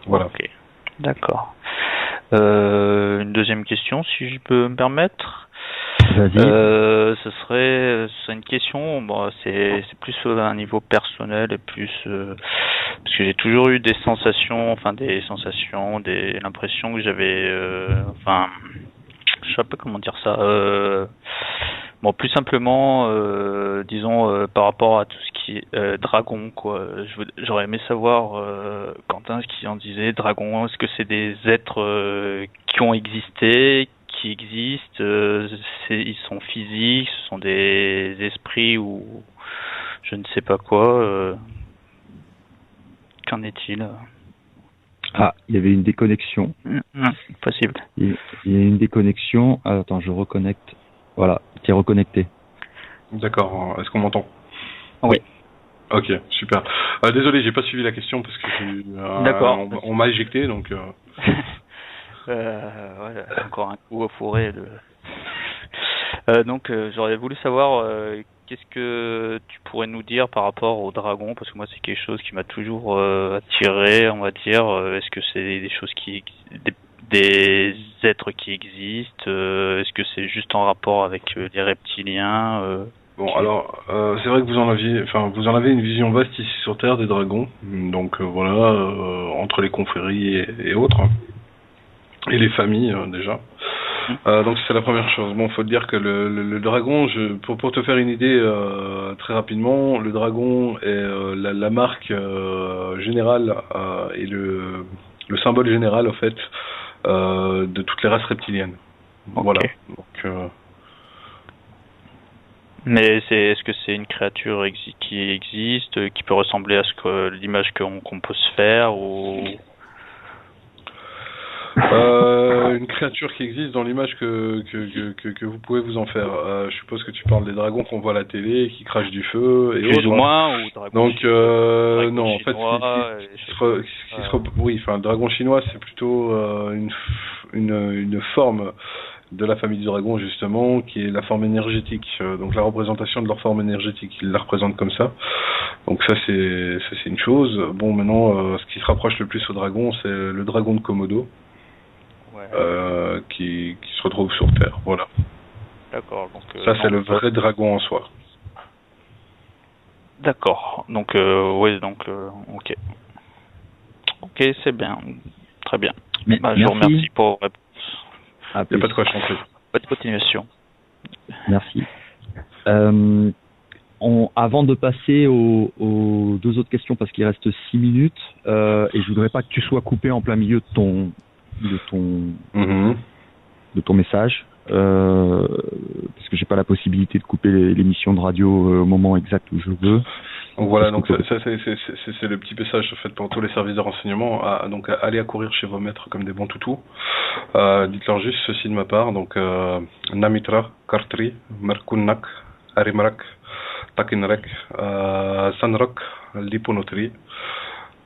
Voilà. Okay. D'accord. Une deuxième question, si je peux me permettre. Vas-y. Ce serait une question. Bon, c'est plus à un niveau personnel et plus parce que j'ai toujours eu des sensations, l'impression que j'avais, je sais pas comment dire ça. Bon, plus simplement, disons par rapport à tout ce qui est dragon, quoi. J'aurais aimé savoir, Quentin, ce qu'il en disait. Dragon, est-ce que c'est des êtres qui ont existé, qui existent, ils sont physiques, ce sont des esprits ou je ne sais pas quoi. Qu'en est-il? Ah, il y avait une déconnexion. Possible. Il y a une déconnexion. Ah, attends, je reconnecte. Voilà, tu es reconnecté. D'accord. Est-ce qu'on m'entend? Oui. Ok, super. Désolé, j'ai pas suivi la question parce que d'accord. On m'a éjecté, donc. Encore un coup au fourré. Donc, j'aurais voulu savoir qu'est-ce que tu pourrais nous dire par rapport au dragon, parce que moi c'est quelque chose qui m'a toujours attiré, on va dire. Est-ce que c'est des choses des êtres qui existent? Est-ce que c'est juste en rapport avec les reptiliens? Bon, alors, c'est vrai que vous en avez une vision vaste ici sur Terre des dragons. Donc voilà, entre les confréries et autres, et les familles déjà. Donc c'est la première chose. Bon, faut te dire que le dragon, pour te faire une idée très rapidement, le dragon est la marque générale et le symbole général en fait de toutes les races reptiliennes. Okay. Voilà. Donc, mais est-ce que c'est une créature qui existe, qui peut ressembler à l'image qu'on peut se faire, ou une créature qui existe dans l'image que vous pouvez vous en faire. Je suppose que tu parles des dragons qu'on voit à la télé, qui crachent du feu et plus ou moins, ou dragons donc non, en fait, oui, enfin, le dragon chinois, c'est plutôt une forme de la famille du dragon, justement, qui est la forme énergétique, donc la représentation de leur forme énergétique, ils la représentent comme ça. Donc ça c'est une chose. Bon, maintenant, ce qui se rapproche le plus au dragon, c'est le dragon de Komodo, qui se retrouve sur Terre, voilà. D'accord. Donc ça c'est le vrai dragon en soi. D'accord. Donc oui, donc ok. Ok, c'est bien, très bien. Je vous remercie pour vos réponses. Il n'y a pas de quoi chanter. Bonne continuation. Merci. Avant de passer aux 2 autres questions, parce qu'il reste 6 minutes, et je voudrais pas que tu sois coupé en plein milieu de ton message, parce que j'ai pas la possibilité de couper l'émission de radio au moment exact où je veux. Donc voilà, donc ça c'est le petit message en fait pour tous les services de renseignement. Donc allez à courir chez vos maîtres comme des bons toutous. Dites-leur juste ceci de ma part. Donc Namitra, Kartri, Merkunnak, Arimrak, Takinrek, Sanrok, Liponotri,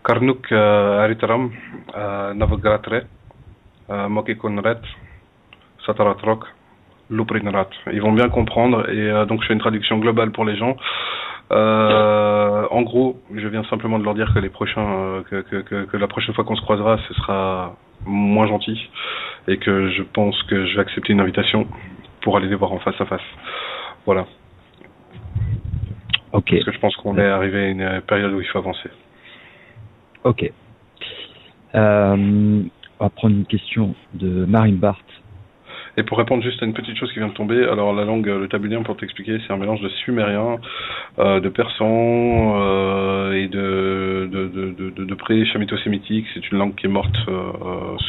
Karnuk, Aritram, Navagratre, Mokikonret, Sataratrok, Luprinrat. Ils vont bien comprendre et donc je fais une traduction globale pour les gens. En gros, je viens simplement de leur dire que les prochains, que la prochaine fois qu'on se croisera, ce sera moins gentil et que je pense que je vais accepter une invitation pour aller les voir en face à face. Voilà. Ok. Parce que je pense qu'on est arrivé à une période où il faut avancer. Ok. On va prendre une question de Marine Barth. Et pour répondre juste à une petite chose qui vient de tomber, alors la langue, le tabulien, pour t'expliquer, c'est un mélange de sumérien, de persan et de pré-chamito-sémitique. C'est une langue qui est morte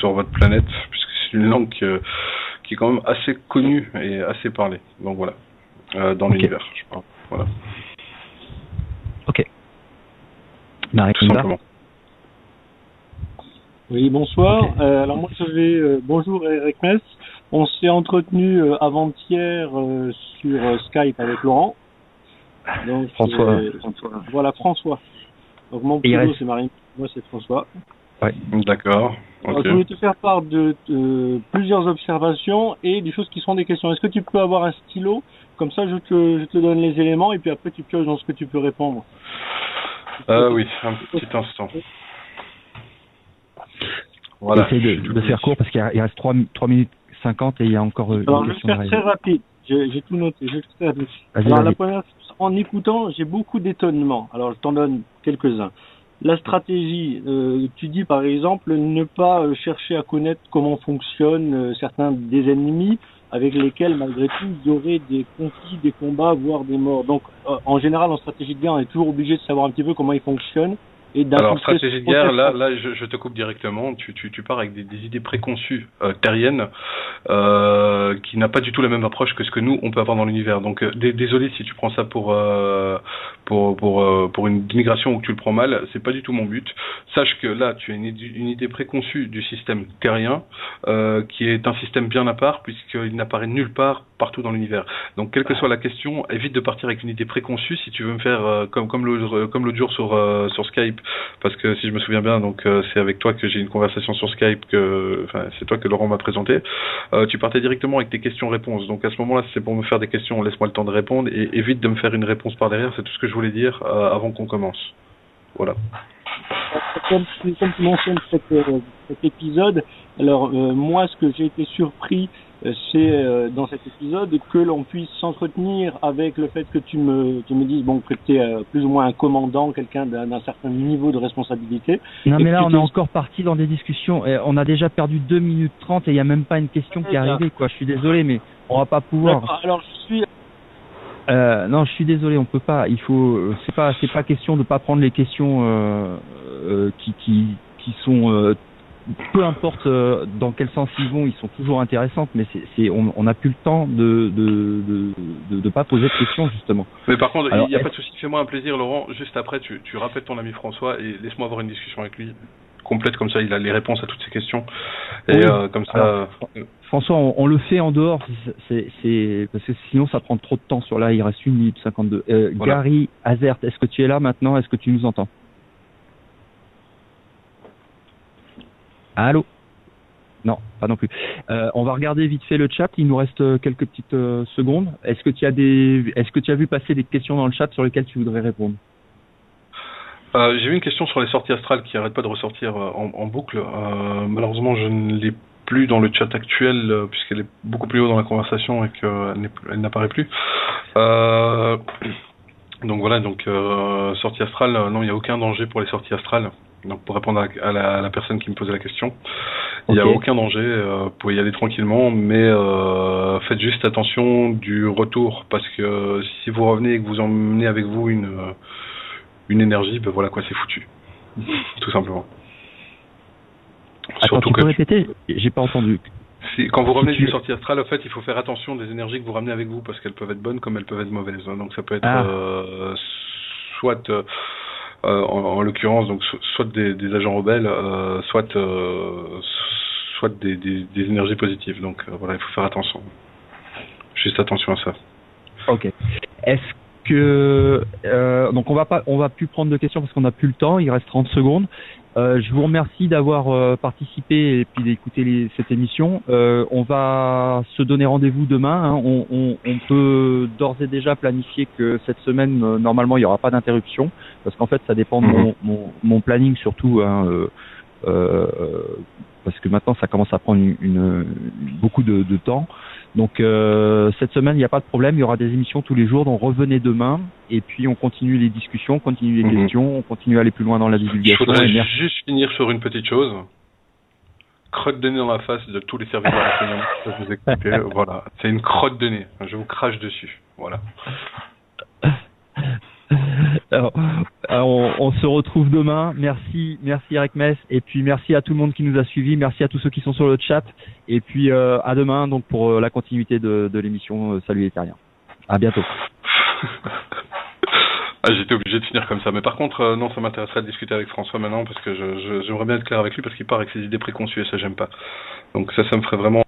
sur votre planète, puisque c'est une langue qui est quand même assez connue et assez parlée. Donc voilà, dans l'univers, je parle. Voilà. Ok. Marie Tout simplement. Oui, bonsoir. Okay. Alors moi, bonjour Eric Mess. On s'est entretenu avant-hier sur Skype avec Laurent. Donc, François. Voilà, François. Donc mon pseudo c'est Marine, moi c'est François. Ouais, d'accord. Okay. Je voulais te faire part de plusieurs observations et des choses qui sont des questions. Est-ce que tu peux avoir un stylo? Comme ça, je te donne les éléments et puis après tu pioches dans ce que tu peux répondre. Oui, un petit instant. Voilà. Essaye de faire court parce qu'il reste 3 minutes 50 et il y a encore Alors, je vais faire très rapide. J'ai tout noté. Alors, la première, en écoutant, j'ai beaucoup d'étonnements. Alors, je t'en donne quelques-uns. La stratégie, tu dis par exemple ne pas chercher à connaître comment fonctionnent certains des ennemis avec lesquels malgré tout il y aurait des conflits, des combats, voire des morts. Donc, en général, en stratégie de guerre, on est toujours obligé de savoir un petit peu comment ils fonctionnent. Alors, stratégie de guerre, là, je te coupe directement. Tu pars avec des idées préconçues terriennes qui n'a pas du tout la même approche que ce que nous on peut avoir dans l'univers. Donc, désolé si tu prends ça pour une immigration ou que tu le prends mal, c'est pas du tout mon but. Sache que là, tu as une idée préconçue du système terrien qui est un système bien à part puisqu'il n'apparaît nulle part partout dans l'univers. Donc, quelle que soit la question, évite de partir avec une idée préconçue si tu veux me faire comme l'autre jour sur Skype. Parce que si je me souviens bien, donc c'est avec toi que j'ai une conversation sur Skype c'est toi que Laurent m'a présenté. Tu partais directement avec tes questions-réponses. Donc à ce moment-là, si c'est pour me faire des questions, laisse-moi le temps de répondre et évite de me faire une réponse par derrière. C'est tout ce que je voulais dire avant qu'on commence. Voilà. Comme tu mentionnes cet épisode, alors moi, ce que j'ai été surpris, c'est dans cet épisode que l'on puisse s'entretenir avec le fait que tu me dises que tu es plus ou moins un commandant, quelqu'un d'un certain niveau de responsabilité. Non mais là on est encore parti dans des discussions et on a déjà perdu 2 minutes 30 et il n'y a même pas une question qui est arrivée quoi. Je suis désolé mais on va pas pouvoir. Alors je suis non, je suis désolé, on peut pas. Il faut, c'est pas question de pas prendre les questions qui sont peu importe dans quel sens ils vont, ils sont toujours intéressantes, mais on n'a plus le temps de pas poser de questions justement. Mais par contre, il n'y a pas de souci, fais-moi un plaisir, Laurent. Juste après, tu rappelles ton ami François et laisse-moi avoir une discussion avec lui complète, comme ça il a les réponses à toutes ces questions. Et comme ça. Alors, François, on le fait en dehors, c'est parce que sinon ça prend trop de temps sur là. Il reste 1 minute 52. Voilà. Gary Azert, est-ce que tu es là maintenant? Est-ce que tu nous entends? Allô? Non, pas non plus. On va regarder vite fait le chat. Il nous reste quelques petites secondes. Est-ce que tu as vu passer des questions dans le chat sur lesquelles tu voudrais répondre? J'ai vu une question sur les sorties astrales qui n'arrête pas de ressortir en boucle. Malheureusement, je ne l'ai plus dans le chat actuel puisqu'elle est beaucoup plus haut dans la conversation et qu'elle n'apparaît plus. Donc voilà, sortie astrale, non, il n'y a aucun danger pour les sorties astrales. Donc pour répondre à la personne qui me posait la question, il n'y a aucun danger, vous pouvez y aller tranquillement, mais faites juste attention du retour, parce que si vous revenez et que vous emmenez avec vous une énergie, ben voilà quoi, c'est foutu. Tout simplement. Attends, tu peux répéter? J'ai pas entendu. Quand vous revenez d'une sortie astrale, en fait, il faut faire attention des énergies que vous ramenez avec vous, parce qu'elles peuvent être bonnes comme elles peuvent être mauvaises. Donc ça peut être soit... en l'occurrence, donc soit des agents rebelles, soit des énergies positives. Donc voilà, il faut faire attention. Juste attention à ça. Ok. Est-ce que donc on va plus prendre de questions parce qu'on n'a plus le temps. Il reste 30 secondes. Je vous remercie d'avoir participé et puis d'écouter cette émission. On va se donner rendez-vous demain. Hein. On peut d'ores et déjà planifier que cette semaine, normalement, il n'y aura pas d'interruption, parce qu'en fait, ça dépend de mon planning surtout. Hein, parce que maintenant, ça commence à prendre beaucoup de temps. Donc cette semaine, il n'y a pas de problème, il y aura des émissions tous les jours, donc revenez demain, et puis on continue les discussions, on continue les questions, on continue à aller plus loin dans la divulgation. Je voudrais juste finir sur une petite chose. Crotte de nez dans la face de tous les services de renseignement que je vous expliquais. Voilà, c'est une crotte de nez, je vous crache dessus. Voilà. Alors, on se retrouve demain. Merci Eric Mess, et puis merci à tout le monde qui nous a suivis, merci à tous ceux qui sont sur le chat, et puis à demain donc pour la continuité de l'émission Salut les Terriens. À bientôt. J'étais obligé de finir comme ça, mais par contre non, ça m'intéresserait de discuter avec François maintenant, parce que j'aimerais bien être clair avec lui, parce qu'il part avec ses idées préconçues et ça j'aime pas. Donc ça me ferait vraiment